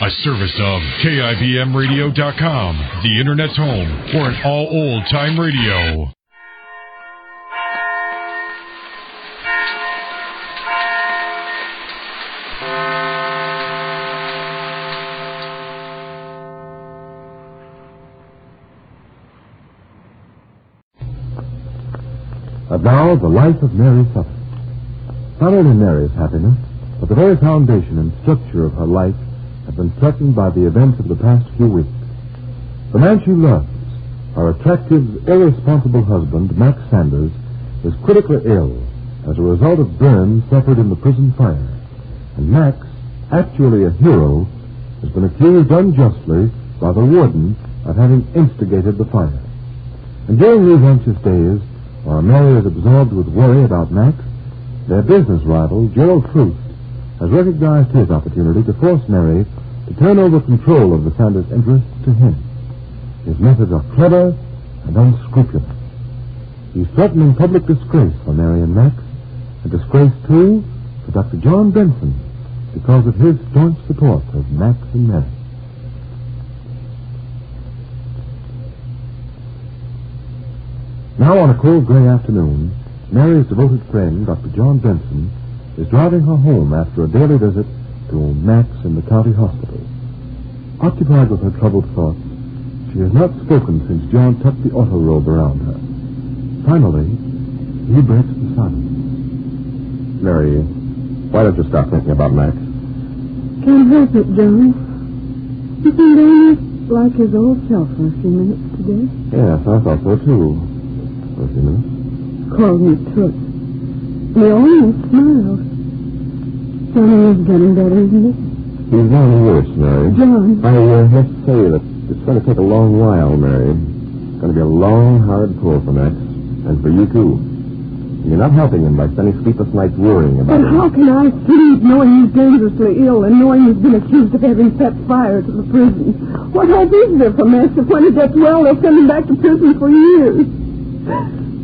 A service of KIBMradio.com, the Internet's home for an all old-time radio. And now, the life of Mary Sothern. Not only Mary's happiness, but the very foundation and structure of her life have been threatened by the events of the past few weeks. The man she loves, her attractive, irresponsible husband, Max Sanders, is critically ill as a result of burns suffered in the prison fire. And Max, actually a hero, has been accused unjustly by the warden of having instigated the fire. And during these anxious days, while Mary is absorbed with worry about Max, their business rival, Gerald Truth, has recognized his opportunity to force Mary to turn over control of the Sanders interests to him. His methods are clever and unscrupulous. He's threatening public disgrace for Mary and Max, and disgrace, too, for Dr. John Benson, because of his staunch support of Max and Mary. Now, on a cold gray afternoon, Mary's devoted friend, Dr. John Benson, is driving her home after a daily visit to Max in the county hospital. Occupied with her troubled thoughts, she has not spoken since John tucked the auto robe around her. Finally, he breaks the silence. Mary, why don't you stop thinking about Max? Can't help it, John. He seemed almost like his old self for a few minutes today. Yes, I thought so, too. For a few minutes. Called me Toots. He almost smiled. Johnny is getting better, isn't he? He's getting worse, Mary. John. I must say that it's going to take a long while, Mary. It's going to be a long, hard pull for Max. And for you, too. You're not helping him by spending sleepless nights worrying about him. But how can I sleep knowing he's dangerously ill and knowing he's been accused of having set fire to the prison? What hope is there for Max if when he gets well, they'll send him back to prison for years?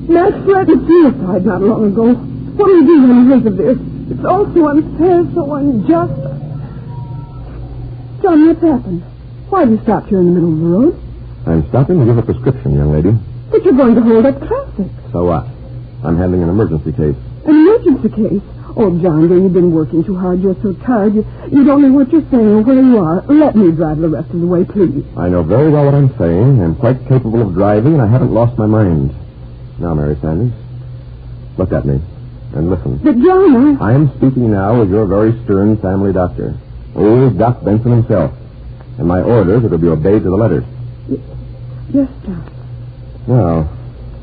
Max threatened suicide not long ago. What do you do when he hears of this? It's all so unfair, so unjust. John, what's happened? Why have you stopped here in the middle of the road? I'm stopping to give a prescription, young lady. But you're going to hold up traffic. So what? I'm handling an emergency case. An emergency case? Oh, John, dear, you've been working too hard. You're so tired. You don't know what you're saying or where you are. Let me drive the rest of the way, please. I know very well what I'm saying. I'm quite capable of driving, and I haven't lost my mind. Now, Mary Sanders, look at me and listen. But, John, I am speaking now as your very stern family doctor, old Doc Benson himself. And my orders are to be obeyed to the letter. Yes, John. Now,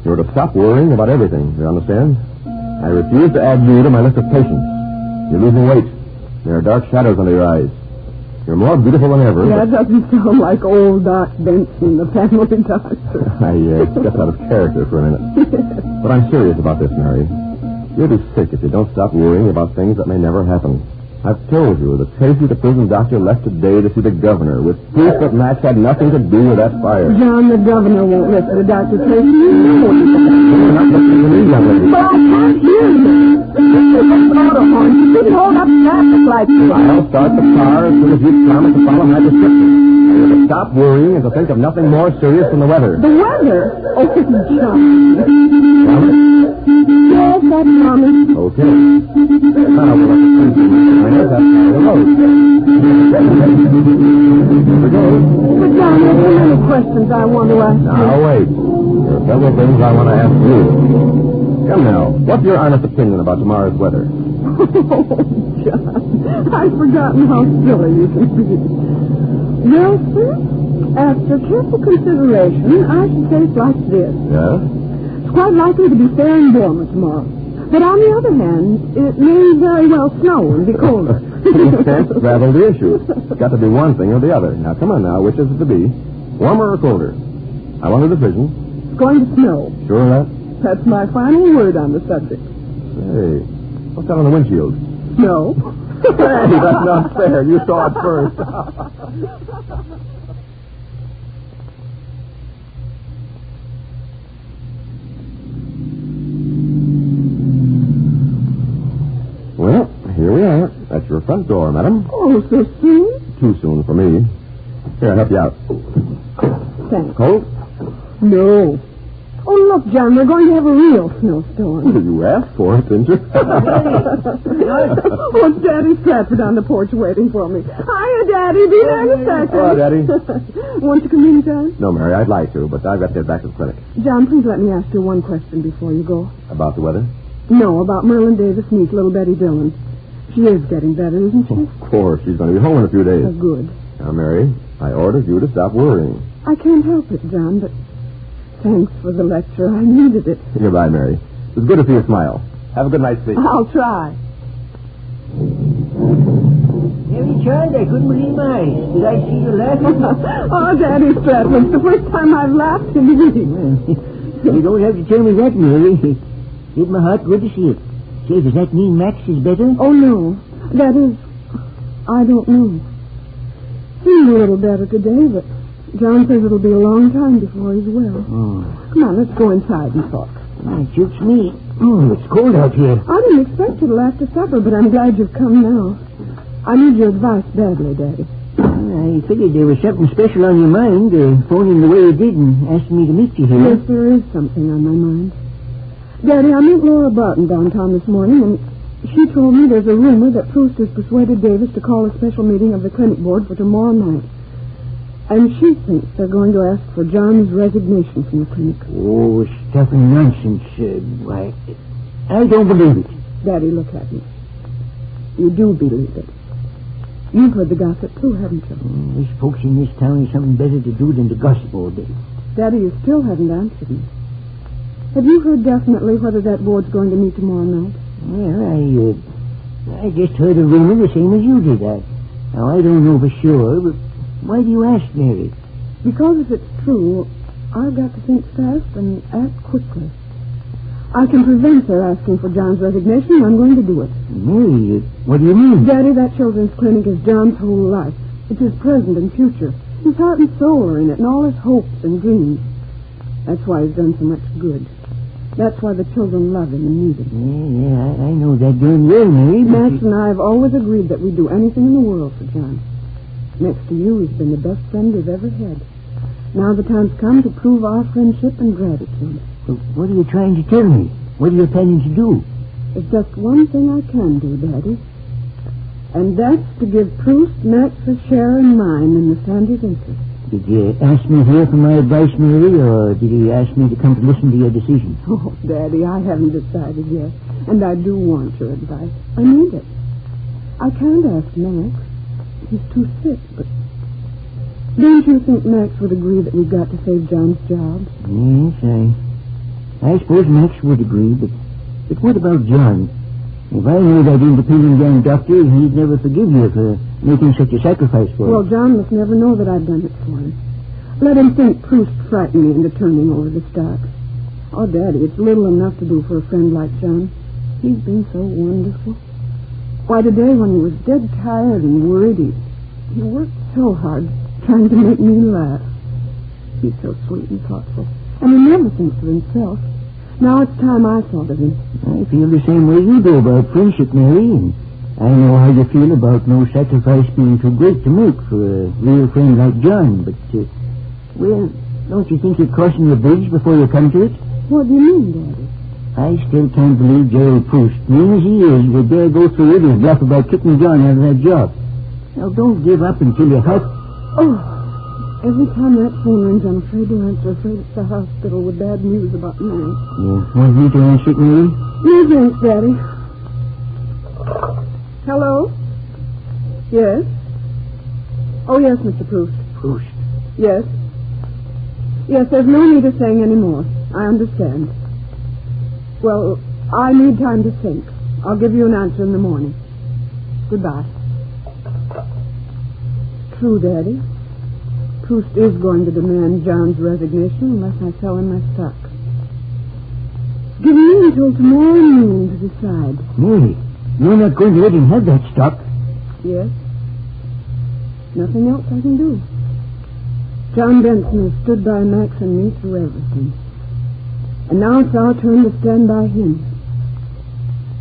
you're to stop worrying about everything, you understand? I refuse to add you to my list of patients. You're losing weight. There are dark shadows under your eyes. You're more beautiful than ever. That doesn't sound like old Doc Benson, the family doctor. I stepped out of character for a minute. But I'm serious about this, Mary. You'll be sick if you don't stop worrying about things that may never happen. I've told you that Tracy, the prison doctor, left today to see the governor with proof that Max had nothing to do with that fire. John, the governor won't listen to Dr. Tracy. You're not listening to me, young lady. But I can't hear you. It's an auto horn. You shouldn't hold up traffic like this. I'll start the car as soon as you promise to follow my prescription. You're to stop worrying and to think of nothing more serious than the weather. The weather? Oh, John. Promise? Yes, I promise. Okay. Now we'll have to see you. That's how the road. Here we go. But, John, there's so many questions I want to ask you. Now, wait. There are several things I want to ask you. Come now. What's your honest opinion about tomorrow's weather? Oh, John, I've forgotten how silly you can be. Well, sir, after careful consideration, I should say it's like this. Yes? It's quite likely to be fair and warmer tomorrow. But on the other hand, it may very well snow and be colder. You can't straddle the issue. It's got to be one thing or the other. Now, come on now. Which is it to be? Warmer or colder? I want a decision. It's going to snow. Sure of that? That's my final word on the subject. Hey, what's that on the windshield? Snow. Hey, that's not fair. You saw it first. Well, here we are. That's your front door, madam. Oh, so soon? too soon for me. Here, I'll help you out. Thanks. Cold? No. Oh, look, John, we're going to have a real snowstorm. You asked for it, didn't you? Oh, Daddy Stratford on the porch waiting for me. Hiya, Daddy. Be there in a second. Hello, Daddy. Want to come in, John? No, Mary, I'd like to, but I've got to get back to the clinic. John, please let me ask you one question before you go. About the weather? No, about Merlin Davis' niece, little Betty Dillon. She is getting better, isn't she? Of course. She's going to be home in a few days. Oh, good. Now, Mary, I ordered you to stop worrying. I can't help it, John, but thanks for the lecture. I needed it. Goodbye, Mary. It was good to see you smile. Have a good night's sleep. I'll try. Every child, I couldn't believe my eyes. Did I see you laughing? Oh, Daddy Stratford, it's the first time I've laughed in weeks. You don't have to tell me that, Mary. Did my heart good to see it. Say, does that mean Max is better? Oh, no. That is, I don't know. Seemed a little better today, but John says it'll be a long time before he's well. Oh. Come on, let's go inside and talk. It suits me. Oh, it's cold out here. I didn't expect you till after supper, but I'm glad you've come now. I need your advice badly, Daddy. I figured there was something special on your mind, phoning the way you did and asking me to meet you here. Yes, there is something on my mind. Daddy, I met Laura Barton downtown this morning, and she told me there's a rumor that Proust has persuaded Davis to call a special meeting of the clinic board for tomorrow night. And she thinks they're going to ask for John's resignation from the clinic. Oh, stuff and nonsense. Why, I don't believe it. Daddy, look at me. You do believe it. You've heard the gossip, too, haven't you? There's folks in this town have something better to do than to gossip all day. Daddy, you still haven't answered me. Have you heard definitely whether that board's going to meet tomorrow night? Well, I just heard a rumor the same as you did. Now, I don't know for sure, but why do you ask, Mary? Because if it's true, I've got to think fast and act quickly. I can prevent their asking for John's resignation, and I'm going to do it. Mary, what do you mean? Daddy, that children's clinic is John's whole life. It's his present and future. His heart and soul are in it, and all his hopes and dreams. That's why he's done so much good. That's why the children love him and need him. Yeah, I know that damn well, Mary. Max and I have always agreed that we'd do anything in the world for John. Next to you, he's been the best friend we've ever had. Now the time's come to prove our friendship and gratitude. Well, what are you trying to tell me? What are you planning to do? There's just one thing I can do, Daddy. And that's to give Proust, Max, a share in mine in the Sandy's interest. Did you ask me here for my advice, Mary, or did you ask me to come to listen to your decision? Oh, Daddy, I haven't decided yet. And I do want your advice. I need it. I can't ask Max. He's too sick, but don't you think Max would agree that we've got to save John's job? Yes, I suppose Max would agree, but what about John? If I knew that independent young doctor, he'd never forgive you for making such a sacrifice for him. Well, John must never know that I've done it for him. Let him think Proust frightened me into turning over the stocks. Oh, Daddy, it's little enough to do for a friend like John. He's been so wonderful. Why, today when he was dead tired and worried, he worked so hard trying to make me laugh. He's so sweet and thoughtful. And he never thinks of himself. Now it's time I thought of him. I feel the same way you do about friendship, Mary, and I know how you feel about no sacrifice being too great to make for a real friend like John, but, well, don't you think you're crossing the bridge before you come to it? What do you mean, Daddy? I still can't believe Gerald Proust, mean as he is, would dare go through with his bluff about kicking John out of that job. Now, don't give up until you're hot. Oh, every time that phone rings, I'm afraid to answer. Afraid it's the hospital with bad news about Max. Yeah, want me to answer it, Mary? No thanks, Daddy. Hello? Yes? Oh, yes, Mr. Proust. Proust. Yes? Yes, there's no need of saying any more. I understand. Well, I need time to think. I'll give you an answer in the morning. Goodbye. True, Daddy. Proust is going to demand John's resignation unless I sell him my stock. Give me until tomorrow noon to decide. Mary, you're not going to let him have that stock. Yes? Nothing else I can do. John Benson has stood by Max and me through everything. And now it's our turn to stand by him.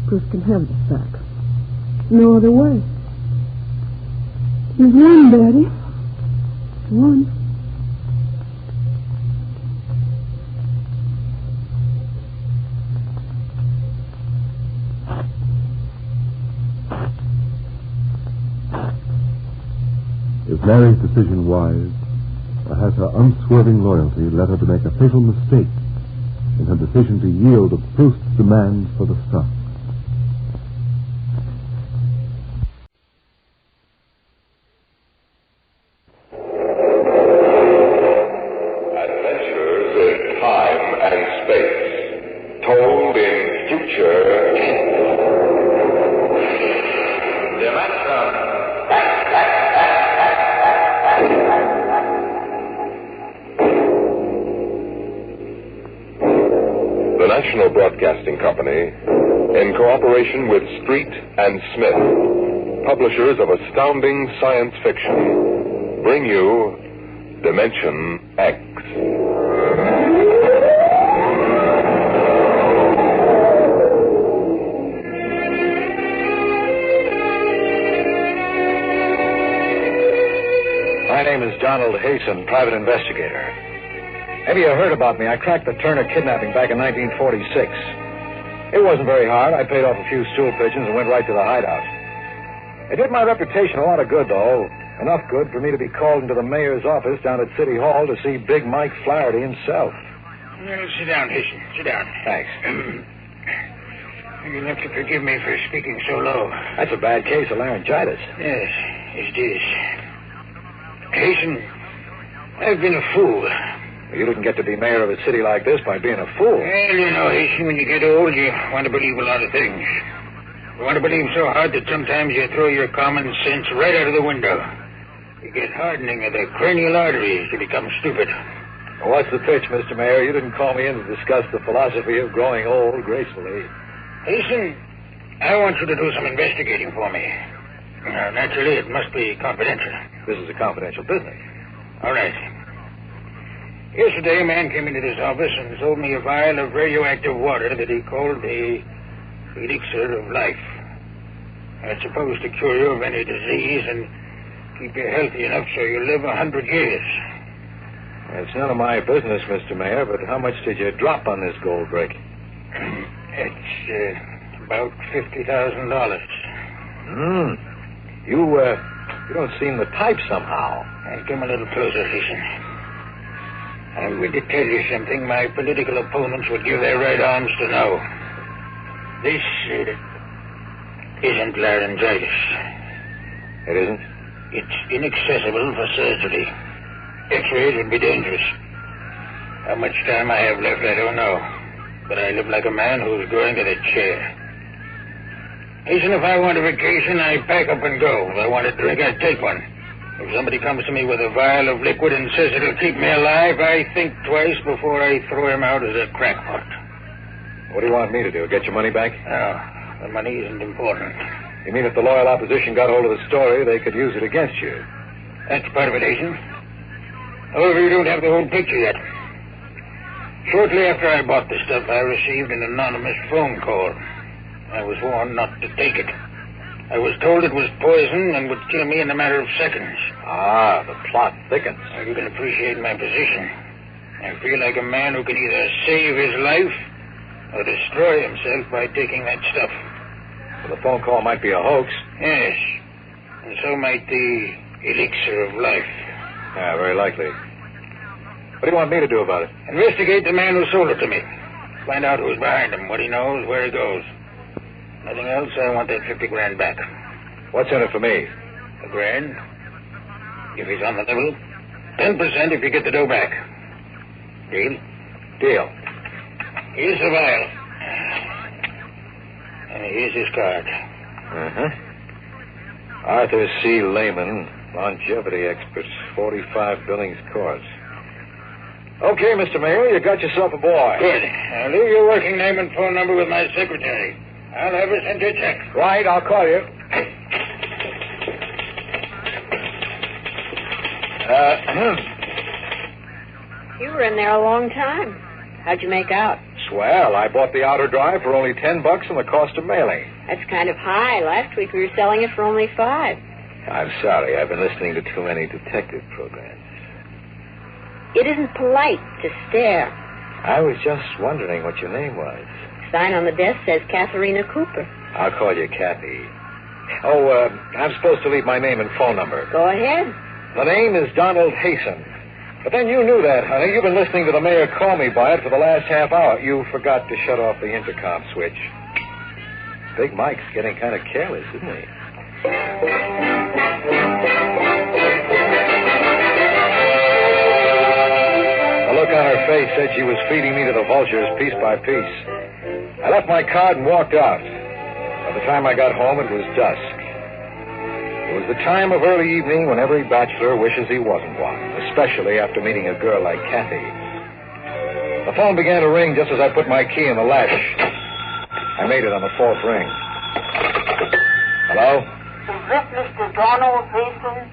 Proust can have the stock. No other way. There's one, Daddy. One. Is Mary's decision wise, or has her unswerving loyalty led her to make a fatal mistake in her decision to yield to Proust's demands for the stuff? Adventures in time and space, told in future dimension. The National Broadcasting Company, in cooperation with Street and Smith, publishers of astounding science fiction, bring you Dimension X. My name is Donald Hasten, private investigator. Maybe you heard about me. I cracked the Turner kidnapping back in 1946. It wasn't very hard. I paid off a few stool pigeons and went right to the hideout. It did my reputation a lot of good, though. Enough good for me to be called into the mayor's office down at City Hall to see Big Mike Flaherty himself. Well, sit down, Hasten. Sit down. Thanks. You'll have to forgive me for speaking so low. That's a bad case of laryngitis. Yes, it is. Hasten, I've been a fool. You didn't get to be mayor of a city like this by being a fool. Well, you know, Hasten, when you get old, you want to believe a lot of things. You want to believe so hard that sometimes you throw your common sense right out of the window. You get hardening of the cranial arteries. You become stupid. What's the pitch, Mr. Mayor? You didn't call me in to discuss the philosophy of growing old gracefully. Hasten, I want you to do some investigating for me. Naturally, it must be confidential. This is a confidential business. All right. Yesterday, a man came into this office and sold me a vial of radioactive water that he called the elixir of life. It's supposed to cure you of any disease and keep you healthy enough so you live 100 years. It's none of my business, Mr. Mayor, but how much did you drop on this gold brick? It's about $50,000. You don't seem the type somehow. Come a little closer, Hasten. I'm going to tell you something my political opponents would give their right arms to know. This isn't laryngitis. It isn't? It's inaccessible for surgery. X-rays would be dangerous. How much time I have left, I don't know. But I live like a man who's going to the chair. Hasten, if I want a vacation, I pack up and go. If I want a drink, I take one. If somebody comes to me with a vial of liquid and says it'll keep me alive, I think twice before I throw him out as a crackpot. What do you want me to do, get your money back? No, the money isn't important. You mean if the loyal opposition got hold of the story, they could use it against you? That's part of it, Hasten. However, you don't have the whole picture yet. Shortly after I bought the stuff, I received an anonymous phone call. I was warned not to take it. I was told it was poison and would kill me in a matter of seconds. Ah, the plot thickens. You can appreciate my position. I feel like a man who can either save his life or destroy himself by taking that stuff. Well, the phone call might be a hoax. Yes, and so might the elixir of life. Yeah, very likely. What do you want me to do about it? Investigate the man who sold it to me. Find out who's behind him, what he knows, where he goes. Nothing else, I want that 50 grand back. What's in it for me? $1,000. If he's on the level. 10% if you get the dough back. Deal? Deal. Here's the vial. And here's his card. Arthur C. Lehman, longevity expert, 45 Billings Court. Okay, Mr. Mayor, you got yourself a boy. Good. I'll leave your working name and phone number with my secretary. I'll have her send you a check. Right, I'll call you. You were in there a long time. How'd you make out? Swell. I bought the outer drive for only $10 and the cost of mailing. That's kind of high. Last week we were selling it for only $5. I'm sorry. I've been listening to too many detective programs. It isn't polite to stare. I was just wondering what your name was. Sign on the desk says Katharina Cooper. I'll call you Kathy. Oh, I'm supposed to leave my name and phone number. Go ahead. The name is Donald Hasten. But then you knew that, honey. You've been listening to the mayor call me by it for the last half hour. You forgot to shut off the intercom switch. Big Mike's getting kind of careless, isn't he? The look on her face said she was feeding me to the vultures piece by piece. I left my card and walked out. By the time I got home, it was dusk. It was the time of early evening when every bachelor wishes he wasn't one, especially after meeting a girl like Kathy. The phone began to ring just as I put my key in the latch. I made it on the fourth ring. Hello? Is this Mr. Donald Hasten?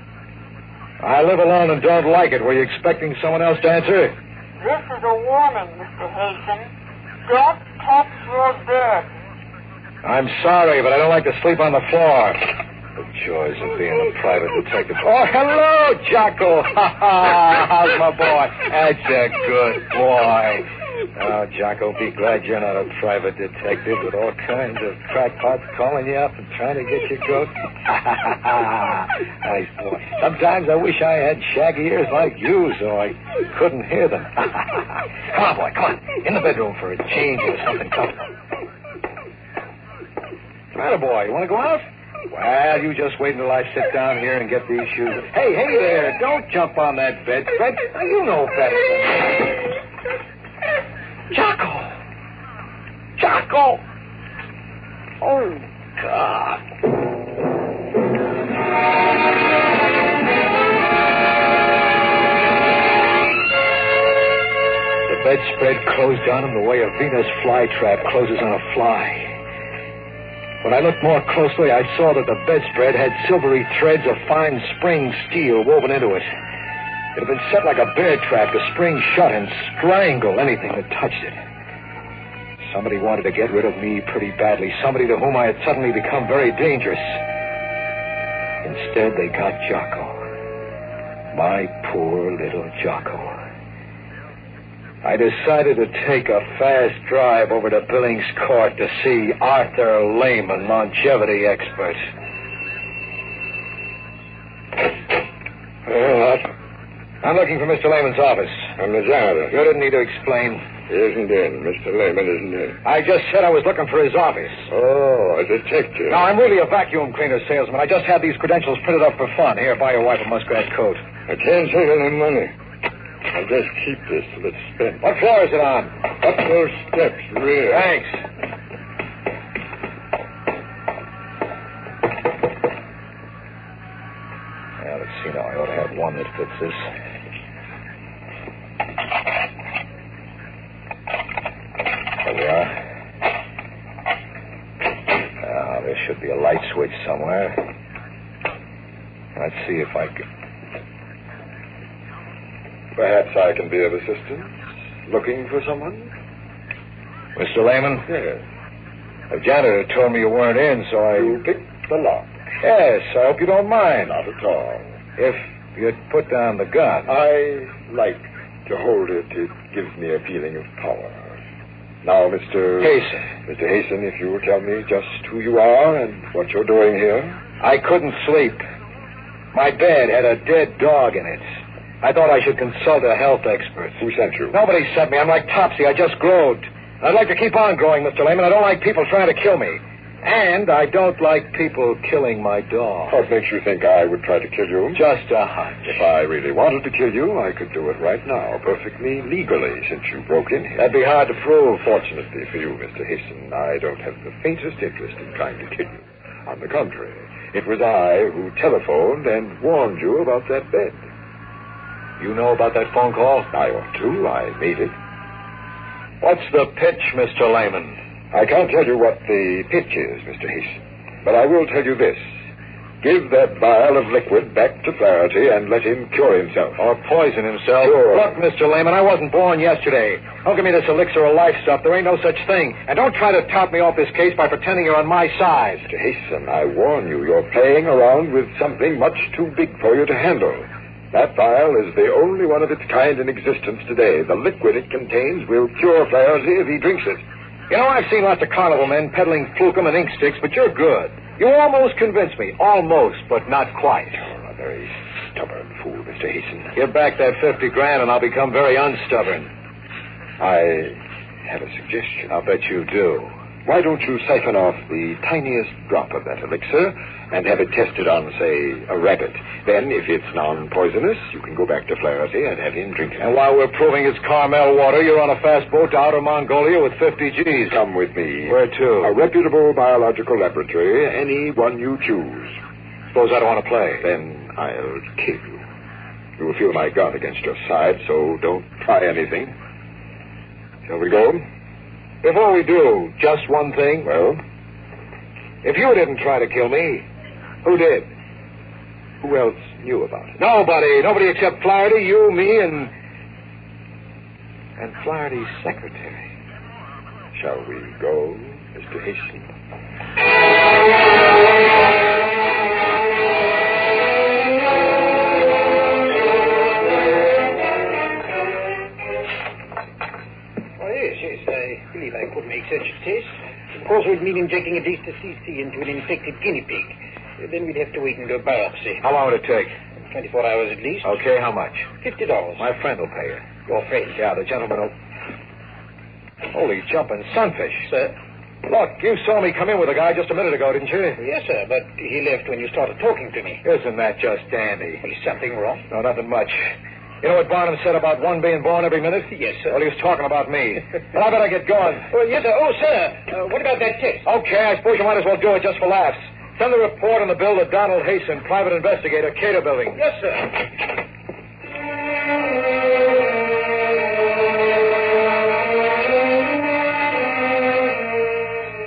I live alone and don't like it. Were you expecting someone else to answer? This is a warning, Mr. Hasten. Don't touch your bed. I'm sorry, but I don't like to sleep on the floor. The joys of being a private detective. Oh, hello, Jocko. How's my boy? That's a good boy. Oh, Jocko, be glad you're not a private detective with all kinds of crackpots calling you up and trying to get your goat. Nice boy. Sometimes I wish I had shaggy ears like you so I couldn't hear them. Come on, boy, come on. In the bedroom for a change or something comfortable. Matter, boy, you want to go out? Well, you just wait until I sit down here and get these shoes. Hey there, don't jump on that bedspread. Now, you know better than that. Jocko! Jocko! Oh, God. The bedspread closed on him the way a Venus flytrap closes on a fly. When I looked more closely, I saw that the bedspread had silvery threads of fine spring steel woven into it. It had been set like a bear trap to spring shut and strangle anything that touched it. Somebody wanted to get rid of me pretty badly, somebody to whom I had suddenly become very dangerous. Instead, they got Jocko. My poor little Jocko. I decided to take a fast drive over to Billings Court to see Arthur Lehman, longevity expert. I'm looking for Mr. Lehman's office. I'm the janitor. You didn't need to explain. He isn't in. Mr. Lehman isn't in. I just said I was looking for his office. Oh, a detective. No, I'm really a vacuum cleaner salesman. I just had these credentials printed up for fun. Here, buy your wife a muskrat coat. I can't take any money. I'll just keep this till it's spent. What floor is it on? Up those steps, rear. Thanks. Well, let's see now. I ought to have one that fits this. There we are. Now, there should be a light switch somewhere. Let's see if I can... Perhaps I can be of assistance. Looking for someone? Mr. Lehman? Yes. The janitor told me you weren't in, so You picked the lock. Yes, I hope you don't mind. Not at all. If you'd put down the gun. I like to hold it. It gives me a feeling of power. Now, Mr. Hasten. Mr. Hasten, if you will tell me just who you are and what you're doing here. I couldn't sleep. My bed had a dead dog in it. I thought I should consult a health expert. Who sent you? Nobody sent me. I'm like Topsy. I just growed. I'd like to keep on growing, Mr. Lehman. I don't like people trying to kill me. And I don't like people killing my dog. What makes you think I would try to kill you? Just a hunch. If I really wanted to kill you, I could do it right now, perfectly legally, since you broke in here. That'd be hard to prove. Fortunately for you, Mr. Hasten, I don't have the faintest interest in trying to kill you. On the contrary, it was I who telephoned and warned you about that bed. You know about that phone call? I ought to. I made it. What's the pitch, Mr. Lehman? I can't tell you what the pitch is, Mr. Hasten, but I will tell you this. Give that vial of liquid back to Flaherty and let him cure himself. Or poison himself. Sure. Look, Mr. Lehman, I wasn't born yesterday. Don't give me this elixir of life stuff. There ain't no such thing. And don't try to top me off this case by pretending you're on my side. Mr. Hasten, I warn you, you're playing around with something much too big for you to handle. That vial is the only one of its kind in existence today. The liquid it contains will cure Flaherty if he drinks it. You know, I've seen lots of carnival men peddling flukum and ink sticks, but you're good. You almost convinced me. Almost, but not quite. You're a very stubborn fool, Mr. Hasten. Give back that $50,000 and I'll become very unstubborn. I have a suggestion. I'll bet you do. Why don't you siphon off the tiniest drop of that elixir and have it tested on, say, a rabbit? Then, if it's non-poisonous, you can go back to Flaherty and have him drink it. And while we're proving it's Carmel water, you're on a fast boat to outer Mongolia with 50 G's. Come with me. Where to? A reputable biological laboratory, any one you choose. Suppose I don't want to play. Then I'll kill you. You will feel my gun against your side, so don't try anything. Shall we go? Before we do, just one thing. Well? If you didn't try to kill me, who did? Who else knew about it? Nobody. Nobody except Flaherty, you, me, and Flaherty's secretary. Shall we go, Mr. Hasten? Yes, I believe I could make such a test. Of course, we'd need injecting at least a cc into an infected guinea pig. Then we'd have to wait and do a biopsy. How long would it take? 24 hours at least. Okay, how much? $50. My friend will pay you. Your friend? Yeah, the gentleman will... Holy jumping sunfish. Sir? Look, you saw me come in with a guy just a minute ago, didn't you? Yes, sir, but he left when you started talking to me. Isn't that just dandy? Well, is something wrong? No, nothing much. You know what Barnum said about one being born every minute? Yes, sir. Well, he was talking about me. Well, I better get going. Well, yes, sir. Oh, sir, what about that test? Okay, I suppose you might as well do it just for laughs. Send the report and the bill to Donald Hasten, private investigator, Cater Building. Yes, sir.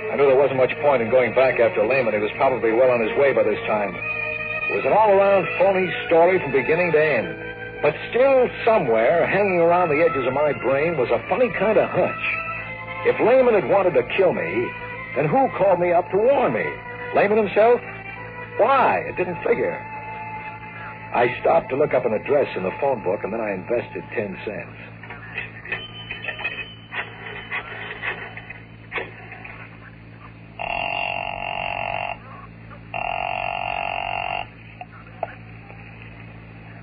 I knew there wasn't much point in going back after Lehman. He was probably well on his way by this time. It was an all-around phony story from beginning to end. But still, somewhere, hanging around the edges of my brain, was a funny kind of hunch. If Lehman had wanted to kill me, then who called me up to warn me? Lehman himself? Why? It didn't figure. I stopped to look up an address in the phone book, and then I invested 10 cents.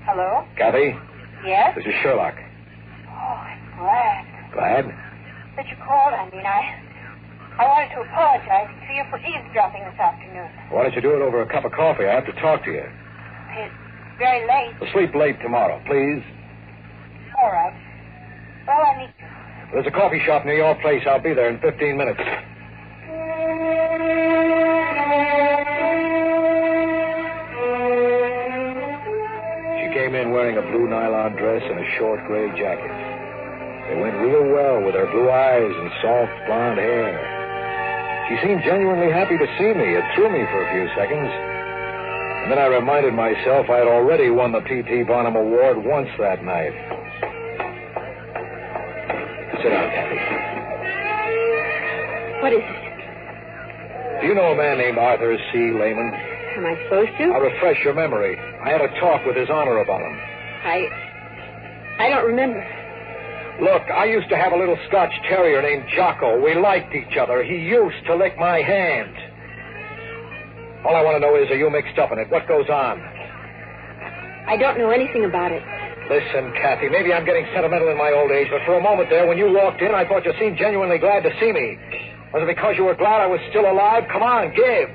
Hello? Kathy? Yes? This is Sherlock. Oh, I'm glad Glad? that you called. I wanted to apologize to you for eavesdropping this afternoon. Why don't you do it over a cup of coffee? I have to talk to you. It's very late. We'll sleep late tomorrow, please. All right. Well, I need you. There's a coffee shop near your place. I'll be there in 15 minutes. She came in wearing a blue nylon dress and a short gray jacket. They went real well with her blue eyes and soft blonde hair. She seemed genuinely happy to see me. It threw me for a few seconds. And then I reminded myself I had already won the P.T. Barnum Award once that night. Sit down, Kathy. What is it? Do you know a man named Arthur C. Lehman? Am I supposed to? I'll refresh your memory. I had a talk with His Honor about him. I don't remember. Look, I used to have a little Scotch terrier named Jocko. We liked each other. He used to lick my hand. All I want to know is, are you mixed up in it? What goes on? I don't know anything about it. Listen, Kathy, maybe I'm getting sentimental in my old age, but for a moment there, when you walked in, I thought you seemed genuinely glad to see me. Was it because you were glad I was still alive? Come on, give.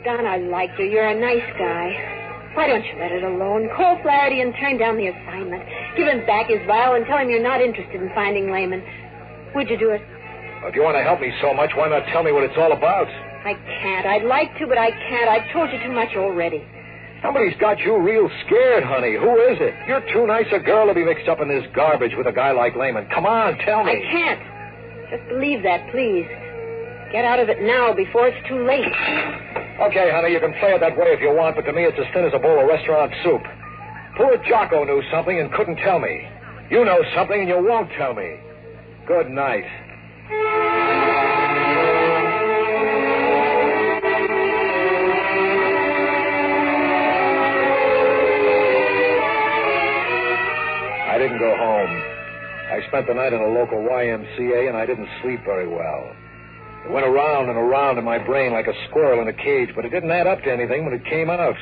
Don, I like you. You're a nice guy. Why don't you let it alone? Call Flaherty and turn down the assignment. Give him back his vial and tell him you're not interested in finding Lehman. Would you do it? If you want to help me so much, why not tell me what it's all about? I can't. I'd like to, but I can't. I've told you too much already. Somebody's got you real scared, honey. Who is it? You're too nice a girl to be mixed up in this garbage with a guy like Lehman. Come on, tell me. I can't. Just believe that, please. Get out of it now before it's too late. Okay, honey, you can play it that way if you want, but to me it's as thin as a bowl of restaurant soup. Poor Jocko knew something and couldn't tell me. You know something and you won't tell me. Good night. I didn't go home. I spent the night in a local YMCA, and I didn't sleep very well. It went around and around in my brain like a squirrel in a cage, but it didn't add up to anything when it came out.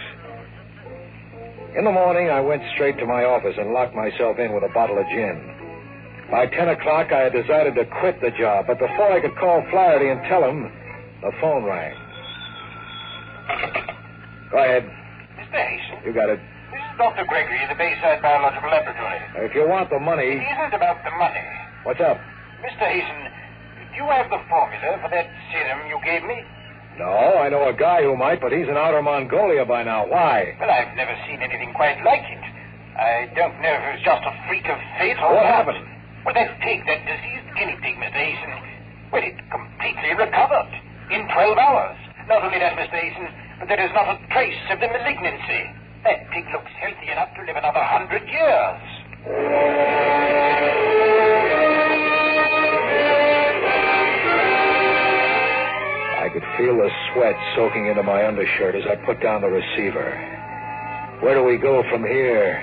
In the morning, I went straight to my office and locked myself in with a bottle of gin. By 10 o'clock, I had decided to quit the job, but before I could call Flaherty and tell him, the phone rang. Go ahead. Mr. Hasten. You got it. This is Dr. Gregory in the Bayside Biological Laboratory. If you want the money... It isn't about the money. What's up? Mr. Hasten, do you have the formula for that serum you gave me? No, I know a guy who might, but he's in Outer Mongolia by now. Why? Well, I've never seen anything quite like it. I don't know if it was just a freak of fate or What happened? Well, that pig, that diseased guinea pig, Mr. Hasten, well, it completely recovered in 12 hours. Not only that, Mr. Hasten, but there is not a trace of the malignancy. That pig looks healthy enough to live another 100 years. I could feel the sweat soaking into my undershirt as I put down the receiver. Where do we go from here?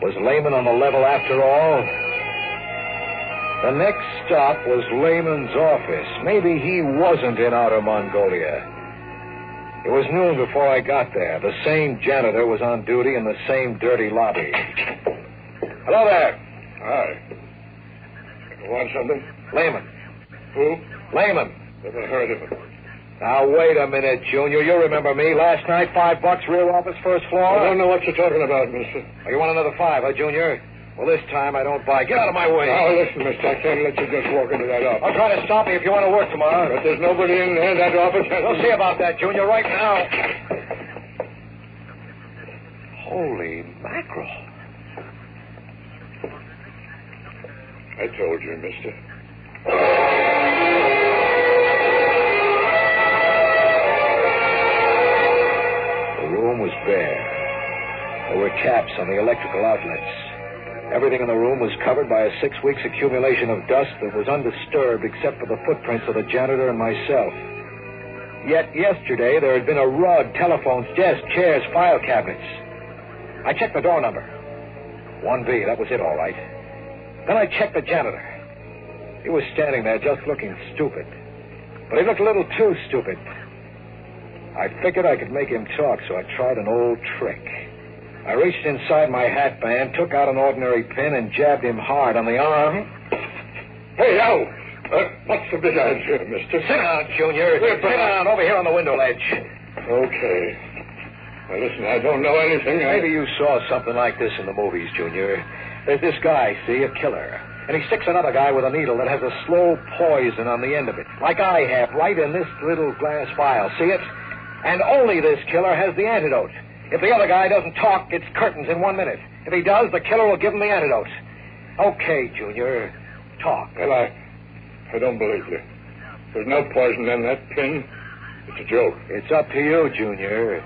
Was Lehman on the level after all? The next stop was Lehman's office. Maybe he wasn't in Outer Mongolia. It was noon before I got there. The same janitor was on duty in the same dirty lobby. Hello there. Hi. You want something? Lehman. Who? Lehman. Never heard of him. Now, wait a minute, Junior. You remember me. Last night, $5, rear office, first floor. I don't know what you're talking about, mister. Oh, you want another $5, huh, Junior? Well, this time I don't buy. Get out of my way. Now, listen, mister, I can't let you just walk into that office. I'll try to stop you if you want to work tomorrow. But there's nobody in there, that office. We'll see about that, Junior, right now. Holy mackerel. I told you, mister. The room was bare. There were caps on the electrical outlets. Everything in the room was covered by a 6 weeks accumulation of dust that was undisturbed except for the footprints of the janitor and myself. Yet yesterday there had been a rug, telephones, desks, chairs, file cabinets. I checked the door number. 1B, that was it, all right. Then I checked the janitor. He was standing there just looking stupid. But he looked a little too stupid. I figured I could make him talk, so I tried an old trick. I reached inside my hat band, took out an ordinary pin, and jabbed him hard on the arm. Hey, Al! What's the big idea, mister? Sit down, Junior. Sit down over here on the window ledge. Okay. Now, listen, I don't know anything. Maybe you saw something like this in the movies, Junior. There's this guy, see, a killer. And he sticks another guy with a needle that has a slow poison on the end of it, like I have, right in this little glass vial. See it? And only this killer has the antidote. If the other guy doesn't talk, it's curtains in 1 minute. If he does, the killer will give him the antidote. Okay, Junior, talk. Well, I don't believe you. There's no poison in that pin. It's a joke. It's up to you, Junior.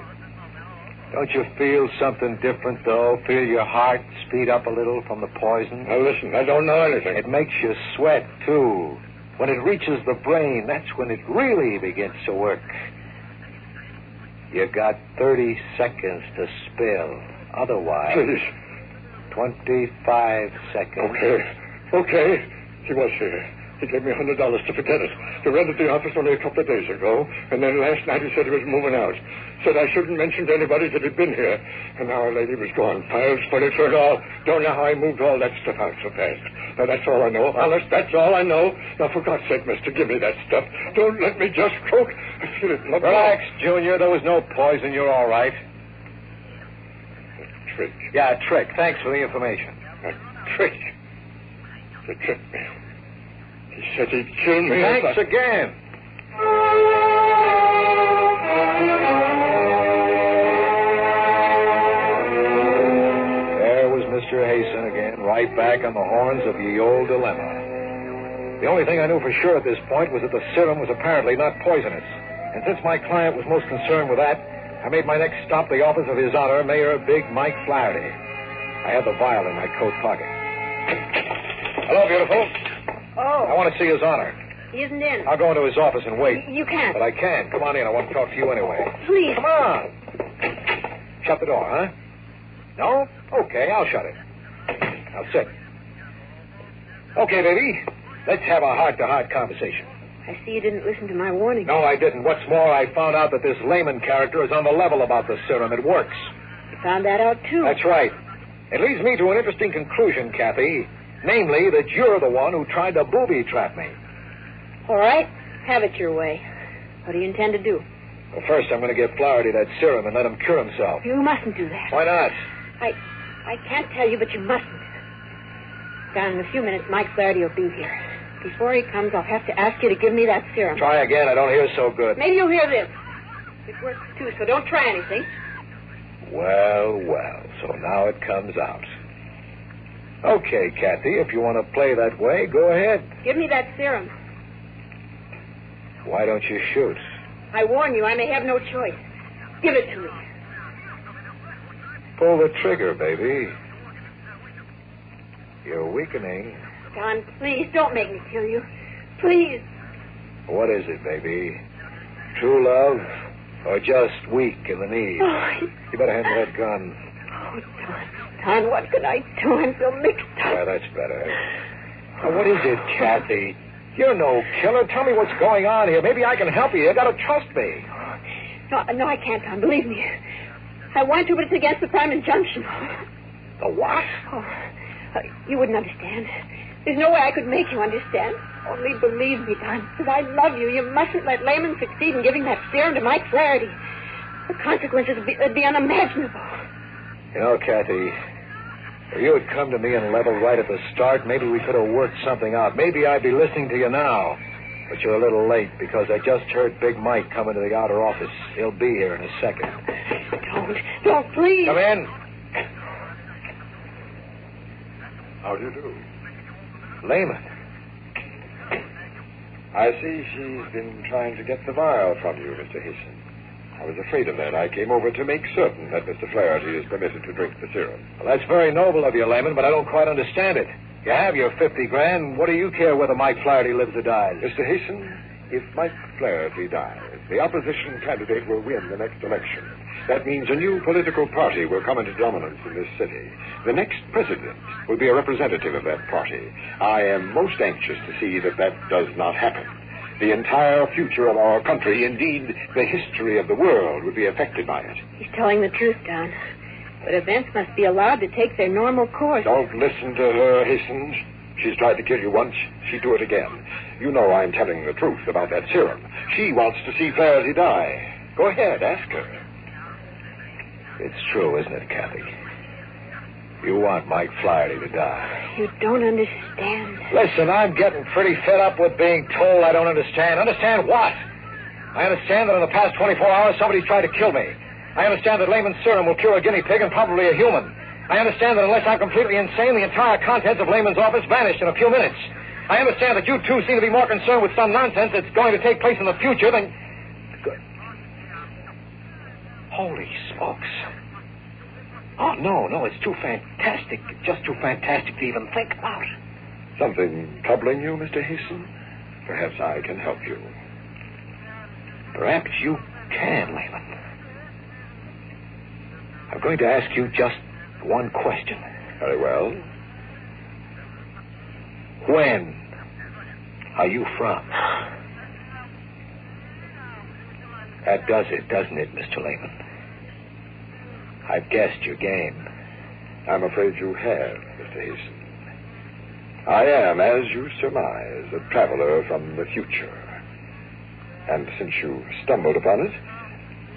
Don't you feel something different, though? Feel your heart speed up a little from the poison? Now, listen, I don't know anything. It makes you sweat, too. When it reaches the brain, that's when it really begins to work. You got 30 seconds to spill. Otherwise... Please. 25 seconds. Okay. He was here. He gave me $100 to forget it. He rented the office only a couple of days ago, and then last night he said he was moving out. Said I shouldn't mention to anybody that he'd been here. And our lady was gone. Files, furniture, and all. Don't know how I moved all that stuff out so fast. Now, that's all I know. Honest, that's all I know. Now, for God's sake, mister, give me that stuff. Don't let me just croak. I feel it. Relax, Junior. There was no poison. You're all right. A trick. Yeah, a trick. Thanks for the information. A trick. To trick me. He said he'd kill me. Thanks again. There was Mr. Hasten again, right back on the horns of ye old dilemma. The only thing I knew for sure at this point was that the serum was apparently not poisonous. And since my client was most concerned with that, I made my next stop the office of His Honor, Mayor Big Mike Flaherty. I had the vial in my coat pocket. Hello, beautiful. Oh. I want to see His Honor. He isn't in. I'll go into his office and wait. You can't. But I can. Come on in. I want to talk to you anyway. Please. Come on. Shut the door, huh? No? Okay, I'll shut it. Now sit. Okay, baby. Let's have a heart-to-heart conversation. I see you didn't listen to my warning. No, I didn't. What's more, I found out that this Lehman character is on the level about the serum. It works. You found that out, too. That's right. It leads me to an interesting conclusion, Kathy. Namely, that you're the one who tried to booby-trap me. All right. Have it your way. What do you intend to do? Well, first, I'm going to give Flaherty that serum and let him cure himself. You mustn't do that. Why not? I can't tell you, but you mustn't. Down in a few minutes, Mike Flaherty will be here. Before he comes, I'll have to ask you to give me that serum. Try again. I don't hear so good. Maybe you'll hear this. It works, too, so don't try anything. Well. So now it comes out. Okay, Kathy, if you want to play that way, go ahead. Give me that serum. Why don't you shoot? I warn you, I may have no choice. Give it to me. Pull the trigger, baby. You're weakening. Don, please, don't make me kill you. Please. What is it, baby? True love or just weak in the knees? Oh, You better hand me that gun. Oh, Don, what can I do? I'm so mixed up. Well, that's better. Now, what is it, Kathy? You're no killer. Tell me what's going on here. Maybe I can help you. You gotta trust me. No, I can't, Don. Believe me. I want to, but it's against the prime injunction. The what? Oh, you wouldn't understand. There's no way I could make you understand. Only believe me, Don, because I love you. You mustn't let Lehman succeed in giving that serum to Mike Flaherty. The consequences would be unimaginable. You know, Kathy, if you had come to me and leveled right at the start, maybe we could have worked something out. Maybe I'd be listening to you now. But you're a little late because I just heard Big Mike come into the outer office. He'll be here in a second. Don't, please. Come in. How do you do? Lehman. I see she's been trying to get the vial from you, Mr. Hasten. I was afraid of that. I came over to make certain that Mr. Flaherty is permitted to drink the serum. Well, that's very noble of you, Lehman, but I don't quite understand it. You have your 50 grand. What do you care whether Mike Flaherty lives or dies? Mr. Hasten, if Mike Flaherty dies, the opposition candidate will win the next election. That means a new political party will come into dominance in this city. The next president will be a representative of that party. I am most anxious to see that does not happen. The entire future of our country, indeed the history of the world, would be affected by it. He's telling the truth, Don. But events must be allowed to take their normal course. Don't listen to her, Hastings. She's tried to kill you once. She'd do it again. You know I'm telling the truth about that serum. She wants to see Flaherty die. Go ahead, ask her. It's true, isn't it, Kathy? You want Mike Flaherty to die. You don't understand. Listen, I'm getting pretty fed up with being told I don't understand. Understand what? I understand that in the past 24 hours somebody's tried to kill me. I understand that Lehman's serum will cure a guinea pig and probably a human. I understand that unless I'm completely insane, the entire contents of Lehman's office vanished in a few minutes. I understand that you two seem to be more concerned with some nonsense that's going to take place in the future than... Good. Holy smokes. Oh, no, it's too fantastic. Just too fantastic to even think about. Something troubling you, Mr. Hasten? Perhaps I can help you. Perhaps you can, Lehman. I'm going to ask you just one question. Very well. When are you from? That does it, doesn't it, Mr. Lehman? I've guessed your game. I'm afraid you have, Mr. Hasten. I am, as you surmise, a traveler from the future. And since you stumbled upon it,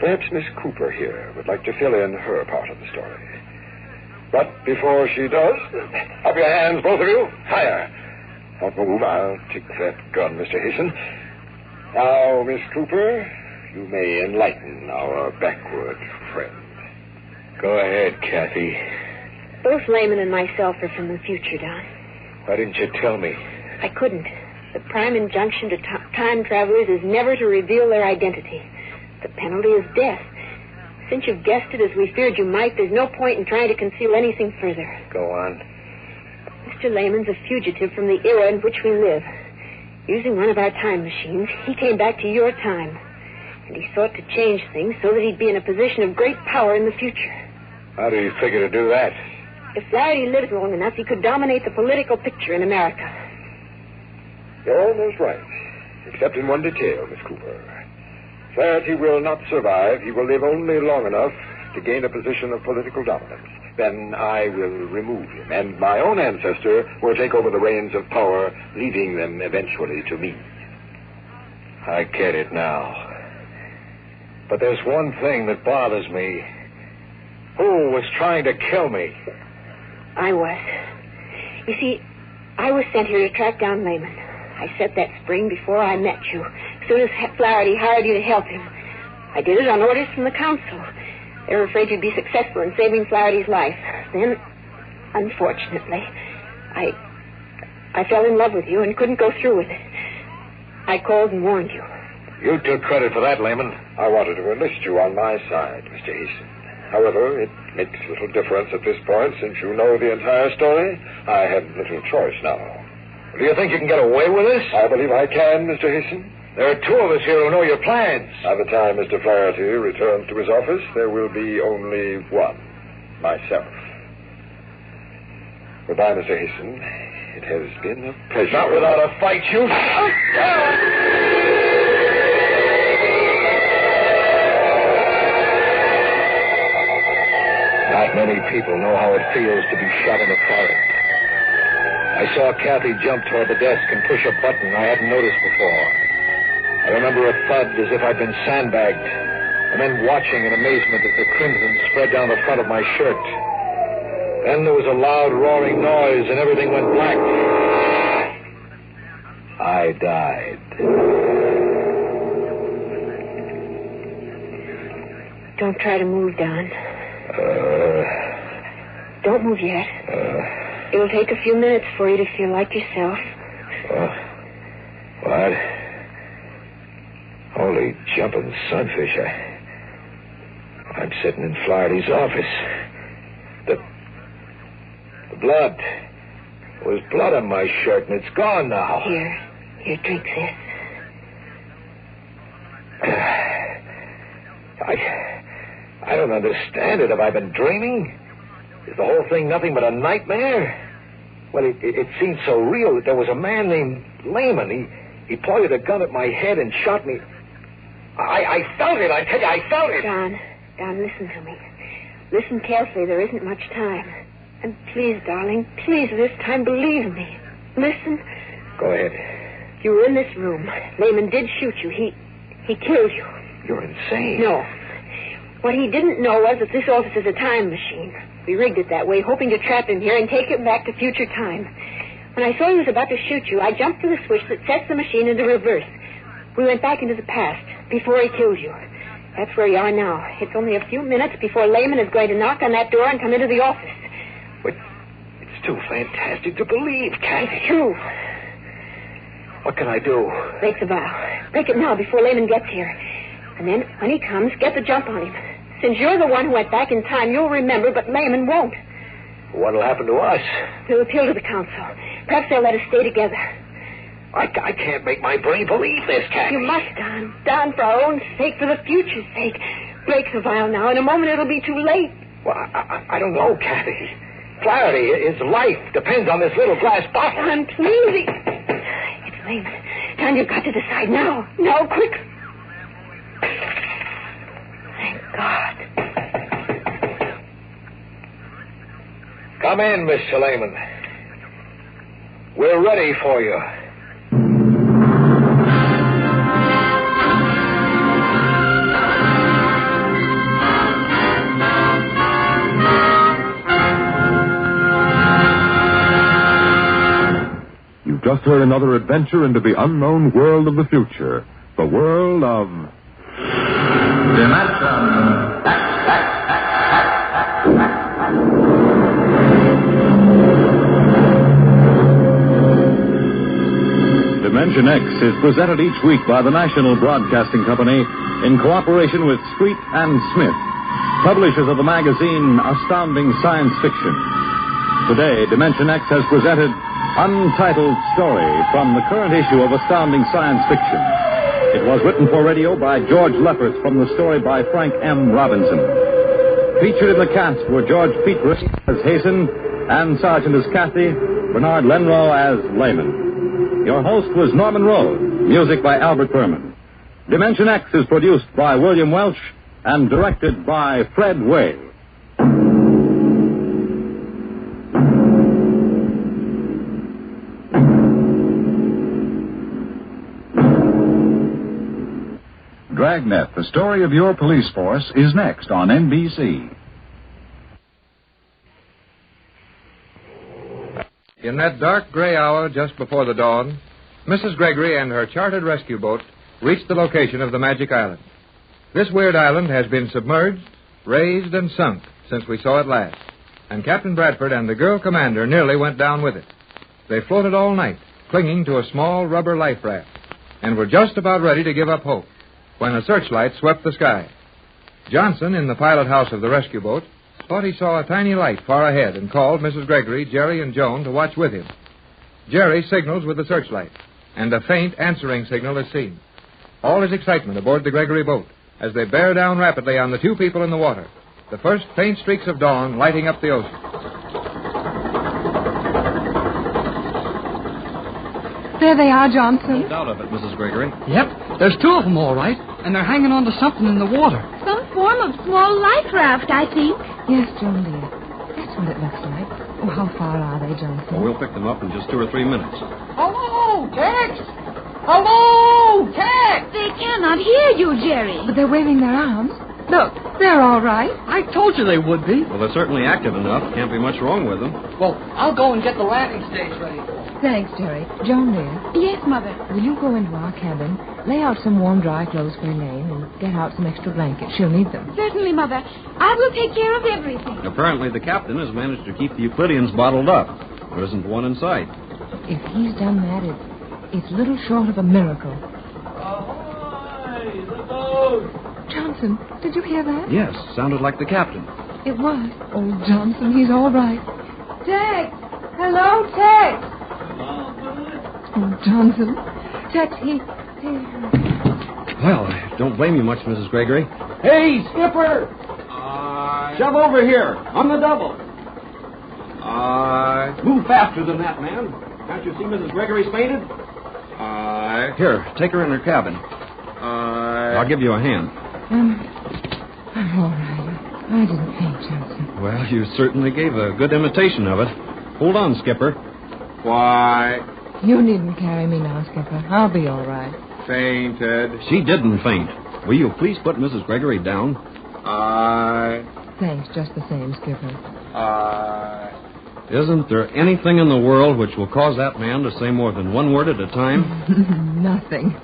perhaps Miss Cooper here would like to fill in her part of the story. But before she does, up your hands, both of you. Higher. Don't move. I'll take that gun, Mr. Hasten. Now, Miss Cooper, you may enlighten our backward friend. Go ahead, Kathy. Both Lehman and myself are from the future, Don. Why didn't you tell me? I couldn't. The prime injunction to time travelers is never to reveal their identity. The penalty is death. Since you've guessed it as we feared you might, there's no point in trying to conceal anything further. Go on. Mr. Lehman's a fugitive from the era in which we live. Using one of our time machines, he came back to your time. And he sought to change things so that he'd be in a position of great power in the future. How do you figure to do that? If Flaherty lived long enough, he could dominate the political picture in America. You're almost right, except in one detail, Miss Cooper. Flaherty will not survive. He will live only long enough to gain a position of political dominance. Then I will remove him, and my own ancestor will take over the reins of power, leaving them eventually to me. I get it now. But there's one thing that bothers me. Who was trying to kill me? I was. You see, I was sent here to track down Lehman. I set that spring before I met you, as soon as Flaherty hired you to help him. I did it on orders from the council. They were afraid you'd be successful in saving Flaherty's life. Then, unfortunately, I fell in love with you and couldn't go through with it. I called and warned you. You took credit for that, Lehman. I wanted to enlist you on my side, Mr. Easton. However, it makes little difference at this point. Since you know the entire story, I have little choice now. Do you think you can get away with this? I believe I can, Mr. Hasten. There are two of us here who know your plans. By the time Mr. Flaherty returns to his office, there will be only one, myself. Goodbye, Mr. Hasten. It has been a pleasure. Not without a fight, you... Not many people know how it feels to be shot in the forehead. I saw Kathy jump toward the desk and push a button I hadn't noticed before. I remember a thud as if I'd been sandbagged, and then watching in amazement as the crimson spread down the front of my shirt. Then there was a loud roaring noise and everything went black. I died. Don't try to move, Don. Don't move yet. It'll take a few minutes for you to feel like yourself. What? Holy jumping sunfish. I'm sitting in Flaherty's office. The blood. There was blood on my shirt, and it's gone now. Here, drink this. I don't understand it. Have I been dreaming? Is the whole thing nothing but a nightmare? Well, it seemed so real that there was a man named Lehman. He pointed a gun at my head and shot me. I felt it, I tell you, I felt it. Don, listen to me. Listen carefully. There isn't much time. And please, darling, please, this time, believe me. Listen. Go ahead. You were in this room. Lehman did shoot you. He killed you. You're insane. No. What he didn't know was that this office is a time machine. We rigged it that way, hoping to trap him here and take him back to future time. When I saw he was about to shoot you, I jumped to the switch that sets the machine into reverse. We went back into the past, before he killed you. That's where you are now. It's only a few minutes before Lehman is going to knock on that door and come into the office. But it's too fantastic to believe, Kat. It's true. What can I do? Break the vow. Break it now before Lehman gets here. And then, when he comes, get the jump on him. Since you're the one who went back in time, you'll remember, but Lehman won't. What'll happen to us? We'll appeal to the council. Perhaps they'll let us stay together. I can't make my brain believe this, Kathy. You must, Don. Don, for our own sake, for the future's sake. Break the vial now. In a moment, it'll be too late. Well, I don't know, Kathy. Flaherty, his life depends on this little glass bottle. Don, please. It's Lehman. Don, you've got to decide now. Now, quick. Thank God. Come in, Mr. Lehman. We're ready for you. You've just heard another adventure into the unknown world of the future. The world of... Dimension X is presented each week by the National Broadcasting Company in cooperation with Street and Smith, publishers of the magazine Astounding Science Fiction. Today, Dimension X has presented Untitled Story from the current issue of Astounding Science Fiction. It was written for radio by George Lefferts from the story by Frank M. Robinson. Featured in the cast were George Petras as Hasten, Ann Sargent as Kathy, Bernard Lenrow as Layman. Your host was Norman Rose. Music by Albert Berman. Dimension X is produced by William Welch and directed by Fred Way. Dragnet, the story of your police force, is next on NBC. In that dark gray hour just before the dawn, Mrs. Gregory and her chartered rescue boat reached the location of the Magic Island. This weird island has been submerged, raised, and sunk since we saw it last, and Captain Bradford and the girl commander nearly went down with it. They floated all night, clinging to a small rubber life raft, and were just about ready to give up hope when a searchlight swept the sky. Johnson, in the pilot house of the rescue boat, thought he saw a tiny light far ahead and called Mrs. Gregory, Jerry, and Joan to watch with him. Jerry signals with the searchlight, and a faint answering signal is seen. All is excitement aboard the Gregory boat as they bear down rapidly on the two people in the water, the first faint streaks of dawn lighting up the ocean. There they are, Johnson. No doubt of it, Mrs. Gregory. Yep, there's two of them, all right, and they're hanging on to something in the water. Some form of small life raft, I think. Yes, Joan, dear. That's what it looks like. Oh, how far are they, Johnson? Well, we'll pick them up in just 2 or 3 minutes. Hello, Tex! Hello, Tex! They cannot hear you, Jerry. But they're waving their arms. Look, they're all right. I told you they would be. Well, they're certainly active enough. Can't be much wrong with them. Well, I'll go and get the landing stage ready. Thanks, Jerry. Joan, dear. Yes, Mother. Will you go into our cabin, lay out some warm, dry clothes for Elaine, and get out some extra blankets? She'll need them. Certainly, Mother. I will take care of everything. Apparently, the captain has managed to keep the Euclideans bottled up. There isn't one in sight. If he's done that, it's little short of a miracle. Ahoy! The boat! Johnson, did you hear that? Yes, sounded like the captain. It was. Oh, Johnson, he's all right. Tex! Hello, Tex! Oh, Johnson. Tex, he... Well, I don't blame you much, Mrs. Gregory. Hey, Skipper! Shove over here, on the double. Move faster than that, man. Can't you see Mrs. Gregory's fainted? Here, take her in her cabin. I'll give you a hand. I'm all right. I didn't faint, Johnson. Well, you certainly gave a good imitation of it. Hold on, Skipper. Why? You needn't carry me now, Skipper. I'll be all right. Fainted. She didn't faint. Will you please put Mrs. Gregory down? Thanks, just the same, Skipper. Isn't there anything in the world which will cause that man to say more than one word at a time? Nothing.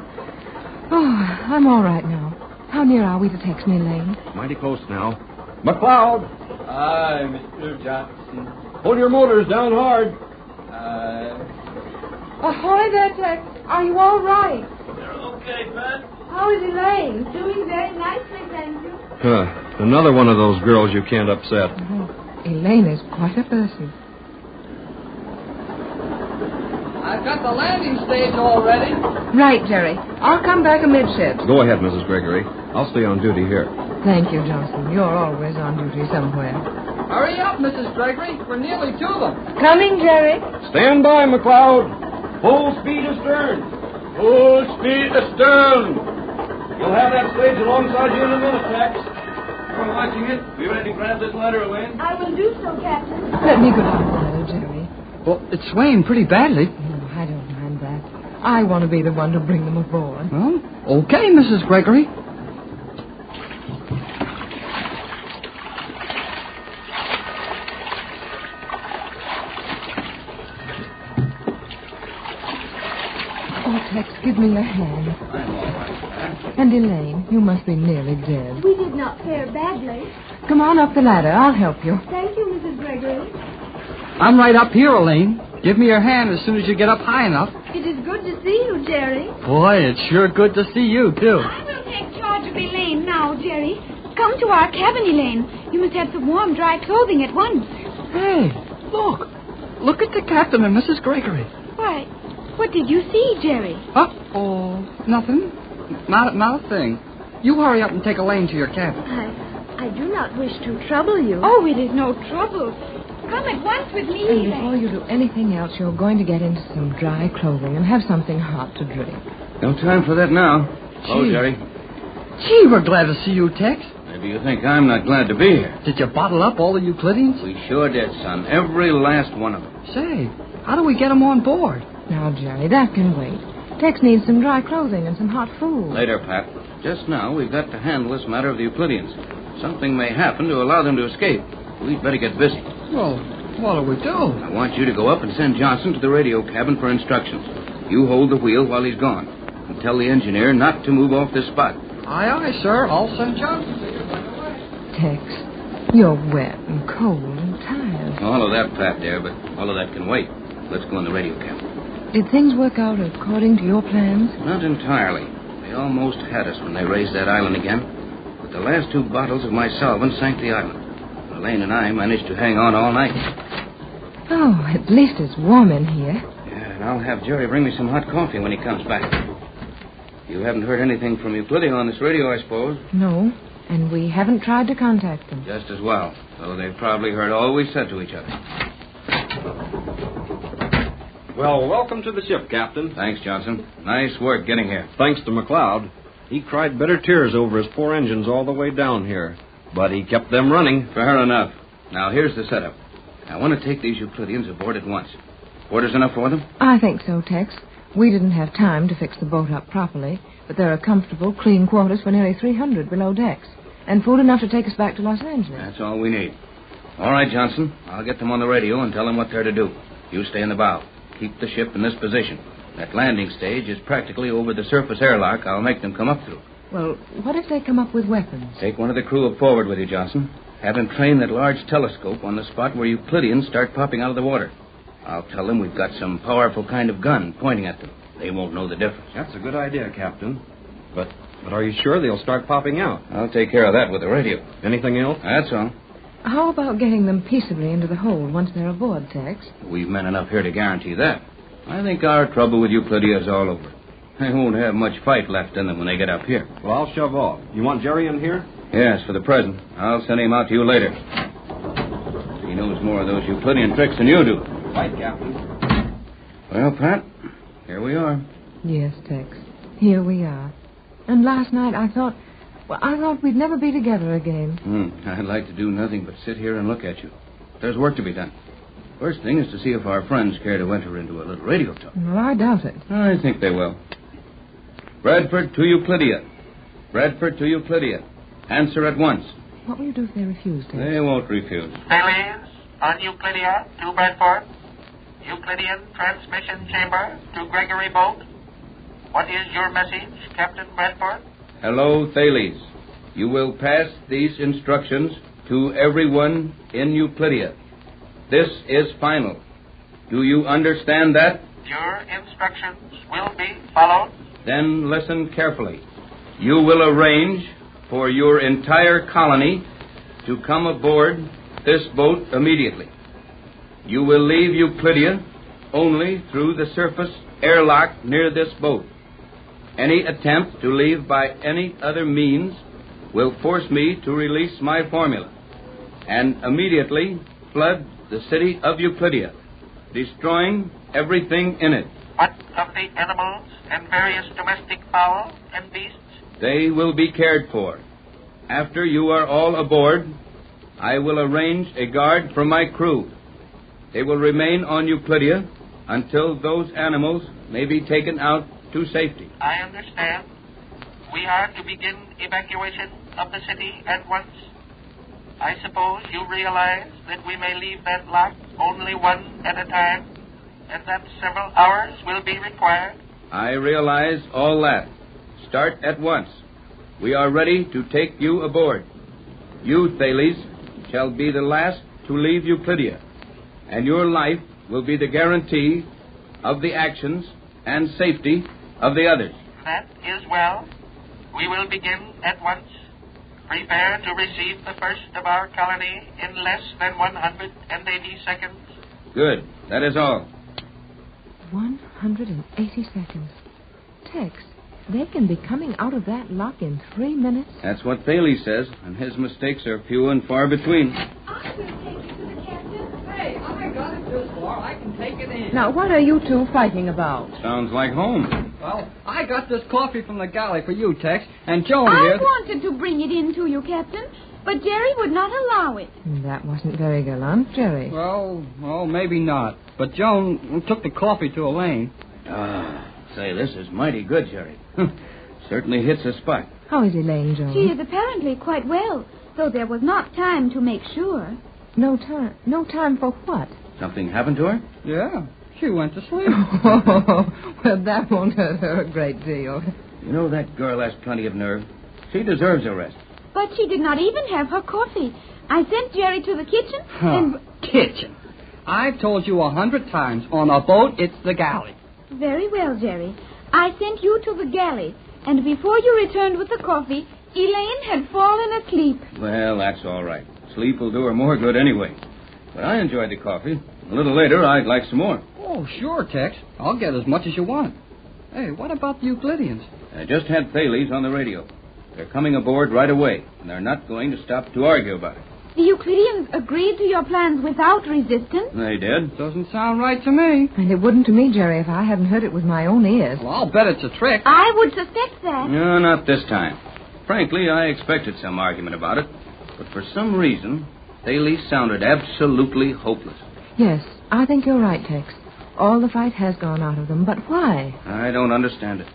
Oh, I'm all right now. How near are we to Tex and Elaine? Mighty close now. McLeod! Aye, Mr. Johnson. Hold your motors down hard. Ahoy there, Tex. Are you all right? They're okay, Pat. How is Elaine? Doing very nicely, thank you. Another one of those girls you can't upset. Elaine is quite a person. I've got the landing stage all ready. Right, Jerry. I'll come back amidships. Go ahead, Mrs. Gregory. I'll stay on duty here. Thank you, Johnson. You're always on duty somewhere. Hurry up, Mrs. Gregory. We're nearly to them. Coming, Jerry. Stand by, McLeod. Full speed astern. Full speed astern. You'll have that stage alongside you in a minute, Tex. You're watching it. Be ready to grab this ladder, Elaine. I will do so, Captain. Let me go down the ladder, Jerry. Well, it's swaying pretty badly. No, I don't mind that. I want to be the one to bring them aboard. Well, okay, Mrs. Gregory. Oh, Tex, give me your hand. I'm all right, And Elaine, you must be nearly dead. We did not fare badly. Come on up the ladder. I'll help you. Thank you, Mrs. Gregory. I'm right up here, Elaine. Give me your hand as soon as you get up high enough. It is good to see you, Jerry. Boy, it's sure good to see you, too. I will take charge of Elaine now, Jerry. Come to our cabin, Elaine. You must have some warm, dry clothing at once. Hey, look. Look at the captain and Mrs. Gregory. Why, what did you see, Jerry? Oh, nothing. Not a thing. You hurry up and take Elaine to your cabin. I do not wish to trouble you. Oh, it is no trouble. Come at once with me, And Elaine. before you do anything else, you're going to get into some dry clothing and have something hot to drink. No time for that now. Hello, Gee. Jerry. Gee, we're glad to see you, Tex. Maybe you think I'm not glad to be here. Did you bottle up all the Euclideans? We sure did, son. Every last one of them. Say, how do we get them on board? Now, Jerry, that can wait. Tex needs some dry clothing and some hot food. Later, Pat. Just now, we've got to handle this matter of the Euclideans. Something may happen to allow them to escape. We'd better get busy. Well, what do we do? I want you to go up and send Johnson to the radio cabin for instructions. You hold the wheel while he's gone. And tell the engineer not to move off this spot. Aye, aye, sir. I'll send Johnson. Tex, you're wet and cold and tired. All of that, Pat, there, but all of that can wait. Let's go in the radio cabin. Did things work out according to your plans? Not entirely. They almost had us when they raised that island again. But the last 2 bottles of my solvent sank the island. Elaine and I managed to hang on all night. Oh, at least it's warm in here. Yeah, and I'll have Jerry bring me some hot coffee when he comes back. You haven't heard anything from Euclidia on this radio, I suppose? No, and we haven't tried to contact them. Just as well. So they've probably heard all we said to each other. Well, welcome to the ship, Captain. Thanks, Johnson. Nice work getting here. Thanks to McLeod. He cried bitter tears over his poor engines all the way down here. But he kept them running. Fair enough. Now, here's the setup. I want to take these Euclideans aboard at once. Quarters enough for them? I think so, Tex. We didn't have time to fix the boat up properly, but there are comfortable, clean quarters for nearly 300 below decks, and food enough to take us back to Los Angeles. That's all we need. All right, Johnson. I'll get them on the radio and tell them what they're to do. You stay in the bow. Keep the ship in this position. That landing stage is practically over the surface airlock I'll make them come up through. Well, what if they come up with weapons? Take one of the crew forward with you, Johnson. Have him train that large telescope on the spot where Euclideans start popping out of the water. I'll tell them we've got some powerful kind of gun pointing at them. They won't know the difference. That's a good idea, Captain. But are you sure they'll start popping out? I'll take care of that with the radio. Anything else? That's all. How about getting them peaceably into the hold once they're aboard, Tex? We've men enough here to guarantee that. I think our trouble with Euclidia is all over. They won't have much fight left in them when they get up here. Well, I'll shove off. You want Jerry in here? Yes, for the present. I'll send him out to you later. He knows more of those Euclidean tricks than you do. Right, Captain. Well, Pat, here we are. Yes, Tex. Here we are. And last night I thought we'd never be together again. I'd like to do nothing but sit here and look at you. There's work to be done. First thing is to see if our friends care to enter into a little radio talk. Well, I doubt it. I think they will. Bradford to Euclidia. Bradford to Euclidia. Answer at once. What will you do if they refuse, Tex? They won't refuse. Thales on Euclidia to Bradford. Euclidean transmission chamber to Gregory Boat. What is your message, Captain Bradford? Hello, Thales. You will pass these instructions to everyone in Euclidia. This is final. Do you understand that? Your instructions will be followed. Then listen carefully. You will arrange for your entire colony to come aboard this boat immediately. You will leave Euclidia only through the surface airlock near this boat. Any attempt to leave by any other means will force me to release my formula and immediately flood the city of Euclidia, destroying everything in it. What of the animals and various domestic fowl and beasts? They will be cared for. After you are all aboard, I will arrange a guard for my crew. They will remain on Euclidia until those animals may be taken out to safety. I understand. We are to begin evacuation of the city at once. I suppose you realize that we may leave that lock only one at a time, and that several hours will be required. I realize all that. Start at once. We are ready to take you aboard. You, Thales, shall be the last to leave Euclidia, and your life will be the guarantee of the actions and safety of the others. That is well. We will begin at once. Prepare to receive the first of our colony in less than 180 seconds. Good. That is all. 180 seconds. Tex, they can be coming out of that lock in 3 minutes. That's what Bailey says, and his mistakes are few and far between. Hey, I got it this far. I can take it in. Now, what are you two fighting about? Sounds like home. Well, I got this coffee from the galley for you, Tex, and Joan I here... wanted to bring it in to you, Captain, but Jerry would not allow it. That wasn't very gallant, Jerry. Well, maybe not. But Joan took the coffee to Elaine. Say, this is mighty good, Jerry. Certainly hits a spot. How is Elaine, Joan? She is apparently quite well, though there was not time to make sure. No time? No time for what? Something happened to her? Yeah, she went to sleep. Well, that won't hurt her a great deal. You know, that girl has plenty of nerve. She deserves a rest. But she did not even have her coffee. I sent Jerry to the kitchen and... Kitchen? I've told you 100 times, on a boat, it's the galley. Very well, Jerry. I sent you to the galley, and before you returned with the coffee, Elaine had fallen asleep. Well, that's all right. Sleep will do her more good anyway. But I enjoyed the coffee. A little later, I'd like some more. Oh, sure, Tex. I'll get as much as you want. Hey, what about the Euclideans? I just had Bailey's on the radio. They're coming aboard right away, and they're not going to stop to argue about it. The Euclideans agreed to your plans without resistance? They did. Doesn't sound right to me. And it wouldn't to me, Jerry, if I hadn't heard it with my own ears. Well, I'll bet it's a trick. I would suspect that. No, not this time. Frankly, I expected some argument about it. But for some reason, Bailey sounded absolutely hopeless. Yes, I think you're right, Tex. All the fight has gone out of them, but why? I don't understand it.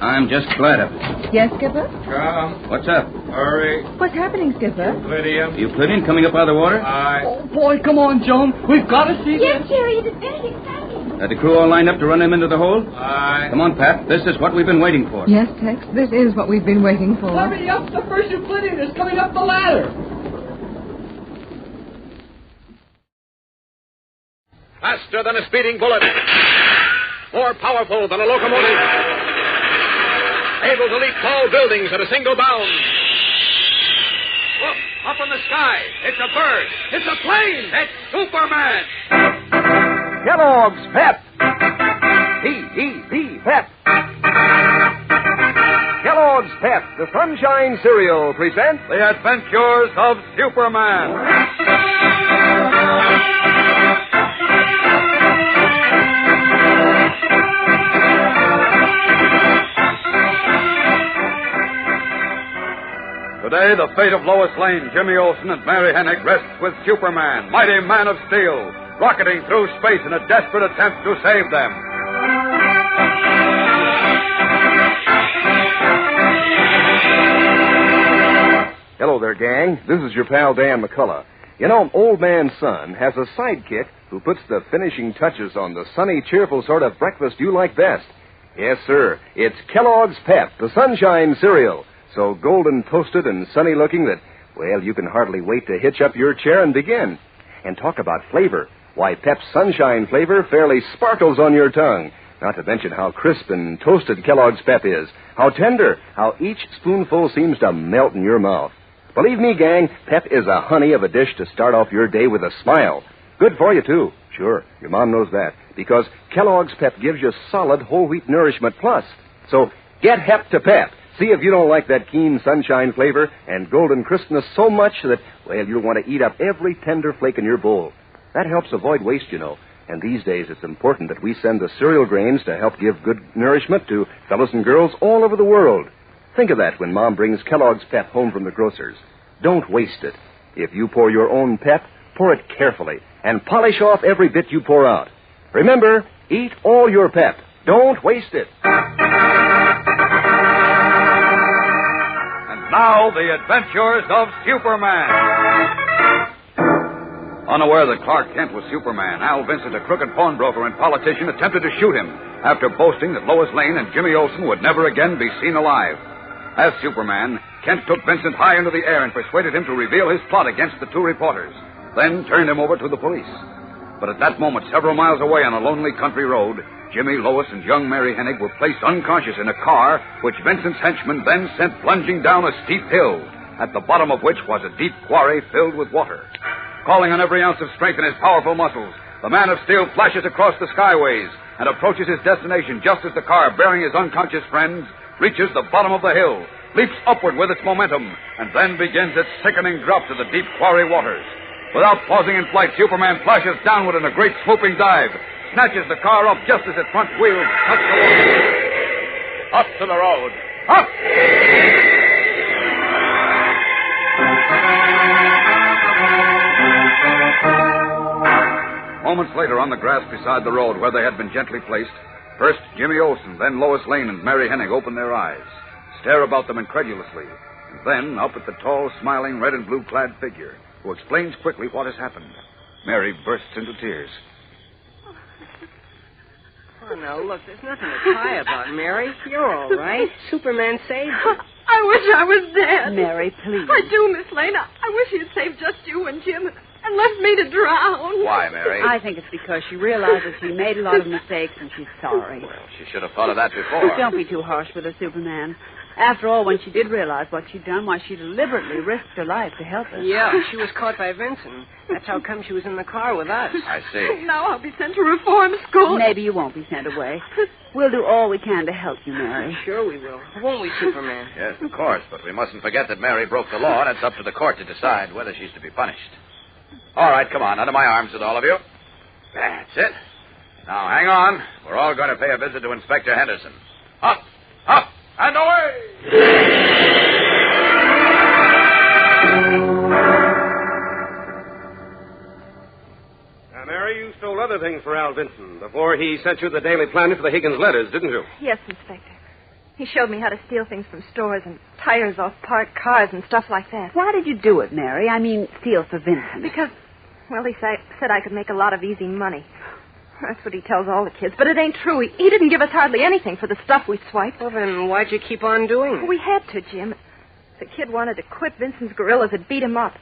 I'm just glad of it. Yes, Skipper? Come. What's up? Hurry. What's happening, Skipper? Euclidean. Euclidean coming up out of the water? Aye. Oh, boy, come on, Joan. We've got to see Yes, this. Jerry, it is very exciting. Are the crew all lined up to run him into the hole? Aye. Come on, Pat. This is what we've been waiting for. Yes, Tex, this is what we've been waiting for. Hurry up. The first Euclidean is coming up the ladder. Faster than a speeding bullet. More powerful than a locomotive. Able to leap tall buildings at a single bound. Look, up in the sky. It's a bird. It's a plane. It's Superman. Kellogg's Pep. P-E-P, Pep. Kellogg's Pep, the Sunshine Cereal, presents The Adventures of Superman. Today, the fate of Lois Lane, Jimmy Olsen, and Mary Hennig rests with Superman, mighty man of steel, rocketing through space in a desperate attempt to save them. Hello there, gang. This is your pal Dan McCullough. You know, Old Man Son has a sidekick who puts the finishing touches on the sunny, cheerful sort of breakfast you like best. Yes, sir. It's Kellogg's Pep, the Sunshine Cereal. So golden toasted and sunny looking that, well, you can hardly wait to hitch up your chair and begin. And talk about flavor. Why, Pep's Sunshine flavor fairly sparkles on your tongue. Not to mention how crisp and toasted Kellogg's Pep is. How tender. How each spoonful seems to melt in your mouth. Believe me, gang, Pep is a honey of a dish to start off your day with a smile. Good for you, too. Sure, your mom knows that. Because Kellogg's Pep gives you solid whole wheat nourishment plus. So get hep to Pep. See if you don't like that keen sunshine flavor and golden crispness so much that, well, you'll want to eat up every tender flake in your bowl. That helps avoid waste, you know. And these days it's important that we send the cereal grains to help give good nourishment to fellows and girls all over the world. Think of that when Mom brings Kellogg's Pep home from the grocer's. Don't waste it. If you pour your own Pep, pour it carefully and polish off every bit you pour out. Remember, eat all your Pep. Don't waste it. Now, the adventures of Superman. Unaware that Clark Kent was Superman, Al Vincent, a crooked pawnbroker and politician, attempted to shoot him after boasting that Lois Lane and Jimmy Olsen would never again be seen alive. As Superman, Kent took Vincent high into the air and persuaded him to reveal his plot against the two reporters, then turned him over to the police. But at that moment, several miles away on a lonely country road, Jimmy, Lois, and young Mary Hennig were placed unconscious in a car which Vincent's henchman then sent plunging down a steep hill, at the bottom of which was a deep quarry filled with water. Calling on every ounce of strength in his powerful muscles, the man of steel flashes across the skyways and approaches his destination just as the car bearing his unconscious friends reaches the bottom of the hill, leaps upward with its momentum, and then begins its sickening drop to the deep quarry waters. Without pausing in flight, Superman flashes downward in a great swooping dive, snatches the car up just as its front wheels touch the water. Up to the road. Up! Moments later, on the grass beside the road where they had been gently placed, first Jimmy Olsen, then Lois Lane and Mary Hennig open their eyes, stare about them incredulously, and then up at the tall, smiling, red and blue-clad figure, who explains quickly what has happened. Mary bursts into tears. Oh, now, look, there's nothing to cry about, Mary. You're all right. Superman saved you. I wish I was dead. Mary, please. I do, Miss Lane. I wish he had saved just you and Jim and left me to drown. Why, Mary? I think it's because she realizes she made a lot of mistakes and she's sorry. Well, she should have thought of that before. Don't be too harsh with her, Superman. After all, when she did realize what she'd done, why, she deliberately risked her life to help us. Yeah, she was caught by Vincent. That's how come she was in the car with us. I see. Now I'll be sent to reform school. Maybe you won't be sent away. We'll do all we can to help you, Mary. Sure we will. Won't we, Superman? Yes, of course, but we mustn't forget that Mary broke the law, and it's up to the court to decide whether she's to be punished. All right, come on, under my arms with all of you. That's it. Now, hang on. We're all going to pay a visit to Inspector Henderson. Up, up, and away! Now, Mary, you stole other things for Al Vinson before he sent you the Daily Planet for the Higgins letters, didn't you? Yes, Inspector. He showed me how to steal things from stores and tires off parked cars and stuff like that. Why did you do it, Mary? I mean, steal for Vincent. Because, well, he said I could make a lot of easy money. That's what he tells all the kids. But it ain't true. He didn't give us hardly anything for the stuff we swiped. Well, then why'd you keep on doing it? We had to, Jim. If the kid wanted to quit, Vincent's guerrillas would beat him up.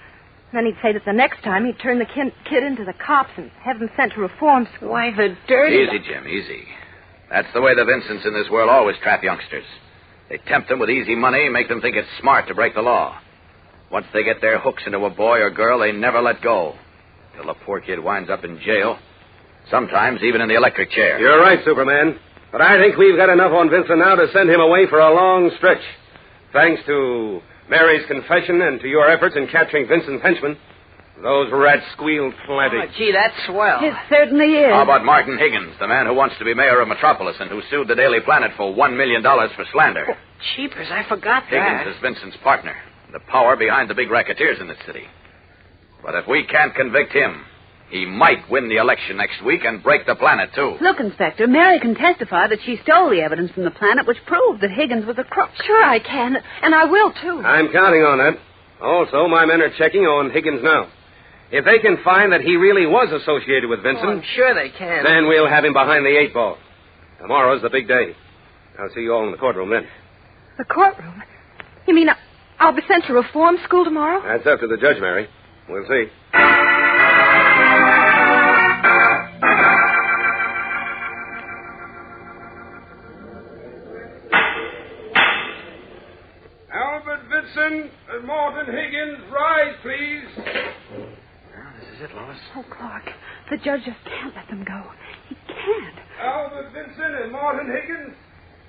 Then he'd say that the next time he'd turn the kid into the cops and have him sent to reform school. Why, the dirty... Easy, Jim, easy. That's the way the Vincents in this world always trap youngsters. They tempt them with easy money, make them think it's smart to break the law. Once they get their hooks into a boy or girl, they never let go. Till the poor kid winds up in jail. Sometimes even in the electric chair. You're right, Superman. But I think we've got enough on Vincent now to send him away for a long stretch. Thanks to Mary's confession and to your efforts in capturing Vincent's henchmen. Those rats squealed plenty. Oh, gee, that's swell. It certainly is. How about Martin Higgins, the man who wants to be mayor of Metropolis and who sued the Daily Planet for $1 million for slander? Oh, jeepers, I forgot that. Higgins is Vincent's partner, the power behind the big racketeers in this city. But if we can't convict him, he might win the election next week and break the Planet, too. Look, Inspector, Mary can testify that she stole the evidence from the Planet which proved that Higgins was a crook. Sure I can, and I will, too. I'm counting on that. Also, my men are checking on Higgins now. If they can find that he really was associated with Vincent... Oh, I'm sure they can. Then we'll have him behind the 8 ball. Tomorrow's the big day. I'll see you all in the courtroom then. The courtroom? You mean I'll be sent to reform school tomorrow? That's up to the judge, Mary. We'll see. Albert Vinson and Morton Higgins, rise, please. This is it, Lois. Oh, Clark, the judge just can't let them go. He can't. Albert Vinson and Morton Higgins,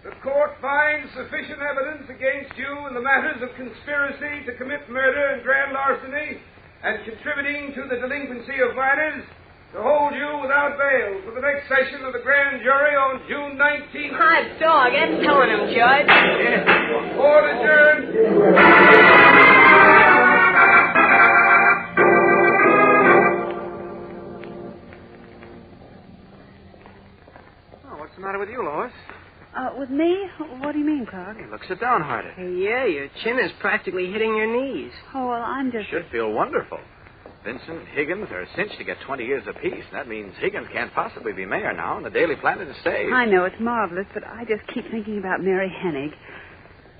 the court finds sufficient evidence against you in the matters of conspiracy to commit murder and grand larceny and contributing to the delinquency of minors to hold you without bail for the next session of the grand jury on June 19th. Hot dog, that's telling him, Judge. Yes. Court adjourned. What's the matter with you, Lois? With me? What do you mean, Clark? You look so downhearted. Yeah, your chin is practically hitting your knees. Oh, well, I'm just... You should feel wonderful. Vincent and Higgins are cinched to get 20 years apiece. That means Higgins can't possibly be mayor now, and the Daily Planet is saved. I know, it's marvelous, but I just keep thinking about Mary Hennig.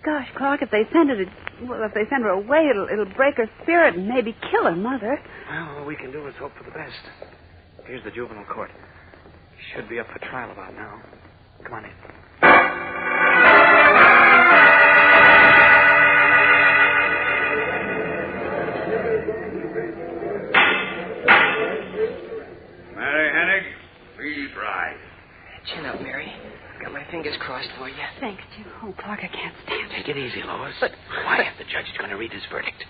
Gosh, Clark, if they send her away, it'll break her spirit and maybe kill her mother. Well, all we can do is hope for the best. Here's the juvenile court. Should be up for trial about now. Come on in. Mary Hennig, please rise. Chin up, Mary. I've got my fingers crossed for you. Thanks, Jim. Oh, Clark, I can't stand it. Take it easy, Lois. But quiet. The judge is going to read his verdict.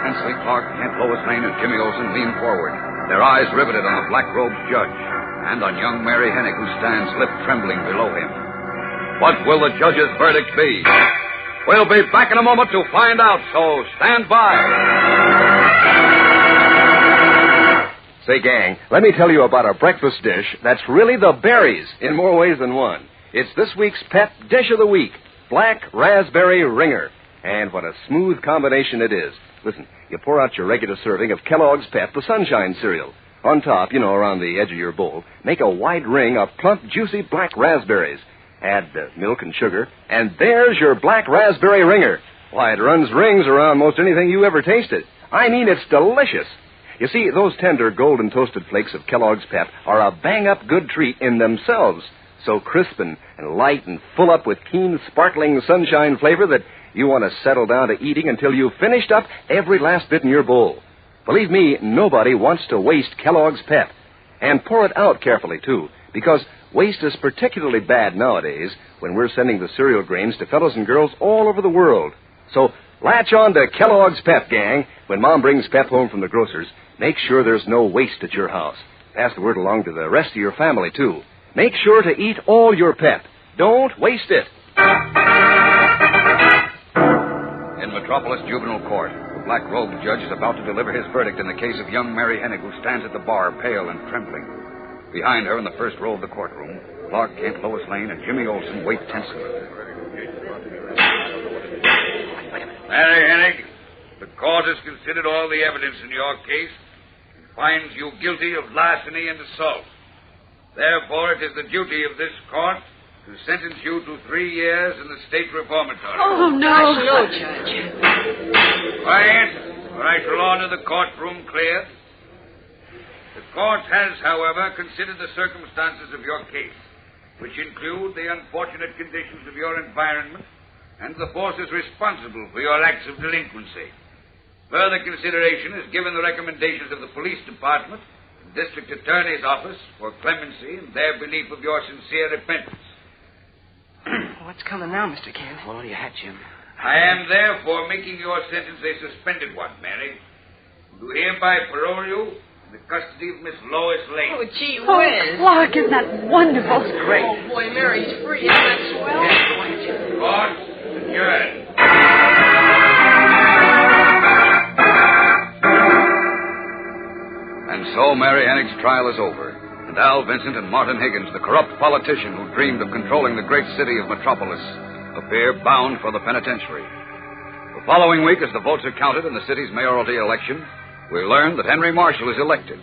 Tensely, Clark, Kent, Lois Lane, and Jimmy Olsen lean forward, their eyes riveted on the black-robed judge and on young Mary Hennig, who stands lip-trembling below him. What will the judge's verdict be? We'll be back in a moment to find out, so stand by. Say, gang, let me tell you about a breakfast dish that's really the berries in more ways than one. It's this week's pet dish of the week, Black Raspberry Ringer. And what a smooth combination it is. Listen, you pour out your regular serving of Kellogg's Pep, the Sunshine cereal. On top, around the edge of your bowl, make a wide ring of plump, juicy black raspberries. Add milk and sugar, and there's your Black Raspberry Ringer. Why, it runs rings around most anything you ever tasted. I mean, it's delicious. You see, those tender, golden toasted flakes of Kellogg's Pep are a bang-up good treat in themselves. So crisp and light and full up with keen, sparkling sunshine flavor that you want to settle down to eating until you've finished up every last bit in your bowl. Believe me, nobody wants to waste Kellogg's Pep. And pour it out carefully, too, because waste is particularly bad nowadays when we're sending the cereal grains to fellows and girls all over the world. So latch on to Kellogg's Pep, gang. When Mom brings Pep home from the grocer's, make sure there's no waste at your house. Pass the word along to the rest of your family, too. Make sure to eat all your Pep. Don't waste it. In Metropolis Juvenile Court, the black-robed judge is about to deliver his verdict in the case of young Mary Hennig, who stands at the bar, pale and trembling. Behind her, in the first row of the courtroom, Clark Kent, Lois Lane, and Jimmy Olsen wait tensely. Mary Hennig, the court has considered all the evidence in your case and finds you guilty of larceny and assault. Therefore, it is the duty of this court to sentence you to 3 years in the state reformatory. Oh, no. Gosh, no, Judge. Quiet, or I shall order the courtroom cleared. The court has, however, considered the circumstances of your case, which include the unfortunate conditions of your environment and the forces responsible for your acts of delinquency. Further consideration is given the recommendations of the police department and district attorney's office for clemency and their belief of your sincere repentance. What's coming now, Mr. Kent? Hold on to your hat, Jim. I am therefore making your sentence a suspended one, Mary. Do hereby parole you in the custody of Miss Lois Lane. Oh, gee Oh, whiz. Clark, isn't that wonderful? That's great. Oh, boy, Mary's free. Isn't that swell? Yes, go ahead, Jim. Court adjourned. And so Mary Hennig's trial is over. And Al Vincent and Martin Higgins, the corrupt politician who dreamed of controlling the great city of Metropolis, appear bound for the penitentiary. The following week, as the votes are counted in the city's mayoralty election, we learn that Henry Marshall is elected.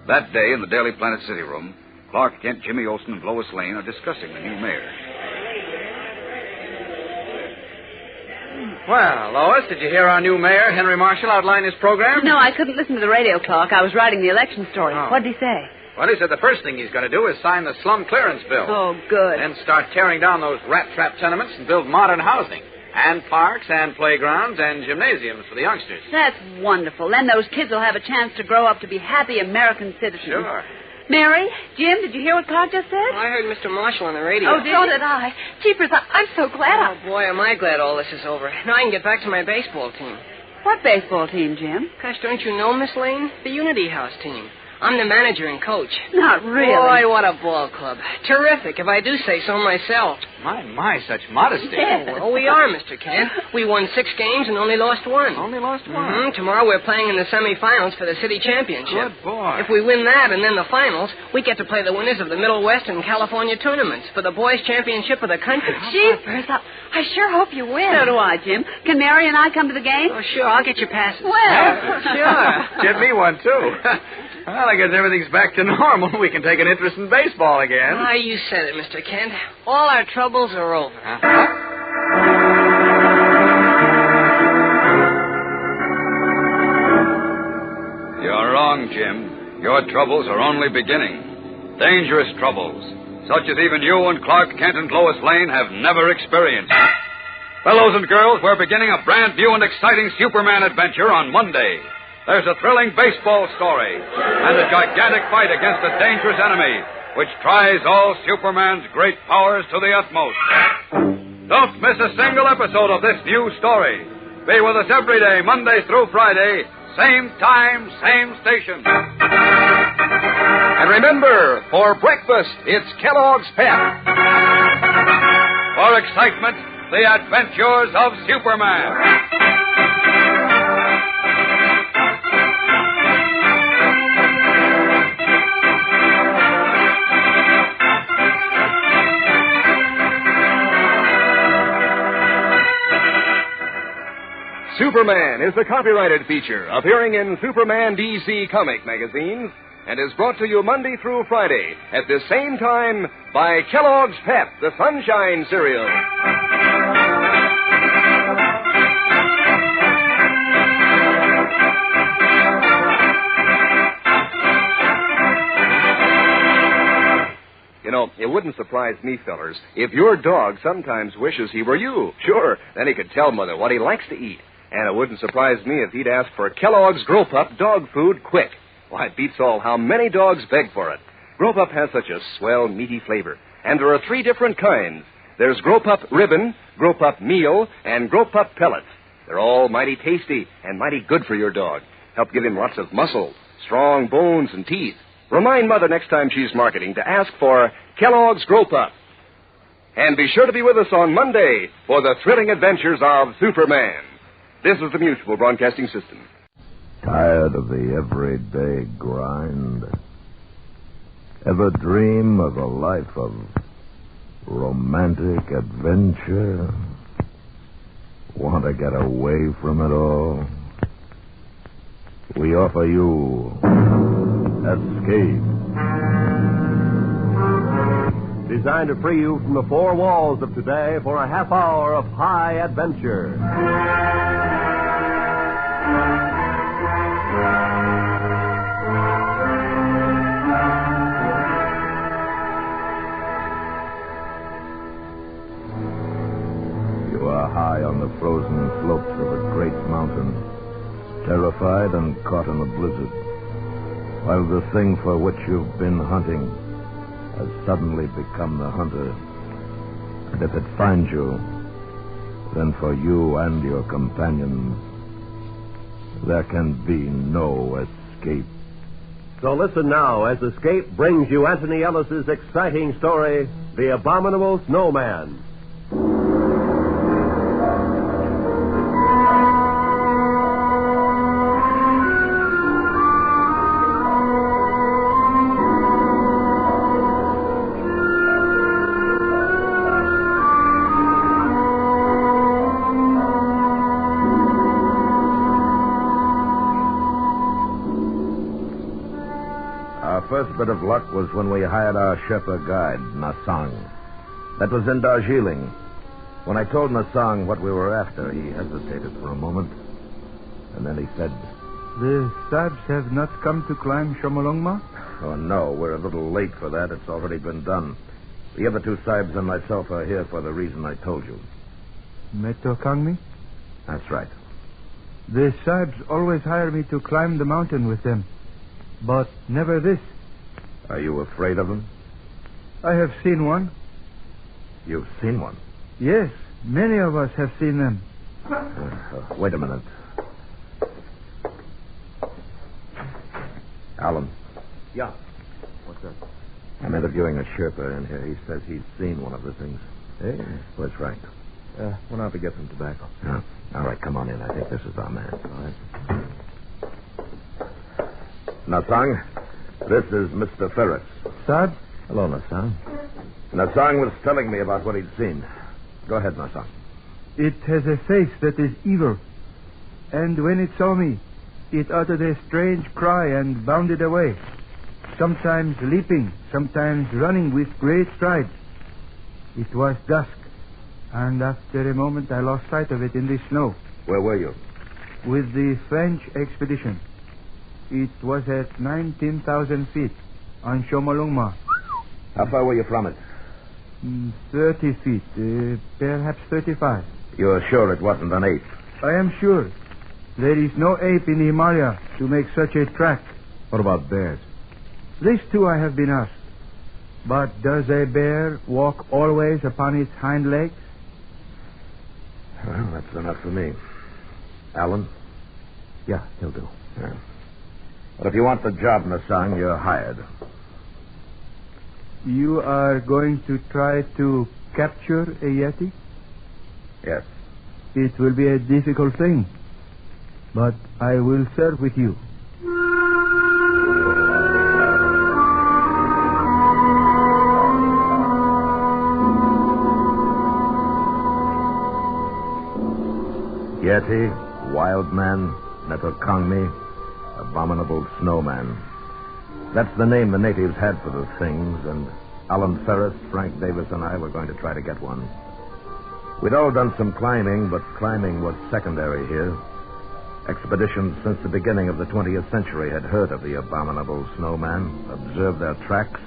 That day, in the Daily Planet City Room, Clark Kent, Jimmy Olsen, and Lois Lane are discussing the new mayor. Well, Lois, did you hear our new mayor, Henry Marshall, outline his program? No, I couldn't listen to the radio, Clark. I was writing the election story. Oh. What did he say? Well, he said the first thing he's going to do is sign the slum clearance bill. Oh, good. Then start tearing down those rat-trap tenements and build modern housing. And parks and playgrounds and gymnasiums for the youngsters. That's wonderful. Then those kids will have a chance to grow up to be happy American citizens. Sure. Mary, Jim, did you hear what Clark just said? I heard Mr. Marshall on the radio. Oh, so did I. Jeepers, I'm so glad. Oh, boy, am I glad all this is over. Now I can get back to my baseball team. What baseball team, Jim? Gosh, don't you know, Miss Lane? The Unity House team. I'm the manager and coach. Not really. Boy, what a ball club. Terrific, if I do say so myself. My, such modesty. Yeah. Well, we are, Mr. Kent. We won 6 games and only lost 1. Only lost 1? Mm-hmm. Tomorrow we're playing in the semifinals for the city championship. Good boy. If we win that and then the finals, we get to play the winners of the Middle West and California tournaments for the boys' championship of the country. Jeepers, I sure hope you win. So do I, Jim. Can Mary and I come to the game? Oh, sure. I'll get your passes. Well, sure. Get me one, too. Well, I guess everything's back to normal. We can take an interest in baseball again. Ah, you said it, Mr. Kent. All our troubles are over. wrong, Jim. Your troubles are only beginning. Dangerous troubles, such as even you and Clark Kent and Lois Lane have never experienced. Fellows and girls, we're beginning a brand new and exciting Superman adventure on Monday. There's a thrilling baseball story and a gigantic fight against a dangerous enemy, which tries all Superman's great powers to the utmost. Don't miss a single episode of this new story. Be with us every day, Monday through Friday, same time, same station. And remember, for breakfast, it's Kellogg's Pep. For excitement, the adventures of Superman. Superman is the copyrighted feature appearing in Superman DC comic magazines and is brought to you Monday through Friday at the same time by Kellogg's Pep, the Sunshine Cereal. You know, it wouldn't surprise me, fellers, if your dog sometimes wishes he were you. Sure, then he could tell Mother what he likes to eat. And it wouldn't surprise me if he'd ask for Kellogg's Grow Pup dog food quick. Why, it beats all how many dogs beg for it. Grow Pup has such a swell, meaty flavor. And there are 3 different kinds. There's Grow Pup Ribbon, Grow Pup Meal, and Grow Pup Pellets. They're all mighty tasty and mighty good for your dog. Help give him lots of muscle, strong bones, and teeth. Remind Mother next time she's marketing to ask for Kellogg's Grow Pup. And be sure to be with us on Monday for the thrilling adventures of Superman. This is the Mutual Broadcasting System. Tired of the everyday grind? Ever dream of a life of romantic adventure? Want to get away from it all? We offer you Escape. Designed to free you from the 4 walls of today for a half hour of high adventure. You are high on the frozen slopes of a great mountain, terrified and caught in a blizzard, while the thing for which you've been hunting has suddenly become the hunter. And if it finds you, then for you and your companions, there can be no escape. So listen now as Escape brings you Anthony Ellis's exciting story, The Abominable Snowman. First bit of luck was when we hired our Sherpa guide, Nasang. That was in Darjeeling. When I told Nasang what we were after, he hesitated for a moment. And then he said, The Sabs have not come to climb Shomolungma? Oh, no, we're a little late for that. It's already been done. The other 2 Sabs and myself are here for the reason I told you. Metokangmi? That's right. The Sabs always hire me to climb the mountain with them. But never this. Are you afraid of them? I have seen one. You've seen one? Yes, many of us have seen them. Wait a minute. Alan. Yeah. What's that? I'm interviewing a Sherpa in here. He says he's seen one of the things. Hey? Where's Frank? Went out to get some tobacco. Yeah. All right, come on in. I think this is our man. All right. Nasang, this is Mr. Ferris. Sab? Hello, Nasang. Nasang was telling me about what he'd seen. Go ahead, Nasang. It has a face that is evil. And when it saw me, it uttered a strange cry and bounded away. Sometimes leaping, sometimes running with great strides. It was dusk, and after a moment I lost sight of it in the snow. Where were you? With the French expedition. It was at 19,000 feet on Shomolungma. How far were you from it? 30 feet, perhaps 35. You're sure it wasn't an ape? I am sure. There is no ape in the Himalaya to make such a track. What about bears? This too I have been asked. But does a bear walk always upon its hind legs? Well, that's enough for me. Alan? Yeah, he'll do. Yeah. But if you want the job, Nasang, you're hired. You are going to try to capture a Yeti? Yes. It will be a difficult thing. But I will serve with you. Yeti, Wild Man, Netokangmi, Abominable Snowman. That's the name the natives had for the things, and Alan Ferris, Frank Davis, and I were going to try to get one. We'd all done some climbing, but climbing was secondary here. Expeditions since the beginning of the 20th century had heard of the Abominable Snowman, observed their tracks,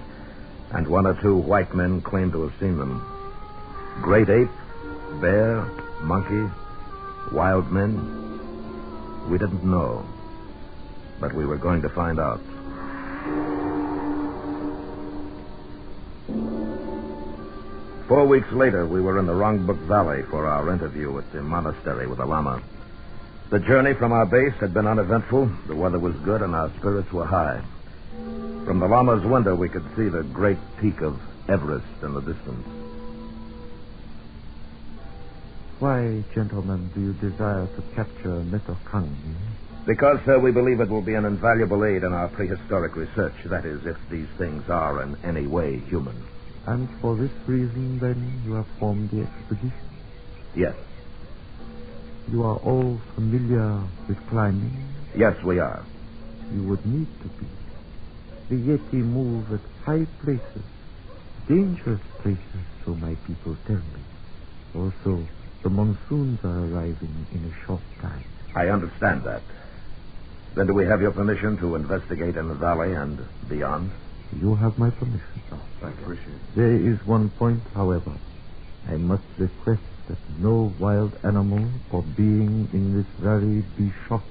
and one or two white men claimed to have seen them. Great ape, bear, monkey, wild men, we didn't know. But we were going to find out. Four weeks later, we were in the Rongbuk Valley for our interview at the monastery with the Lama. The journey from our base had been uneventful. The weather was good, and our spirits were high. From the Lama's window, we could see the great peak of Everest in the distance. Why, gentlemen, do you desire to capture Netokangmi? Because, sir, we believe it will be an invaluable aid in our prehistoric research. That is, if these things are in any way human. And for this reason, then, you have formed the expedition? Yes. You are all familiar with climbing? Yes, we are. You would need to be. The Yeti move at high places, dangerous places, so my people tell me. Also, the monsoons are arriving in a short time. I understand that. Then do we have your permission to investigate in the valley and beyond? You have my permission. Oh, I appreciate it. There is one point, however. I must request that no wild animal or being in this valley be shot.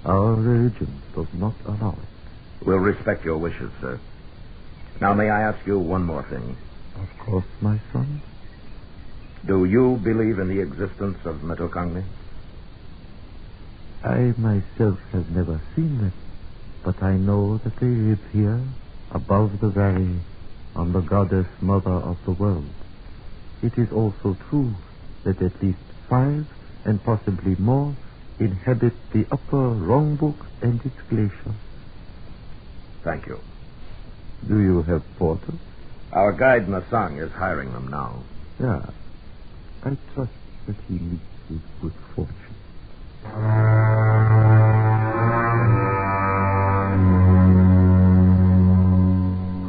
Our religion does not allow it. We'll respect your wishes, sir. Now, may I ask you one more thing? Of course, my son. Do you believe in the existence of Netokangmi? I myself have never seen them, but I know that they live here, above the valley, on the goddess mother of the world. It is also true that at least 5, and possibly more, inhabit the upper Rongbuk and its glacier. Thank you. Do you have porters? Our guide, Nasang, is hiring them now. Yeah. I trust that he meets with good fortune.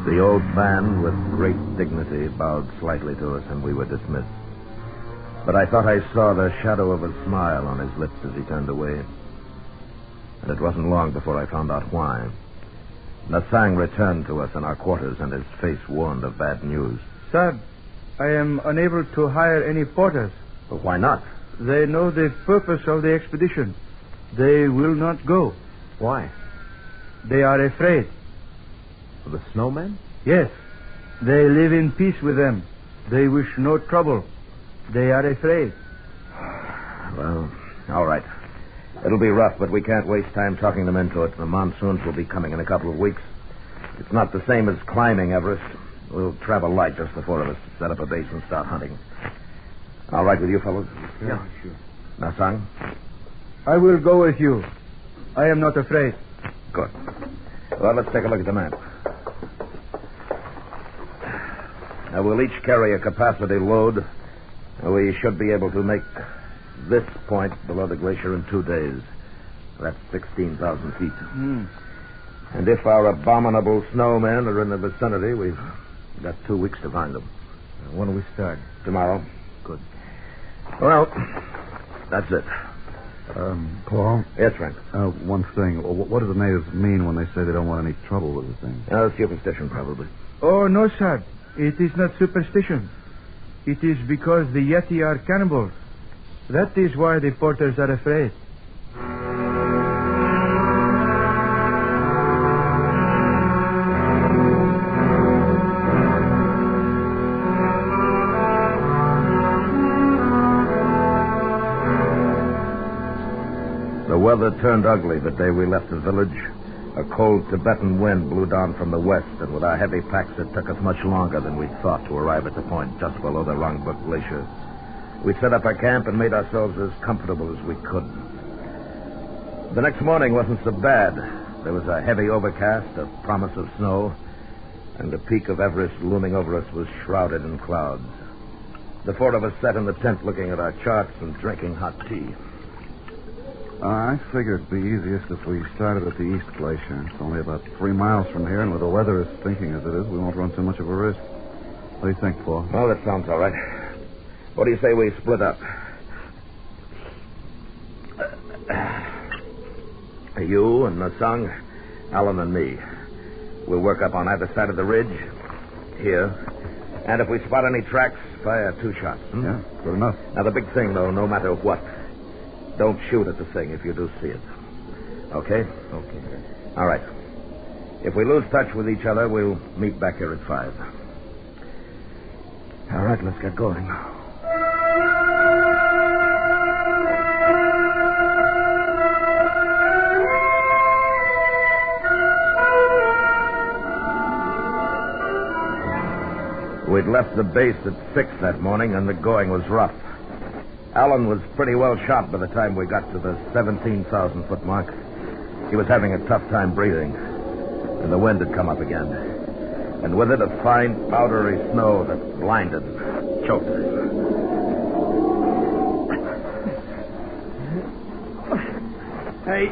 The old man, with great dignity, bowed slightly to us, and we were dismissed. But I thought I saw the shadow of a smile on his lips as he turned away. And it wasn't long before I found out why. Nasang returned to us in our quarters, and his face warned of bad news. Sir, I am unable to hire any porters. But why not? They know the purpose of the expedition. They will not go. Why? They are afraid. Of the snowman? Yes. They live in peace with them. They wish no trouble. They are afraid. Well, all right. It'll be rough, but we can't waste time talking them into it. The monsoons will be coming in a couple of weeks. It's not the same as climbing Everest. We'll travel light, just the four of us, set up a base and start hunting. All right with you, fellows? Yeah, sure. Nasang? I will go with you. I am not afraid. Good. Well, let's take a look at the map. Now, we'll each carry a capacity load. We should be able to make this point below the glacier in 2 days. That's 16,000 feet. And if our abominable snowmen are in the vicinity, we've got 2 weeks to find them. When do we start? Tomorrow. Good. Well, that's it. Paul? Yes, Frank. One thing. What do the natives mean when they say they don't want any trouble with the thing? Superstition, probably. Oh, no, sir. It is not superstition. It is because the Yeti are cannibals. That is why the porters are afraid. The weather turned ugly the day we left the village. A cold Tibetan wind blew down from the west, and with our heavy packs, it took us much longer than we'd thought to arrive at the point just below the Rongbuk Glacier. We set up our camp and made ourselves as comfortable as we could. The next morning wasn't so bad. There was a heavy overcast, a promise of snow, and the peak of Everest looming over us was shrouded in clouds. The four of us sat in the tent looking at our charts and drinking hot tea. I figured it'd be easiest if we started at the East Glacier. It's only about 3 miles from here, and with the weather as stinking as it is, we won't run too much of a risk. What do you think, Paul? Oh, that sounds all right. What do you say we split up? You and Nasang, Alan and me. We'll work up on either side of the ridge. Here. And if we spot any tracks, fire 2 shots. Yeah, good enough. Now, the big thing, though, no matter what, don't shoot at the thing if you do see it. Okay? Okay. All right. If we lose touch with each other, we'll meet back here at 5. All right, let's get going. We'd left the base at 6 that morning, and the going was rough. Alan was pretty well shot by the time we got to the 17,000-foot mark. He was having a tough time breathing, and the wind had come up again. And with it, a fine, powdery snow that blinded and choked us. Hey,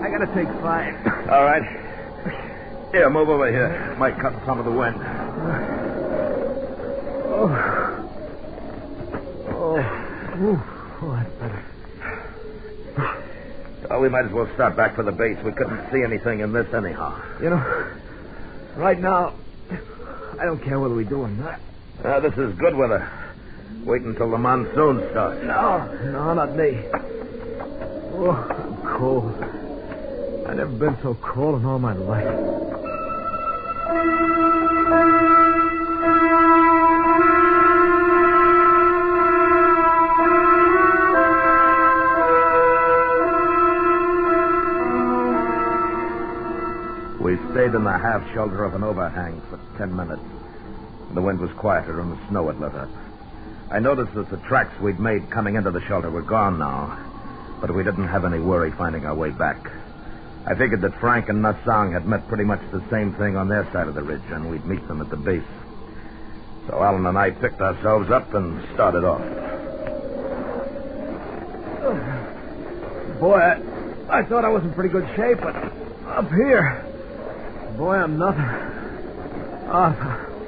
I gotta take 5. All right. Here, move over here. Might cut some of the wind. Oh, that's better. Well, we might as well start back for the base. We couldn't see anything in this anyhow. You know, right now, I don't care whether we do or not. This is good weather. Wait until the monsoon starts. No, not me. Oh, I'm cold. I've never been so cold in all my life. We stayed in the half shelter of an overhang for 10 minutes. The wind was quieter and the snow had let up. I noticed that the tracks we'd made coming into the shelter were gone now, but we didn't have any worry finding our way back. I figured that Frank and Nasang had met pretty much the same thing on their side of the ridge, and we'd meet them at the base. So Alan and I picked ourselves up and started off. Boy, I thought I was in pretty good shape, but up here, boy, I'm nothing. Oh,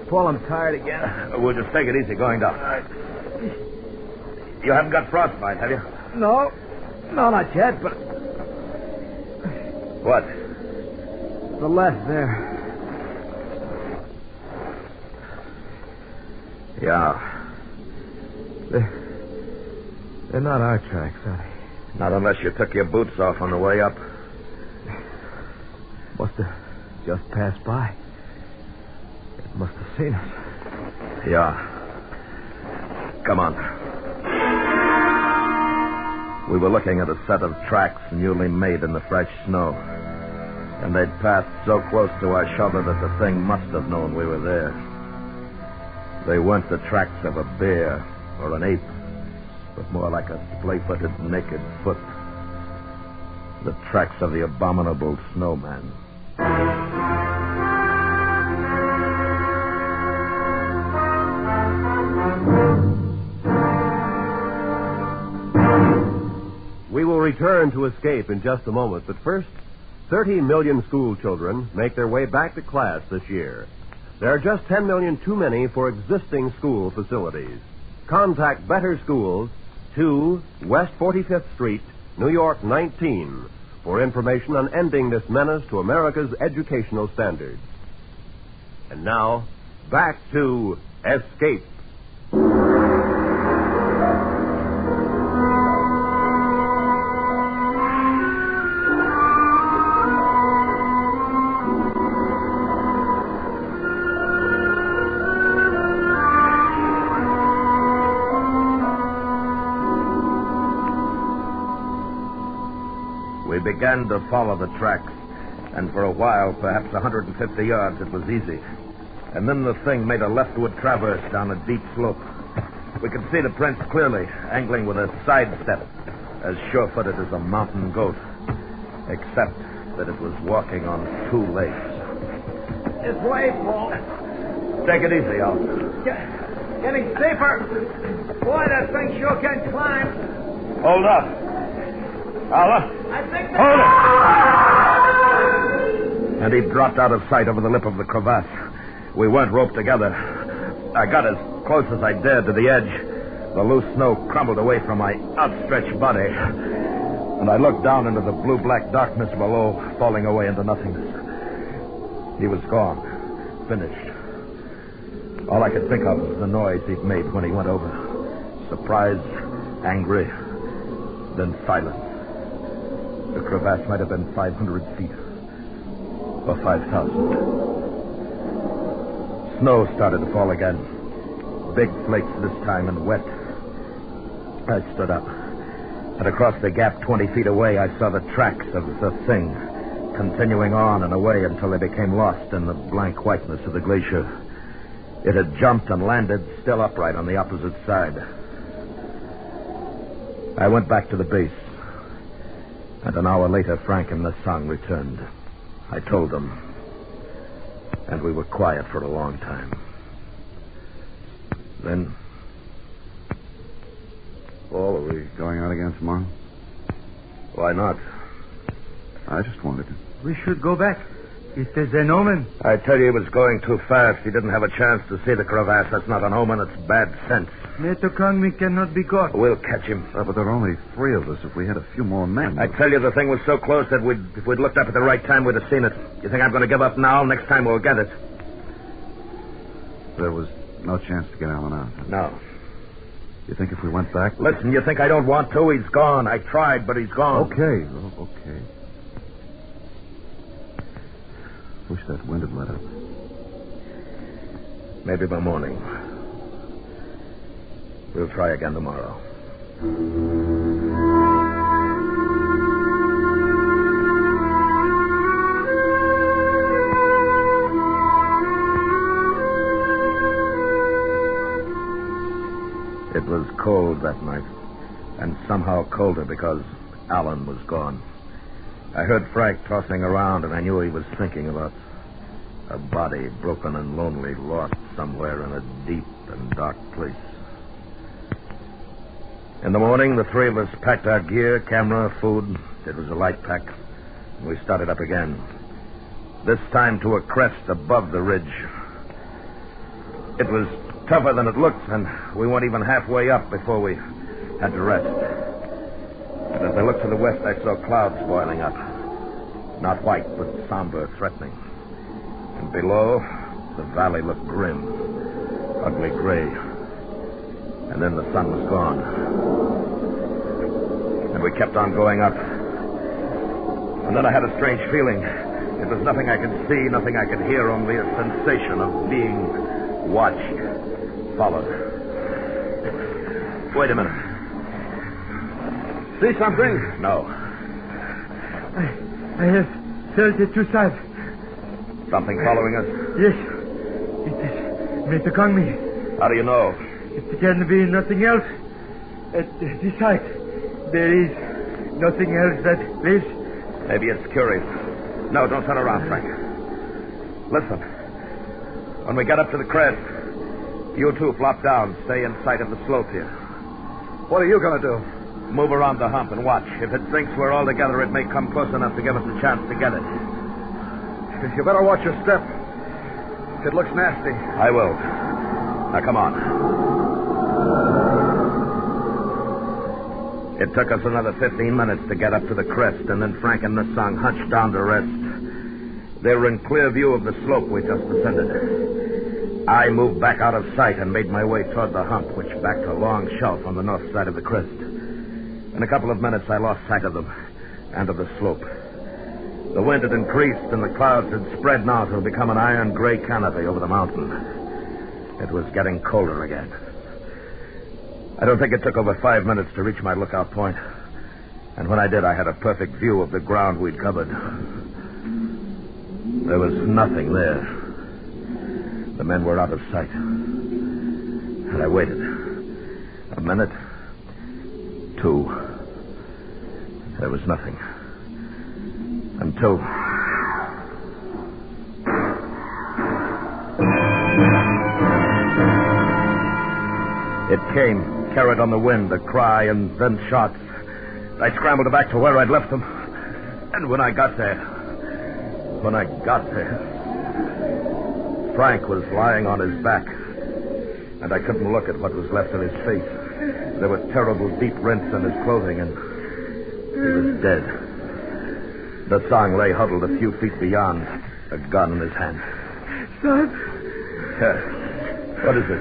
Paul, I'm tired again. We'll just take it easy going down. You haven't got frostbite, have you? No, not yet, but... What? The left there. Yeah. They're not our tracks, are they? Not unless you took your boots off on the way up. Must have just passed by. It must have seen us. Yeah. Come on. We were looking at a set of tracks newly made in the fresh snow. And they'd passed so close to our shelter that the thing must have known we were there. They weren't the tracks of a bear or an ape, but more like a splay-footed naked foot. The tracks of the Abominable Snowman. We will return to Escape in just a moment, but first, 30 million school children make their way back to class this year. There are just 10 million too many for existing school facilities. Contact Better Schools 2 West 45th Street, New York 19, for information on ending this menace to America's educational standards. And now, back to Escape. We began to follow the tracks, and for a while, perhaps 150 yards, it was easy. And then the thing made a leftward traverse down a deep slope. We could see the prints clearly, angling with a sidestep, as sure-footed as a mountain goat, except that it was walking on two legs. This way, Paul. Take it easy, Al. Getting steeper. Boy, that thing sure can climb. Hold up. Al, I think hold it! And he dropped out of sight over the lip of the crevasse. We weren't roped together. I got as close as I dared to the edge. The loose snow crumbled away from my outstretched body. And I looked down into the blue-black darkness below, falling away into nothingness. He was gone. Finished. All I could think of was the noise he'd made when he went over. Surprise, angry, then silence. The crevasse might have been 500 feet. Or 5,000. Snow started to fall again. Big flakes this time and wet. I stood up. And across the gap 20 feet away, I saw the tracks of the thing, continuing on and away until they became lost in the blank whiteness of the glacier. It had jumped and landed still upright on the opposite side. I went back to the base. And an hour later, Frank and the son returned. I told them. And we were quiet for a long time. Then... Paul, are we going out again tomorrow? Why not? I just wanted to. We should go back. It is an omen. I tell you, he was going too fast. He didn't have a chance to see the crevasse. That's not an omen. It's bad sense. Metokangmi cannot be caught. We'll catch him. But there are only 3 of us. If we had a few more men... I tell you, the thing was so close that if we'd looked up at the right time, we'd have seen it. You think I'm going to give up now? Next time we'll get it. There was no chance to get Alan out. No. You think if we went back... Listen, you think I don't want to? He's gone. I tried, but he's gone. Okay. Okay. Wish that wind had let up. Maybe by morning. We'll try again tomorrow. It was cold that night, and somehow colder because Alan was gone. I heard Frank tossing around, and I knew he was thinking about a body broken and lonely, lost somewhere in a deep and dark place. In the morning, the 3 of us packed our gear, camera, food. It was a light pack. And we started up again. This time to a crest above the ridge. It was tougher than it looked, and we weren't even halfway up before we had to rest. And as I looked to the west, I saw clouds boiling up. Not white, but somber, threatening. And below, the valley looked grim, ugly gray. And then the sun was gone. And we kept on going up. And then I had a strange feeling. It was nothing I could see, nothing I could hear, only a sensation of being watched, followed. Wait a minute. See something? No. I have felt it 2 sides. Something following us? Yes. It is Metokangmi. How do you know? It can be nothing else. At this height, there is nothing else that lives. Maybe it's curious. No, don't turn around, Frank. Listen. When we get up to the crest, you 2 flop down. Stay in sight of the slope here. What are you going to do? Move around the hump and watch. If it thinks we're all together, it may come close enough to give us a chance to get it. You better watch your step. It looks nasty. I will. Now, come on. It took us another 15 minutes to get up to the crest, and then Frank and Nasang hunched down to rest. They were in clear view of the slope we just descended. I moved back out of sight and made my way toward the hump, which backed a long shelf on the north side of the crest. In a couple of minutes, I lost sight of them and of the slope. The wind had increased, and the clouds had spread now to become an iron-gray canopy over the mountain. It was getting colder again. I don't think it took over 5 minutes to reach my lookout point. And when I did, I had a perfect view of the ground we'd covered. There was nothing there. The men were out of sight. And I waited. A minute. 2. There was nothing. Until... It came, carried on the wind, a cry and then shots. I scrambled back to where I'd left them. And when I got there... Frank was lying on his back. And I couldn't look at what was left of his face. There were terrible deep rents in his clothing, and he was dead. The song lay huddled a few feet beyond, a gun in his hand. Son? What is it?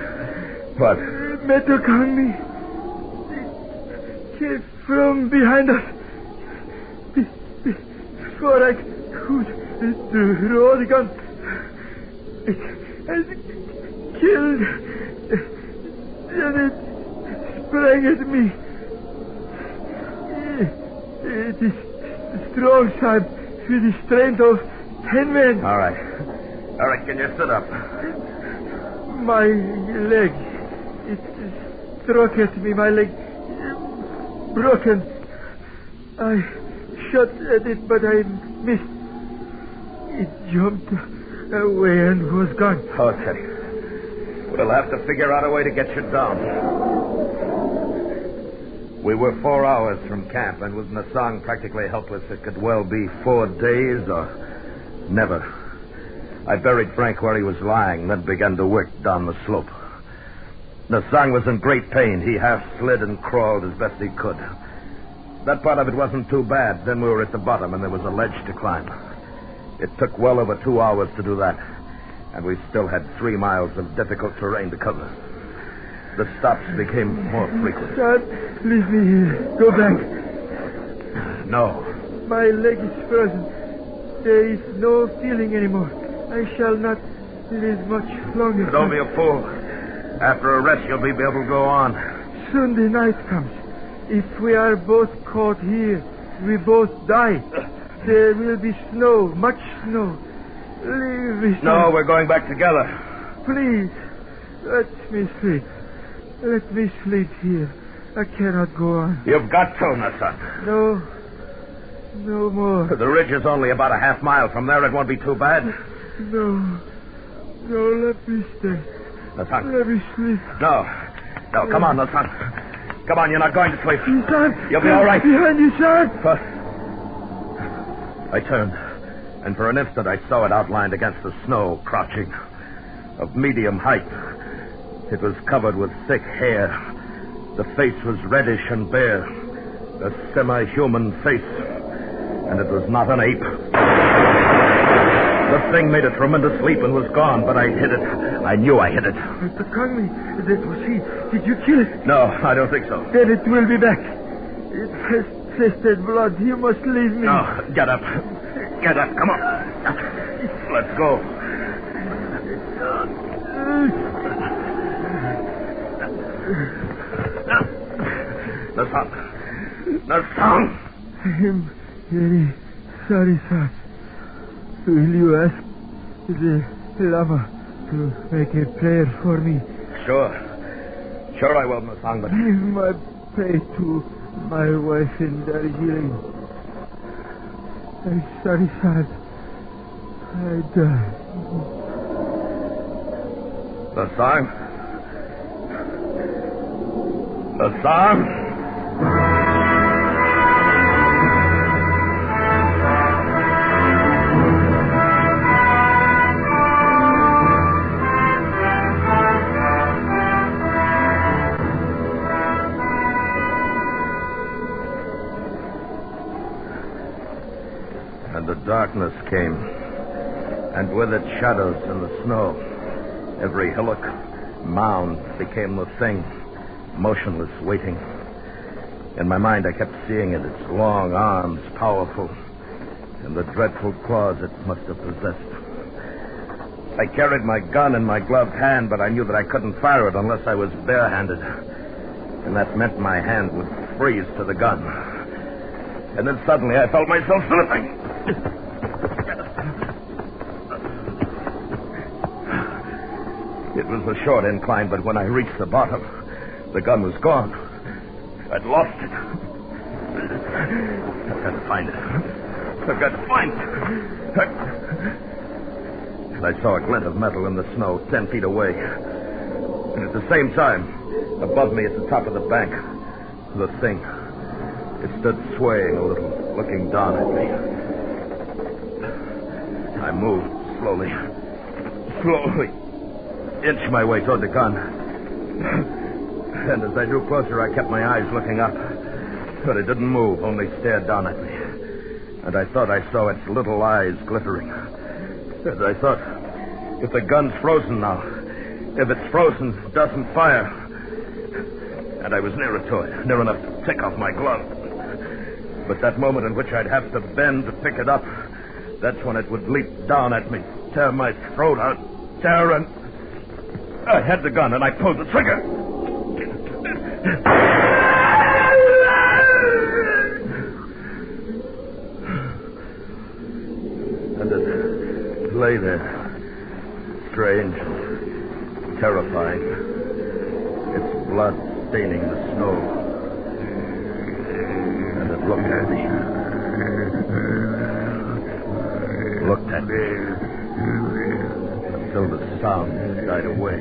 What? Metal Kangmi came from behind us. Before I could draw the gun, it killed, and it sprang at me. It is strong, sir, with the strength of 10 men. All right, can you sit up? My leg, it struck at me, my leg broken. I shot at it, but I missed. It jumped away and was gone. Okay. We'll have to figure out a way to get you down. We were 4 hours from camp, and with Nasang practically helpless, it could well be 4 days or never. I buried Frank where he was lying, then began to work down the slope. Nasang was in great pain. He half slid and crawled as best he could. That part of it wasn't too bad. Then we were at the bottom, and there was a ledge to climb. It took well over 2 hours to do that, and we still had 3 miles of difficult terrain to cover. The stops became more frequent. Son, leave me here. Go back. No. My leg is frozen. There is no feeling anymore. I shall not live much longer. Don't be a fool. After a rest, you'll be able to go on. Soon the night comes. If we are both caught here, we both die. There will be snow, much snow. Leave me. No, we're going back together. Please, let me sleep. Let me sleep here. I cannot go on. You've got to, Nasang. No more. The ridge is only about a half mile from there. It won't be too bad. No, let me stay. Nasang. Let me sleep. No, come on, Nasang. Come on, you're not going to sleep. Son, you'll be all right. Behind you, son. I turned, and for an instant I saw it outlined against the snow, crouching, of medium height. It was covered with thick hair. The face was reddish and bare, a semi-human face, and it was not an ape. The thing made a tremendous leap and was gone, but I hit it. I knew I hit it. Mr. Conley, that was he. Did you kill it? No, I don't think so. Then it will be back. It has tasted blood. You must leave me. No, get up. Get up. Come on. Let's go. Nasang. I am very sorry, sir. Will you ask the Lama to make a prayer for me? Sure I will, Nasang, but... Give my prayer to my wife in Darjeeling. I'm sorry, sir. I died. Nasang? And the darkness came, and with it shadows in the snow. Every hillock, mound became the thing, motionless, waiting. In my mind, I kept seeing it, its long arms, powerful, and the dreadful claws it must have possessed. I carried my gun in my gloved hand, but I knew that I couldn't fire it unless I was barehanded. And that meant my hand would freeze to the gun. And then suddenly I felt myself slipping. It was a short incline, but when I reached the bottom, the gun was gone. I'd lost it. I've got to find it. I've got to find it. And I saw a glint of metal in the snow 10 feet away. And at the same time, above me at the top of the bank, the thing. It stood swaying a little, looking down at me. I moved slowly, inched my way toward the gun. And as I drew closer, I kept my eyes looking up. But it didn't move, only stared down at me. And I thought I saw its little eyes glittering. And I thought, if the gun's frozen now, if it's frozen, it doesn't fire. And I was nearer to it, near enough to take off my glove. But that moment in which I'd have to bend to pick it up, that's when it would leap down at me, tear my throat out, tear, and I had the gun and I pulled the trigger. And it lay there, strange, terrifying, its blood staining the snow. And it looked at me. Looked at me until the sound died away.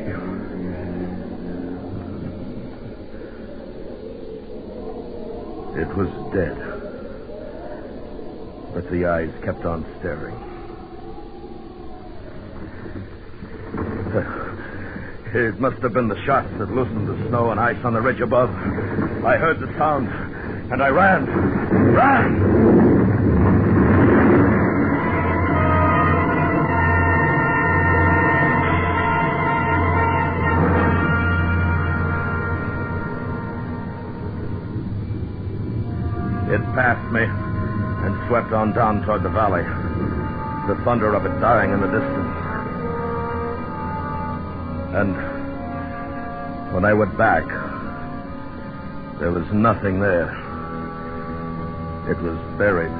It was dead. But the eyes kept on staring. It must have been the shots that loosened the snow and ice on the ridge above. I heard the sound, and I ran. It passed me and swept on down toward the valley, the thunder of it dying in the distance. And when I went back, there was nothing there. It was buried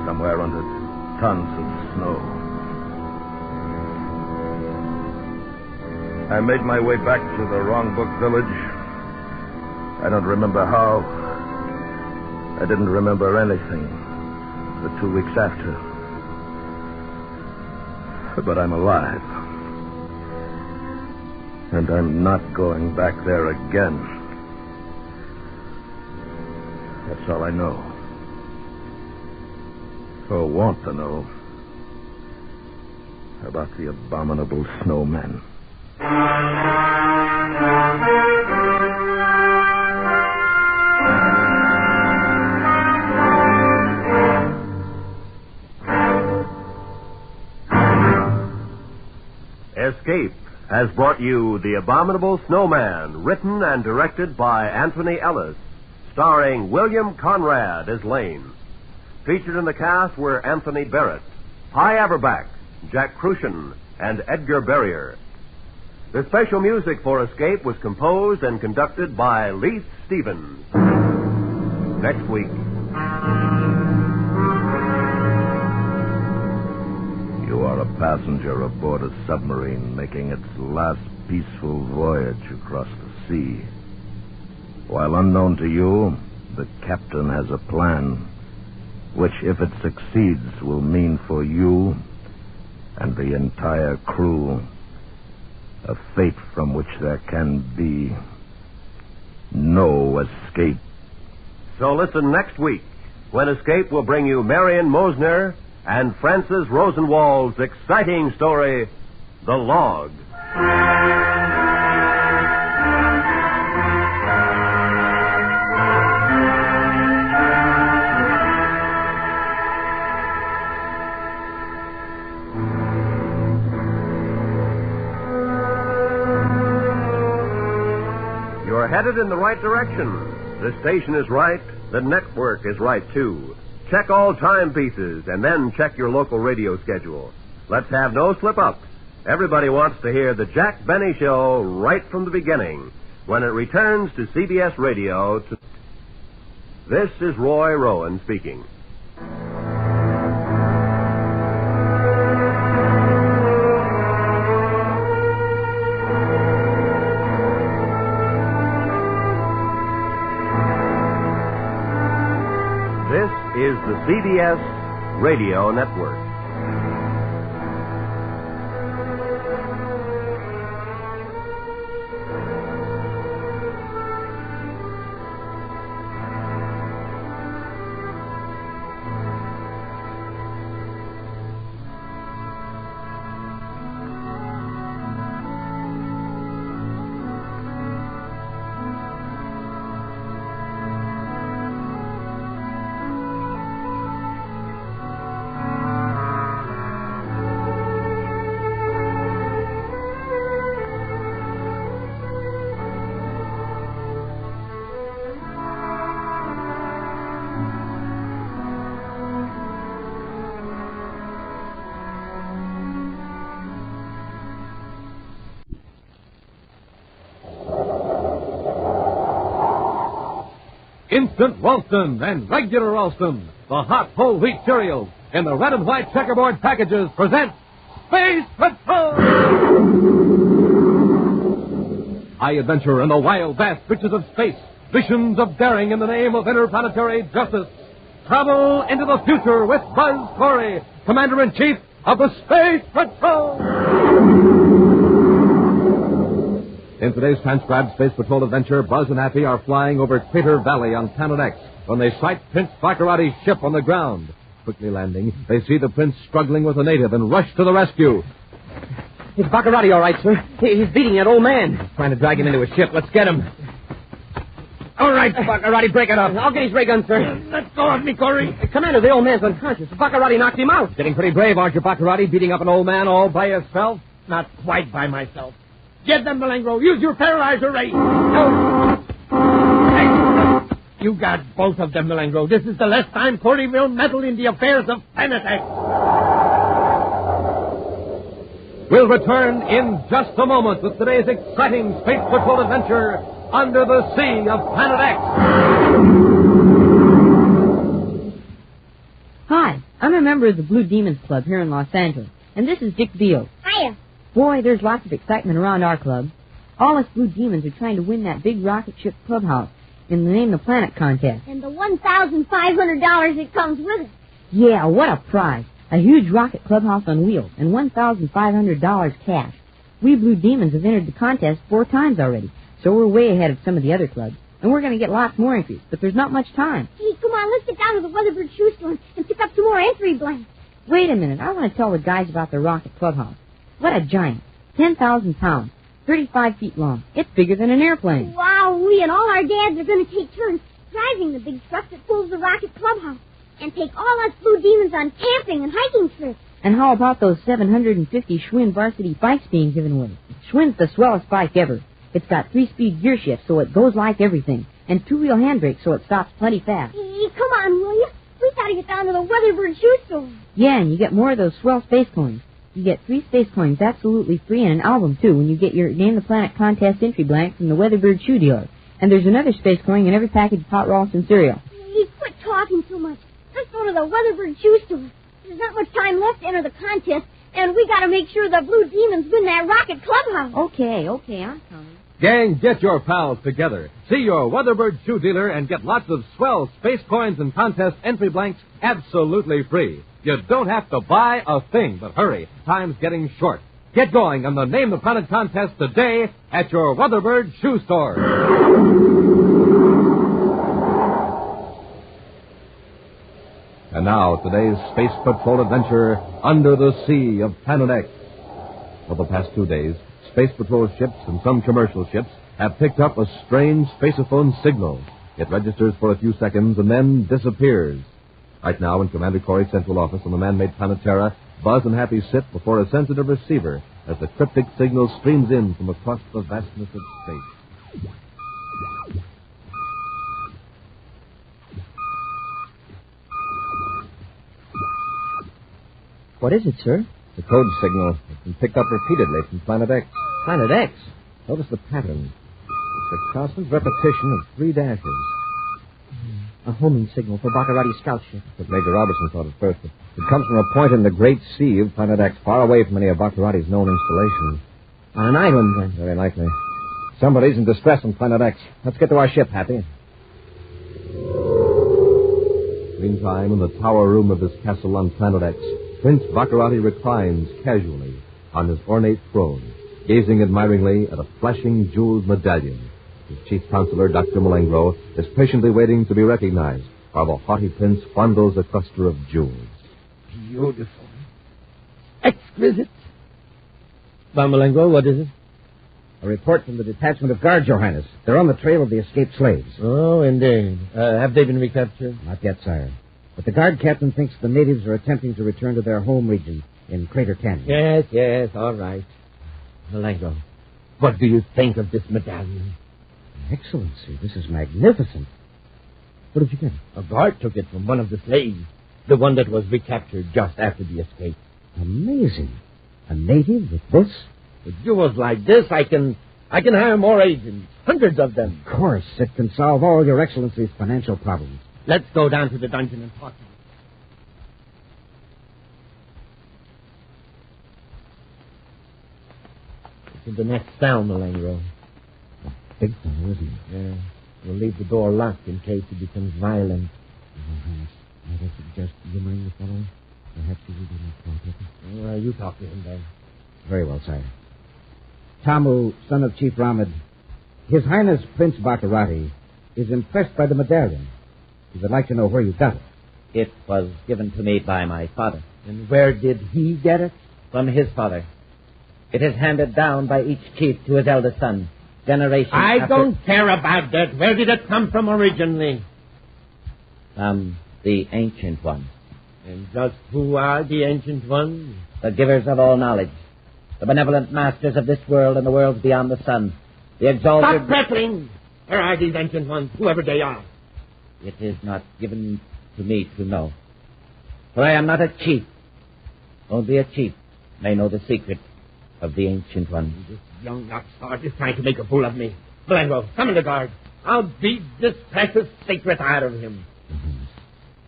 somewhere under tons of snow. I made my way back to the Wrongbook village. I don't remember how. I didn't remember anything for 2 weeks after. But I'm alive. And I'm not going back there again. That's all I know. Or want to know about the Abominable Snowman. Escape has brought you The Abominable Snowman, written and directed by Anthony Ellis, starring William Conrad as Lane. Featured in the cast were Anthony Barrett, Hy Averback, Jack Crucian, and Edgar Barrier. The special music for Escape was composed and conducted by Leith Stevens. Next week. You are a passenger aboard a submarine making its last peaceful voyage across the sea. While unknown to you, the captain has a plan, which, if it succeeds, will mean for you and the entire crew a fate from which there can be no escape. So listen next week, when Escape will bring you Marion Mosner and Francis Rosenwald's exciting story, The Log. headed in the right direction. The station is right. The network is right, too. Check all timepieces and then check your local radio schedule. Let's have no slip-ups. Everybody wants to hear the Jack Benny Show right from the beginning when it returns to CBS Radio. This is Roy Rowan speaking. This is the CBS Radio Network. Instant Ralston and Regular Ralston, the hot whole wheat cereals in the red and white checkerboard packages, present Space Patrol! High adventure in the wild, vast reaches of space. Visions of daring in the name of interplanetary justice. Travel into the future with Buzz Corey, Commander-in-Chief of the Space Patrol! In today's transcribed Space Patrol adventure, Buzz and Happy are flying over Crater Valley on Planet X when they sight Prince Baccarati's ship on the ground. Quickly landing, they see the prince struggling with a native and rush to the rescue. Is Baccarati all right, sir? He's beating that old man. He's trying to drag him into a ship. Let's get him. All right, Baccarati, break it up. I'll get his ray gun, sir. Let go of me, Corey. Commander, the old man's unconscious. Baccarati knocked him out. Getting pretty brave, aren't you, Baccarati, beating up an old man all by yourself? Not quite by myself. Get them, Malengro. Use your paralyzer ray. You got both of them, Malengro. This is the last time Corey will meddle in the affairs of Planet X. We'll return in just a moment with today's exciting Space Patrol adventure under the sea of Planet X. Hi, I'm a member of the Blue Demons Club here in Los Angeles, and this is Dick Beale. Hiya. Boy, there's lots of excitement around our club. All us Blue Demons are trying to win that big rocket ship clubhouse in the Name the Planet contest. And the $1,500 that comes with it. Yeah, what a prize. A huge rocket clubhouse on wheels and $1,500 cash. We Blue Demons have entered the contest 4 times already, so we're way ahead of some of the other clubs. And we're going to get lots more entries, but there's not much time. Hey, come on, let's get down to the Weatherbird shoe store and pick up some more entry blanks. Wait a minute, I want to tell the guys about the rocket clubhouse. What a giant. 10,000 pounds. 35 feet long. It's bigger than an airplane. Wow, we and all our dads are going to take turns driving the big truck that pulls the rocket clubhouse and take all us Blue Demons on camping and hiking trips. And how about those 750 Schwinn varsity bikes being given away? Schwinn's the swellest bike ever. It's got 3-speed gear shift, so it goes like everything, and 2-wheel handbrake, so it stops plenty fast. Hey, come on, will you? We got to get down to the Weatherbird shoe store. Yeah, and you get more of those swell space coins. You get 3 space coins absolutely free and an album, too, when you get your Name the Planet contest entry blank from the Weatherbird shoe dealer. And there's another space coin in every package of hot Ralston cereal. Hey, quit talking so much. Let's go to the Weatherbird shoe store. There's not much time left to enter the contest, and we got to make sure the Blue Demons win that rocket clubhouse. Okay, I'm coming. Gang, get your pals together. See your Weatherbird shoe dealer and get lots of swell space coins and contest entry blanks absolutely free. You don't have to buy a thing, but hurry. Time's getting short. Get going on the Name the Planet contest today at your Weatherbird shoe store. And now, today's Space Patrol adventure under the sea of Planet X. For the past 2 days, Space Patrol ships and some commercial ships have picked up a strange spaceophone signal. It registers for a few seconds and then disappears. Right now, in Commander Corey's central office on the man-made planet Terra, Buzz and Happy sit before a sensitive receiver as the cryptic signal streams in from across the vastness of space. What is it, sir? The code signal has been picked up repeatedly from Planet X. Planet X? Notice the pattern. It's a constant repetition of 3 dashes. A homing signal for Baccarati's scout ship. That's what Major Robertson thought at first. But it comes from a point in the Great Sea of Planet X, far away from any of Baccarati's known installations. On an island, then? Very likely. Somebody's in distress on Planet X. Let's get to our ship, Happy. Meantime, in the tower room of his castle on Planet X, Prince Baccarati reclines casually on his ornate throne, gazing admiringly at a flashing jeweled medallion. His chief counselor, Dr. Malengro, is patiently waiting to be recognized while the haughty prince fondles a cluster of jewels. Beautiful. Exquisite. Von Malengro, what is it? A report from the detachment of guards, Your Highness. They're on the trail of the escaped slaves. Oh, indeed. Have they been recaptured? Not yet, sire. But the guard captain thinks the natives are attempting to return to their home region in Crater Canyon. Yes, all right. Malengro, what do you think of this medallion? Excellency, this is magnificent. Where did you get it? A guard took it from one of the slaves, the one that was recaptured just after the escape. Amazing. A native with this? With jewels like this, I can hire more agents, hundreds of them. Of course, it can solve all Your Excellency's financial problems. Let's go down to the dungeon and talk to them. It's in the next cell, Malengro. Big fellow, isn't he? Yeah. We'll leave the door locked in case he becomes violent. Might I suggest you mind the fellow? Perhaps you will be more cooperative. Well, you talk to him then. Very well, sire. Tamu, son of Chief Ramad, His Highness Prince Baccarati is impressed by the medallion. He would like to know where you got it. It was given to me by my father. And where did he get it? From his father. It is handed down by each chief to his eldest son. Generation I don't care about that. Where did it come from originally? From the Ancient One. And just who are the Ancient Ones? The givers of all knowledge. The benevolent masters of this world and the worlds beyond the sun. The exalted... Stop prattling! Where are these Ancient Ones, whoever they are? It is not given to me to know. For I am not a chief. Only a chief may know the secret of the Ancient One. This young upstart is trying to make a fool of me. Malengro, summon the guard. I'll beat this precious secret out of him.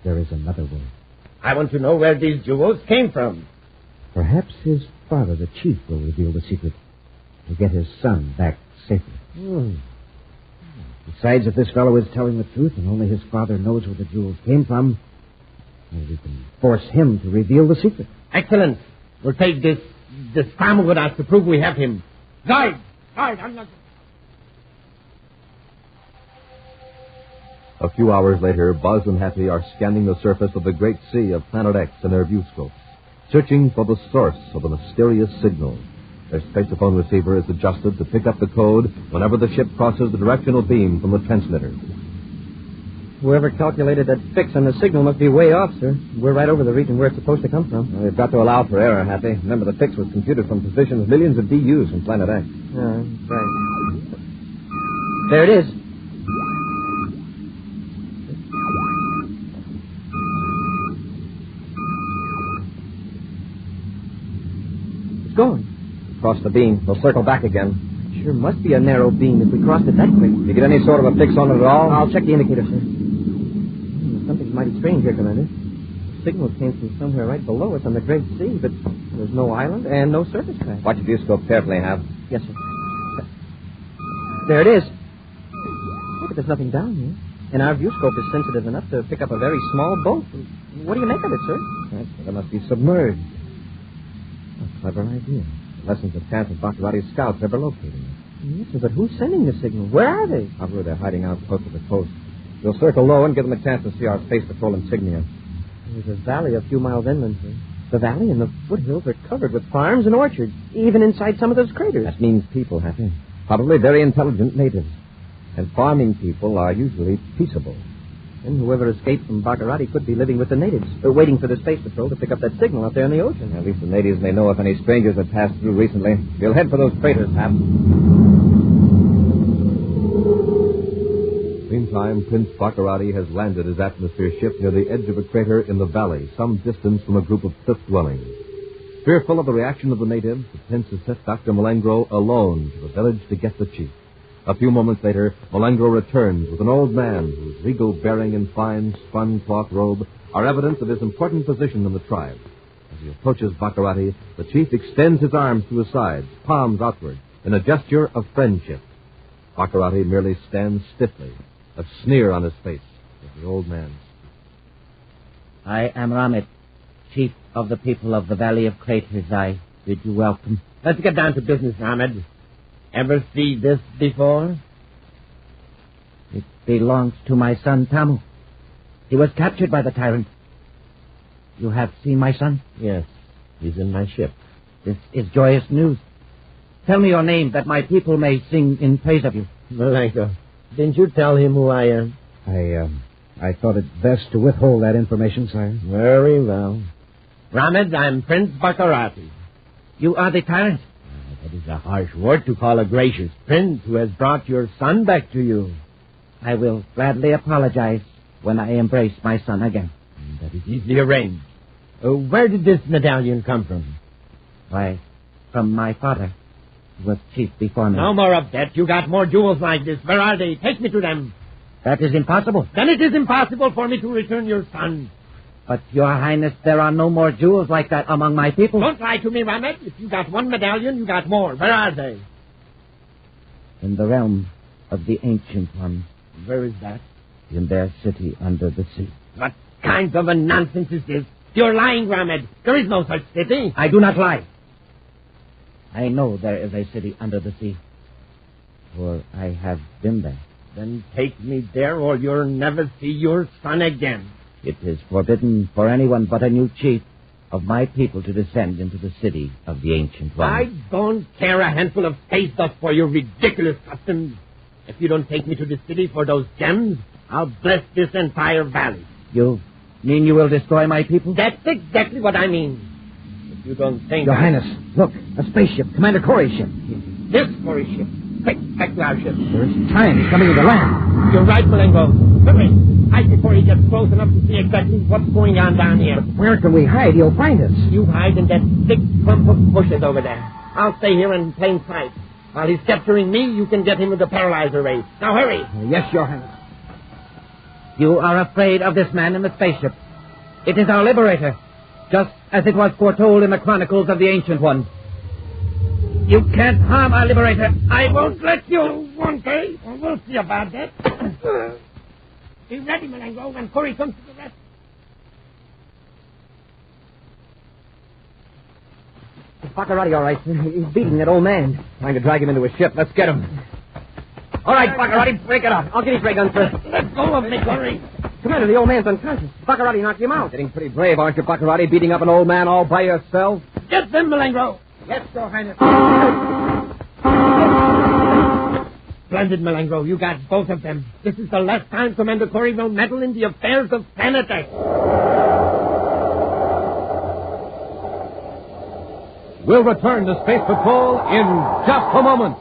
There is another way. I want to know where these jewels came from. Perhaps his father, the chief, will reveal the secret to get his son back safely. Besides, if this fellow is telling the truth and only his father knows where the jewels came from, well, we can force him to reveal the secret. Excellent. We'll take this Tamu with us to prove we have him. Guard, I'm not... A few hours later, Buzz and Happy are scanning the surface of the Great Sea of Planet X in their viewscopes, searching for the source of the mysterious signal. Their spaceophone receiver is adjusted to pick up the code whenever the ship crosses the directional beam from the transmitter. Whoever calculated that fix on the signal must be way off, sir. We're right over the region where it's supposed to come from. Well, we've got to allow for error, Happy. Remember, the fix was computed from positions millions of DUs from Planet X. Right. There it is. It's going. Cross the beam. We'll circle back again. Sure must be a narrow beam if we crossed it that quick. You get any sort of a fix on it at all? I'll check the indicator, sir. Something's mighty strange here, Commander. The signal came from somewhere right below us on the Great Sea, but there's no island and no surface craft. Watch your viewscope carefully, Hap. Yes, sir. There it is. Look, there's nothing down here. And our viewscope is sensitive enough to pick up a very small boat. What do you make of it, sir? It must be submerged. A clever idea. Lessons of chance of Baccarati's scouts ever locating it. Yes, sir, but who's sending the signal? Where are they? Probably they're hiding out close to the coast. We'll circle low and give them a chance to see our Space Patrol insignia. There's a valley a few miles inland, sir. The valley and the foothills are covered with farms and orchards, even inside some of those craters. That means people, Happy. Probably very intelligent natives. And farming people are usually peaceable. And whoever escaped from Baccarati could be living with the natives, waiting for the Space Patrol to pick up that signal out there in the ocean. At least the natives may know if any strangers have passed through recently. We'll head for those craters, Hap. time, Prince Baccarati has landed his atmosphere ship near the edge of a crater in the valley, some distance from a group of cliff dwellings. Fearful of the reaction of the natives, the prince has sent Dr. Malengro alone to the village to get the chief. A few moments later, Malengro returns with an old man whose regal bearing and fine spun cloth robe are evidence of his important position in the tribe. As he approaches Baccarati, the chief extends his arms to his sides, palms outward, in a gesture of friendship. Baccarati merely stands stiffly, a sneer on his face, as the old man speaks. I am Ramit, chief of the people of the Valley of Craters. I bid you welcome. Let's get down to business, Ahmed. Ever see this before? It belongs to my son, Tamu. He was captured by the tyrant. You have seen my son? Yes, he's in my ship. This is joyous news. Tell me your name, that my people may sing in praise of you. Malenko, didn't you tell him who I am? I thought it best to withhold that information, sire. Very well. Ramid, I'm Prince Baccarati. You are the tyrant? That is a harsh word to call a gracious prince who has brought your son back to you. I will gladly apologize when I embrace my son again. That is easily arranged. Where did this medallion come from? Why, from my father, who was chief before me. No more of that. You got more jewels like this. Where are they? Take me to them. That is impossible. Then it is impossible for me to return your son. But, Your Highness, there are no more jewels like that among my people. Don't lie to me, Ramad. If you got one medallion, you got more. Where are they? In the realm of the Ancient Ones. Where is that? In their city under the sea. What kind of a nonsense is this? You're lying, Ramad. There is no such city. I do not lie. I know there is a city under the sea. For I have been there. Then take me there or you'll never see your son again. It is forbidden for anyone but a new chief of my people to descend into the city of the Ancient Ones. I don't care a handful of space dust for your ridiculous customs. If you don't take me to the city for those gems, I'll bless this entire valley. You mean you will destroy my people? That's exactly what I mean. If you don't think... Your Highness, look, a spaceship, Commander Corey's ship. This Corey's ship. Quick, back to our ship. There's time. He's coming into land. You're right, Malenko. Hurry. Hide before he gets close enough to see exactly what's going on down here. But where can we hide? He'll find us. You hide in that thick clump of bushes over there. I'll stay here in plain sight. While he's capturing me, you can get him with the paralyzer ray. Now hurry. Yes, Your Highness. You are afraid of this man in the spaceship. It is our liberator, just as it was foretold in the chronicles of the Ancient Ones. You can't harm our liberator. I won't let you. Won't I? We'll see about that. Be ready, Malenko, when Corey comes to the rescue. Baccarati, all right, sir. He's beating that old man. Trying to drag him into a ship. Let's get him. All right, Baccarati, break it up. I'll get his ray gun, sir. Let go of me, Corey. Commander, the old man's unconscious. Baccarati knocked him out. Getting pretty brave, aren't you, Baccarati, beating up an old man all by yourself? Get them, Malenko. Yes, Your Highness. Splendid, Malenko. You got both of them. This is the last time Commander Corey will meddle in the affairs of Planet. We'll return to Space Patrol in just a moment.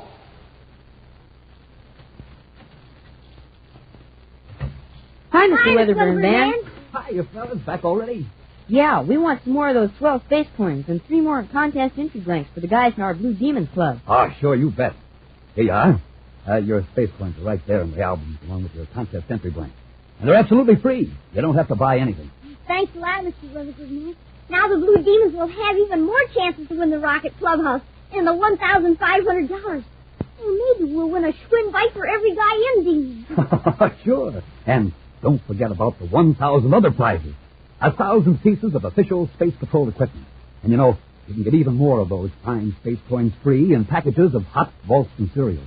Hi, Mr. Weatherburn Man. Hi, you fellas back already? Yeah, we want some more of those swell space coins and 3 more contest entry blanks for the guys in our Blue Demons Club. Oh, sure, you bet. Here you are. Your space coins are right there in the album, along with your contest entry blank. And they're absolutely free. You don't have to buy anything. Thanks a lot, Mr. Weatherford Man. Now the Blue Demons will have even more chances to win the Rocket Clubhouse and the $1,500. Oh, maybe we'll win a Schwinn bike for every guy in Demon. Sure. And don't forget about the 1,000 other prizes. 1,000 pieces of official Space Patrol equipment. And you know, you can get even more of those fine space coins free in packages of hot Ralston cereal.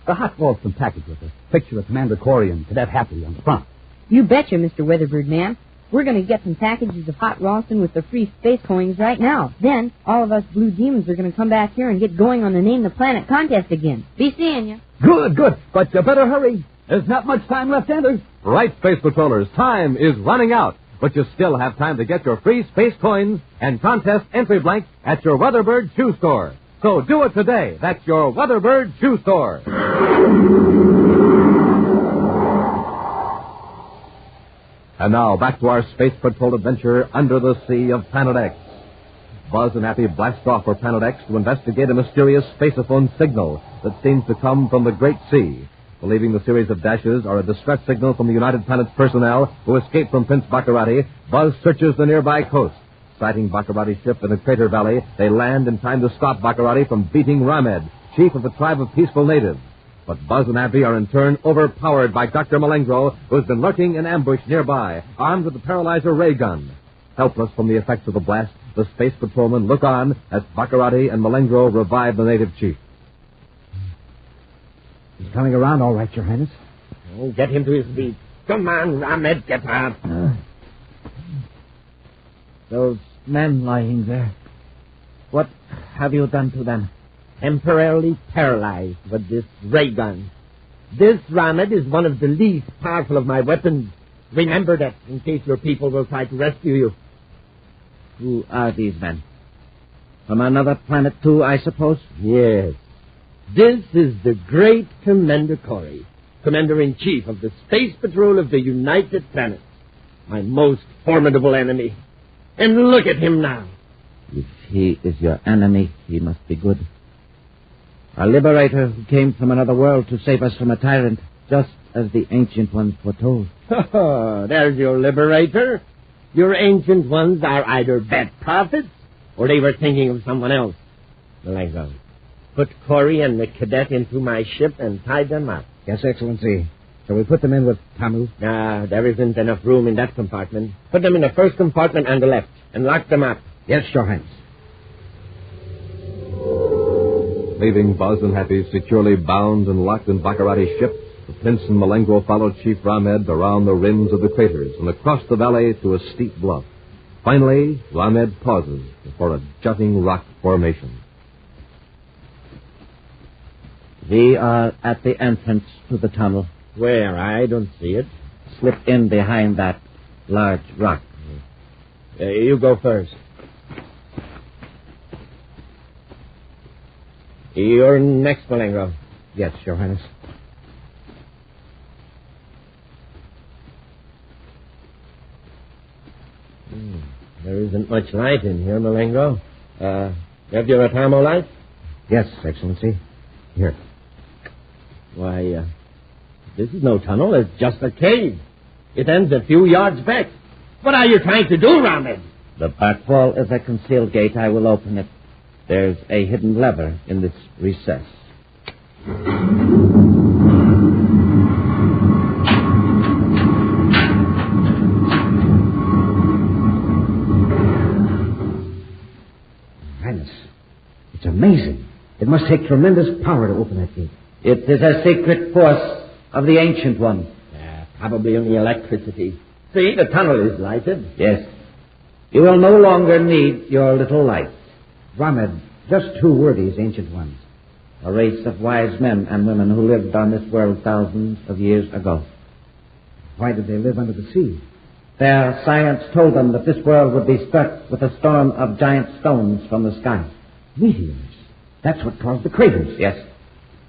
The hot Ralston package with a picture of Commander Corey and Cadet Happy on the front. You betcha, Mr. Weatherbird Man. We're going to get some packages of hot Ralston with the free space coins right now. Then, all of us Blue Demons are going to come back here and get going on the Name the Planet contest again. Be seeing you. Good. But you better hurry. There's not much time left, Anders. Right, Space Patrollers, time is running out. But you still have time to get your free space coins and contest entry blanks at your Weatherbird shoe store. So do it today. That's your Weatherbird shoe store. And now, back to our Space Patrol adventure under the sea of Planet X. Buzz and Happy blast off for Planet X to investigate a mysterious spaceophone signal that seems to come from the Great Sea. Believing the series of dashes are a distress signal from the United Planets personnel who escaped from Prince Baccarati, Buzz searches the nearby coast. Sighting Baccarati's ship in the crater valley, they land in time to stop Baccarati from beating Ramed, chief of a tribe of peaceful natives. But Buzz and Happy are in turn overpowered by Dr. Malengro, who has been lurking in ambush nearby, armed with a paralyzer ray gun. Helpless from the effects of the blast, the space patrolmen look on as Baccarati and Malengro revive the native chief. He's coming around all right, Your Highness. Oh, get him to his feet. Come on, Ramed, get up. Those men lying there. What have you done to them? Temporarily paralyzed with this ray gun. This, Ramed, is one of the least powerful of my weapons. Remember that, in case your people will try to rescue you. Who are these men? From another planet, too, I suppose? Yes. This is the great Commander Corey, Commander-in-Chief of the Space Patrol of the United Planets. My most formidable enemy. And look at him now. If he is your enemy, he must be good. A liberator who came from another world to save us from a tyrant, just as the Ancient Ones foretold. There's your liberator. Your Ancient Ones are either bad prophets, or they were thinking of someone else. Malengro, put Corey and the cadet into my ship and tie them up. Yes, Excellency. Shall we put them in with Tamu? There isn't enough room in that compartment. Put them in the first compartment on the left, and lock them up. Yes, Your Highness. Leaving Buzz and Happy securely bound and locked in Baccarati's ship, the Prince and Malengro followed Chief Ramed around the rims of the craters and across the valley to a steep bluff. Finally, Ramed pauses before a jutting rock formation. We are at the entrance to the tunnel. Where? I don't see it. Slip in behind that large rock. You go first. You're next, Malengro. Yes, Your Highness. There isn't much light in here, Malengro. Have your Atamo light? Yes, Excellency. Here. Why, this is no tunnel. It's just a cave. It ends a few yards back. What are you trying to do, Ramed? The back wall is a concealed gate. I will open it. There's a hidden lever in this recess. Highness, it's amazing. It must take tremendous power to open that gate. It is a secret force of the Ancient One. Probably only electricity. See, the tunnel is lighted. Yes. You will no longer need your little light. Ramed, just who were these Ancient Ones? A race of wise men and women who lived on this world thousands of years ago. Why did they live under the sea? Their science told them that this world would be struck with a storm of giant stones from the sky. Meteors. That's what caused the craters. Yes.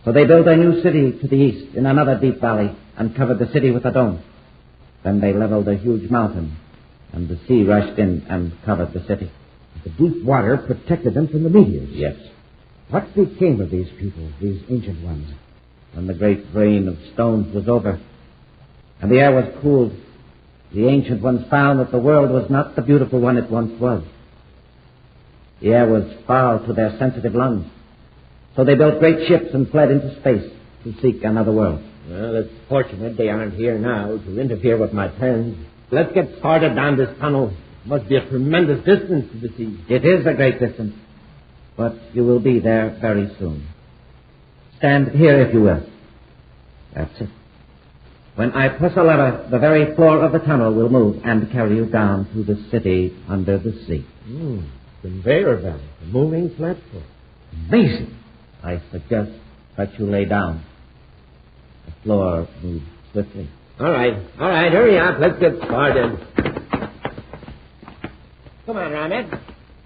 So they built a new city to the east in another deep valley and covered the city with a dome. Then they leveled a huge mountain, and the sea rushed in and covered the city. The deep water protected them from the meteors. Yes. What became of these people, these Ancient Ones? When the great rain of stones was over and the air was cooled, the Ancient Ones found that the world was not the beautiful one it once was. The air was foul to their sensitive lungs. So they built great ships and fled into space to seek another world. Well, it's fortunate they aren't here now to interfere with my plans. Let's get started down this tunnel. It must be a tremendous distance to the sea. It is a great distance, but you will be there very soon. Stand here if you will. That's it. When I press a lever, the very floor of the tunnel will move and carry you down to the city under the sea. Conveyor belt, a moving platform. Amazing. I suggest that you lay down. The floor moves swiftly. All right, hurry up. Let's get started. Come on, Ramed.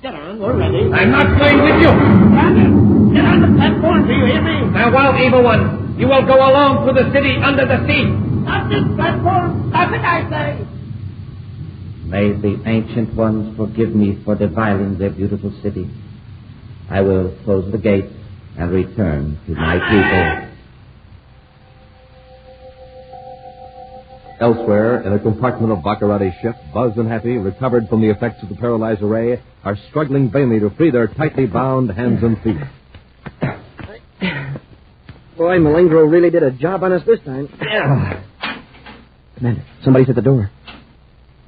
Get on, we're ready. I'm not going with you. Ramed, get on the platform, do you hear me? Now, wild evil one, you will go alone to the city under the sea. Not this platform. Stop it, I say. May the ancient ones forgive me for defiling their beautiful city. I will close the gate and return to my people. Elsewhere, in a compartment of Baccarati's ship, Buzz and Happy, recovered from the effects of the paralyzer ray, are struggling vainly to free their tightly bound hands and feet. Boy, Malingro really did a job on us this time. Commander, somebody's at the door.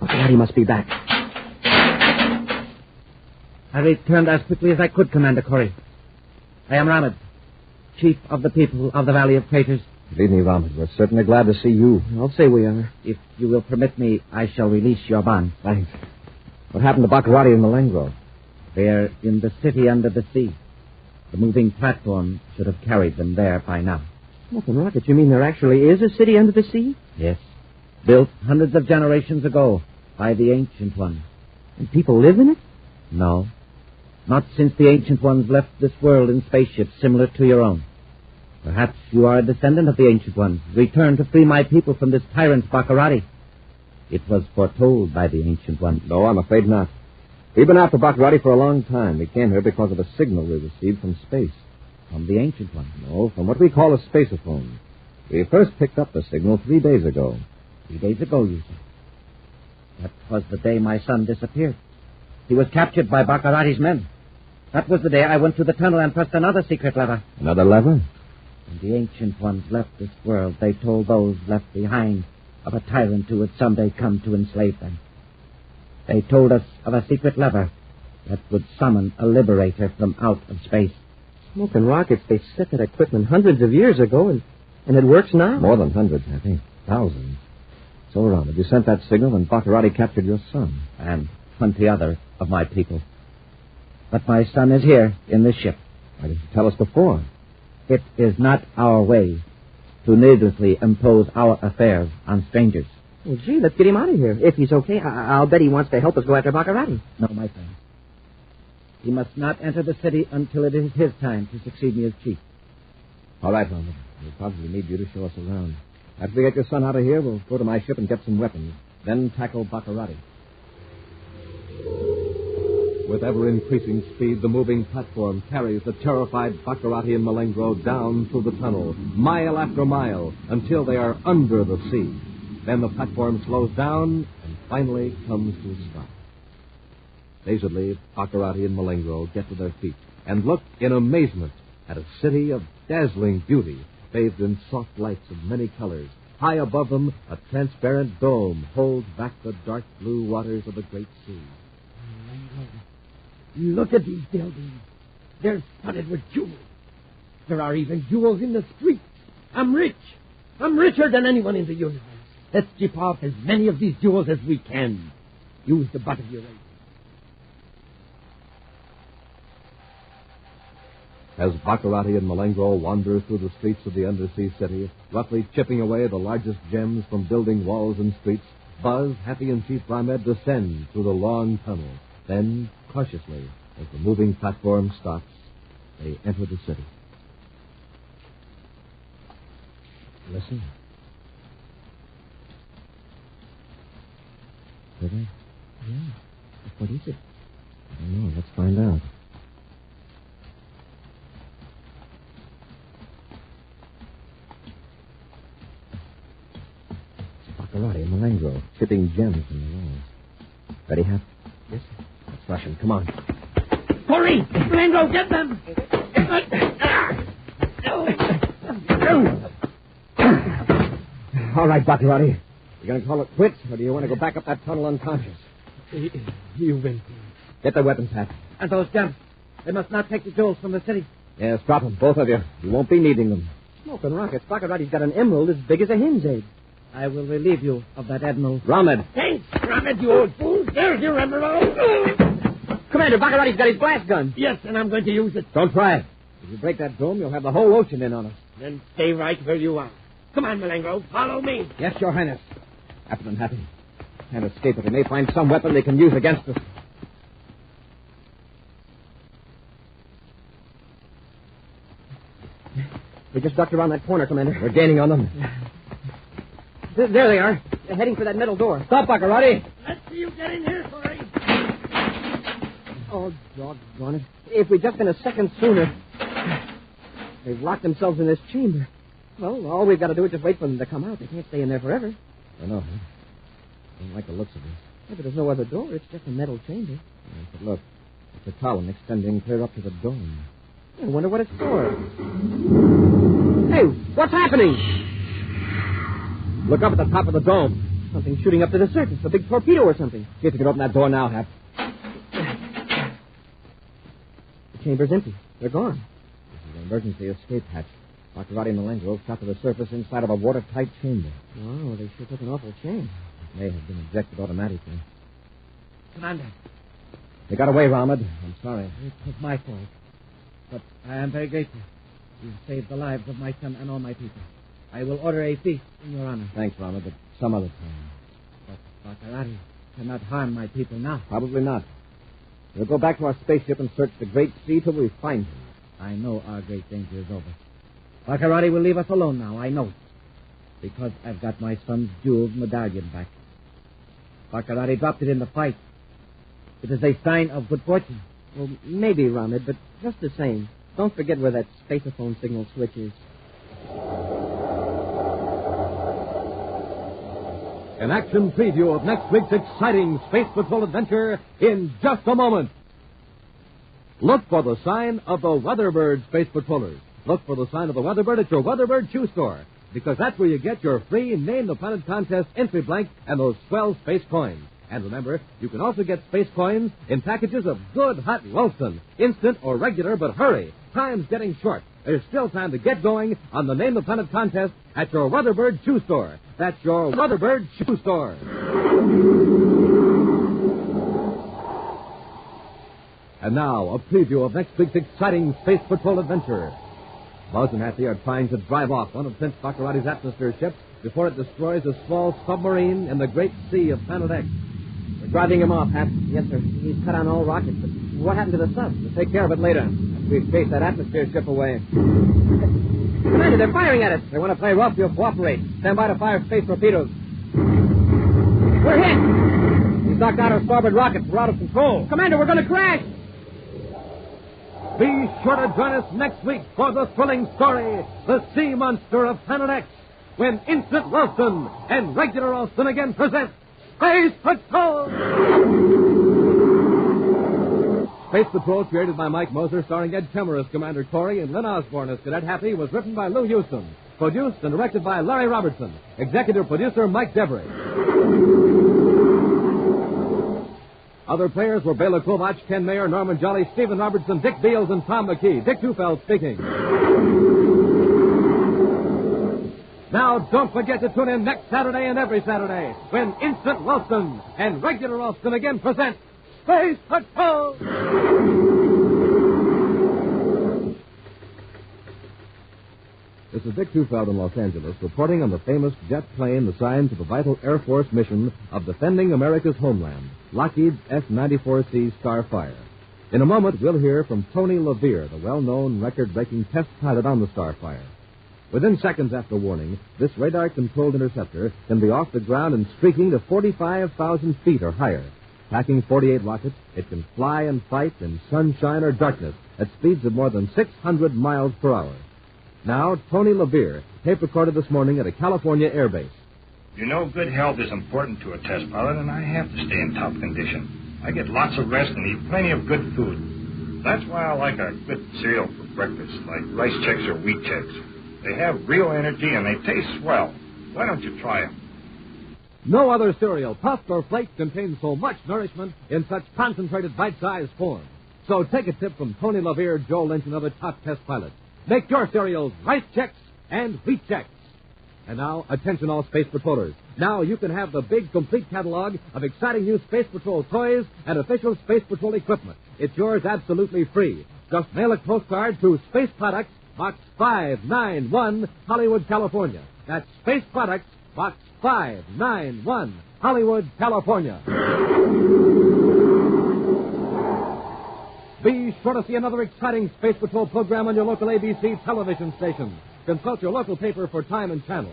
Baccarati must be back. I returned as quickly as I could, Commander Corey. I am Ramad, chief of the people of the Valley of Craters. Good evening, Ramad. We're certainly glad to see you. I'll say we are. If you will permit me, I shall release your bond. Thanks. What happened to Baccarati and Malengro? They're in the city under the sea. The moving platform should have carried them there by now. Smoking rockets, you mean there actually is a city under the sea? Yes. Built hundreds of generations ago by the Ancient Ones. And people live in it? No. Not since the Ancient Ones left this world in spaceships similar to your own. Perhaps you are a descendant of the Ancient Ones, returned to free my people from this tyrant Baccarati. It was foretold by the Ancient Ones. No, I'm afraid not. We've been after Baccarati for a long time. We came here because of a signal we received from space. From the Ancient Ones? No, from what we call a spaceophone. We first picked up the signal 3 days ago. 3 days ago, you said? That was the day my son disappeared. He was captured by Baccarati's men. That was the day I went to the tunnel and pressed another secret lever. Another lever? When the Ancient Ones left this world, they told those left behind of a tyrant who would someday come to enslave them. They told us of a secret lever that would summon a liberator from out of space. Smoking rockets, they set that equipment hundreds of years ago, and it works now. More than hundreds, I think. Thousands. So, Ramad, you sent that signal when Baccarati captured your son. And 20 other of my people. But my son is here in this ship. Why didn't you tell us before? It is not our way to needlessly impose our affairs on strangers. Well, gee, let's get him out of here. If he's okay, I'll bet he wants to help us go after Baccarati. No, my friend. He must not enter the city until it is his time to succeed me as chief. All right, Ramad. We'll probably need you to show us around. After we get your son out of here, we'll go to my ship and get some weapons. Then tackle Baccarati. With ever-increasing speed, the moving platform carries the terrified Baccarati and Malengro down through the tunnel, mile after mile, until they are under the sea. Then the platform slows down and finally comes to a stop. Dazedly, Baccarati and Malengro get to their feet and look in amazement at a city of dazzling beauty, bathed in soft lights of many colors. High above them, a transparent dome holds back the dark blue waters of the great sea. Look at these buildings. They're studded with jewels. There are even jewels in the streets. I'm rich. I'm richer than anyone in the universe. Let's chip off as many of these jewels as we can. Use the butt of your razor. As Baccarati and Malengro wander through the streets of the undersea city, roughly chipping away the largest gems from building walls and streets, Buzz, Happy, and Chief Ramed descend through the long tunnel. Then, cautiously, as the moving platform stops, they enter the city. Listen. Did they? Yeah. What is it? I don't know. Let's find out. Baccarati and Malengro, chipping gems in the walls. Ready, Hap? Yes, sir. Let's rush him. Come on. Hurry! Malengro, get them! All right, Baccarati. You going to call it quits, or do you want to go back up that tunnel unconscious? You win. Get the weapons, Hap. And those gems. They must not take the jewels from the city. Yes, drop them, both of you. You won't be needing them. Smoking rockets. Baccarati's got an emerald as big as a hen's egg. I will relieve you of that emerald. Ramed. Thanks, Ramed, you old fool. There's your emerald. Commander, Baccarati's got his blast gun. Yes, and I'm going to use it. Don't try it. If you break that dome, you'll have the whole ocean in on us. Then stay right where you are. Come on, Malengro. Follow me. Yes, Your Highness. Happen and happen. Can't escape it. They may find some weapon they can use against us. We just ducked around that corner, Commander. We're gaining on them. There they are. They're heading for that metal door. Stop, Baccarati. Let's see you Get in here, Corey. Oh, doggone it. If we'd just been a second sooner. They've locked themselves in this chamber. Well, all we've got to do is just wait for them to come out. They can't stay in there forever. I know, huh? Don't like the looks of this. Yeah, but there's no other door. It's just a metal chamber. Yeah, but look, it's a column extending clear up to the dome. I wonder what it's for. Hey, what's happening? Look up at the top of the dome. Something shooting up to the surface. A big torpedo or something. See if you can open that door now, Hap. The chamber's empty. They're gone. This is an emergency escape hatch. Maserati and Malengo shot to the surface inside of a watertight chamber. Oh, they sure took an awful chance. It may have been ejected automatically. Commander. They got away, Ramad. I'm sorry. It was my fault. But I am very grateful. You saved the lives of my son and all my people. I will order a feast in your honor. Thanks, Ramad, but some other time. But Maserati cannot harm my people now. Probably not. We'll go back to our spaceship and search the great sea till we find him. I know our great danger is over. Maserati will leave us alone now, I know it. Because I've got my son's jeweled medallion back. Maserati dropped it in the fight. It is a sign of good fortune. Well, maybe, Ramad, but just the same. Don't forget where that spaceophone signal switch is. An action preview of next week's exciting Space Patrol adventure in just a moment. Look for the sign of the Weatherbird Space Patrollers. Look for the sign of the Weatherbird at your Weatherbird shoe store, because that's where you get your free Name the Planet contest entry blank and those swell space coins. And remember, you can also get space coins in packages of good hot Ralston, instant or regular, but hurry. Time's getting short. There's still time to get going on the Name the Planet contest at your Weatherbird shoe store. That's your Weatherbird shoe store. And now, a preview of next week's exciting Space Patrol adventure. Buzz and Hattie are trying to drive off one of Prince Baccarati's atmosphere ships before it destroys a small submarine in the great sea of Planet X. We're driving him off, Hap. Yes, sir. He's cut on all rockets, but what happened to the sub? We'll take care of it later. We've chased that atmosphere ship away. Commander, they're firing at us. They want to play rough, you'll cooperate. Stand by to fire space torpedoes. We're hit! He's knocked out our starboard rockets. We're out of control. Commander, we're going to crash! Be sure to join us next week for the thrilling story, The Sea Monster of Planet X, when Instant Ralston and Regular Ralston again present Space Patrol! Space Patrol, created by Mike Moser, starring Ed Kemmer as Commander Corey and Lynn Osborne as Cadet Happy, was written by Lou Houston, produced and directed by Larry Robertson, executive producer Mike Devery. Other players were Bela Kovach, Ken Mayer, Norman Jolly, Stephen Robertson, Dick Beals, and Tom McKee. Dick Tufeld speaking. Now, don't forget to tune in next Saturday and every Saturday when Instant Ralston and Regular Ralston again present Space Patrol! This is Dick Tufeld in Los Angeles, reporting on the famous jet plane assigned to the vital Air Force mission of defending America's homeland, Lockheed's S-94C Starfire. In a moment, we'll hear from Tony LaVere, the well-known record-breaking test pilot on the Starfire. Within seconds after warning, this radar-controlled interceptor can be off the ground and streaking to 45,000 feet or higher. Packing 48 rockets, it can fly and fight in sunshine or darkness at speeds of more than 600 miles per hour. Now, Tony LaVere, tape recorded this morning at a California air base. You know, good health is important to a test pilot, and I have to stay in top condition. I get lots of rest and eat plenty of good food. That's why I like a good cereal for breakfast, like Rice Chex or Wheat Chex. They have real energy and they taste swell. Why don't you try them? No other cereal, puffed or flaked, contains so much nourishment in such concentrated bite-sized form. So take a tip from Tony LaVere, Joe Lynch, and other top test pilots. Make your cereals Rice Chex and Wheat Chex. And now, attention all Space Patrollers. Now you can have the big, complete catalog of exciting new Space Patrol toys and official Space Patrol equipment. It's yours absolutely free. Just mail a postcard to Space Products, Box 591, Hollywood, California. That's Space Products, Box 591, Hollywood, California. Be sure to see another exciting Space Patrol program on your local ABC television station. Consult your local paper for time and channel.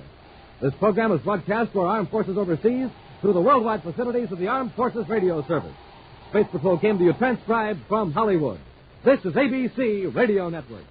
This program is broadcast to our armed forces overseas through the worldwide facilities of the Armed Forces Radio Service. Space Patrol came to you transcribed from Hollywood. This is ABC Radio Network.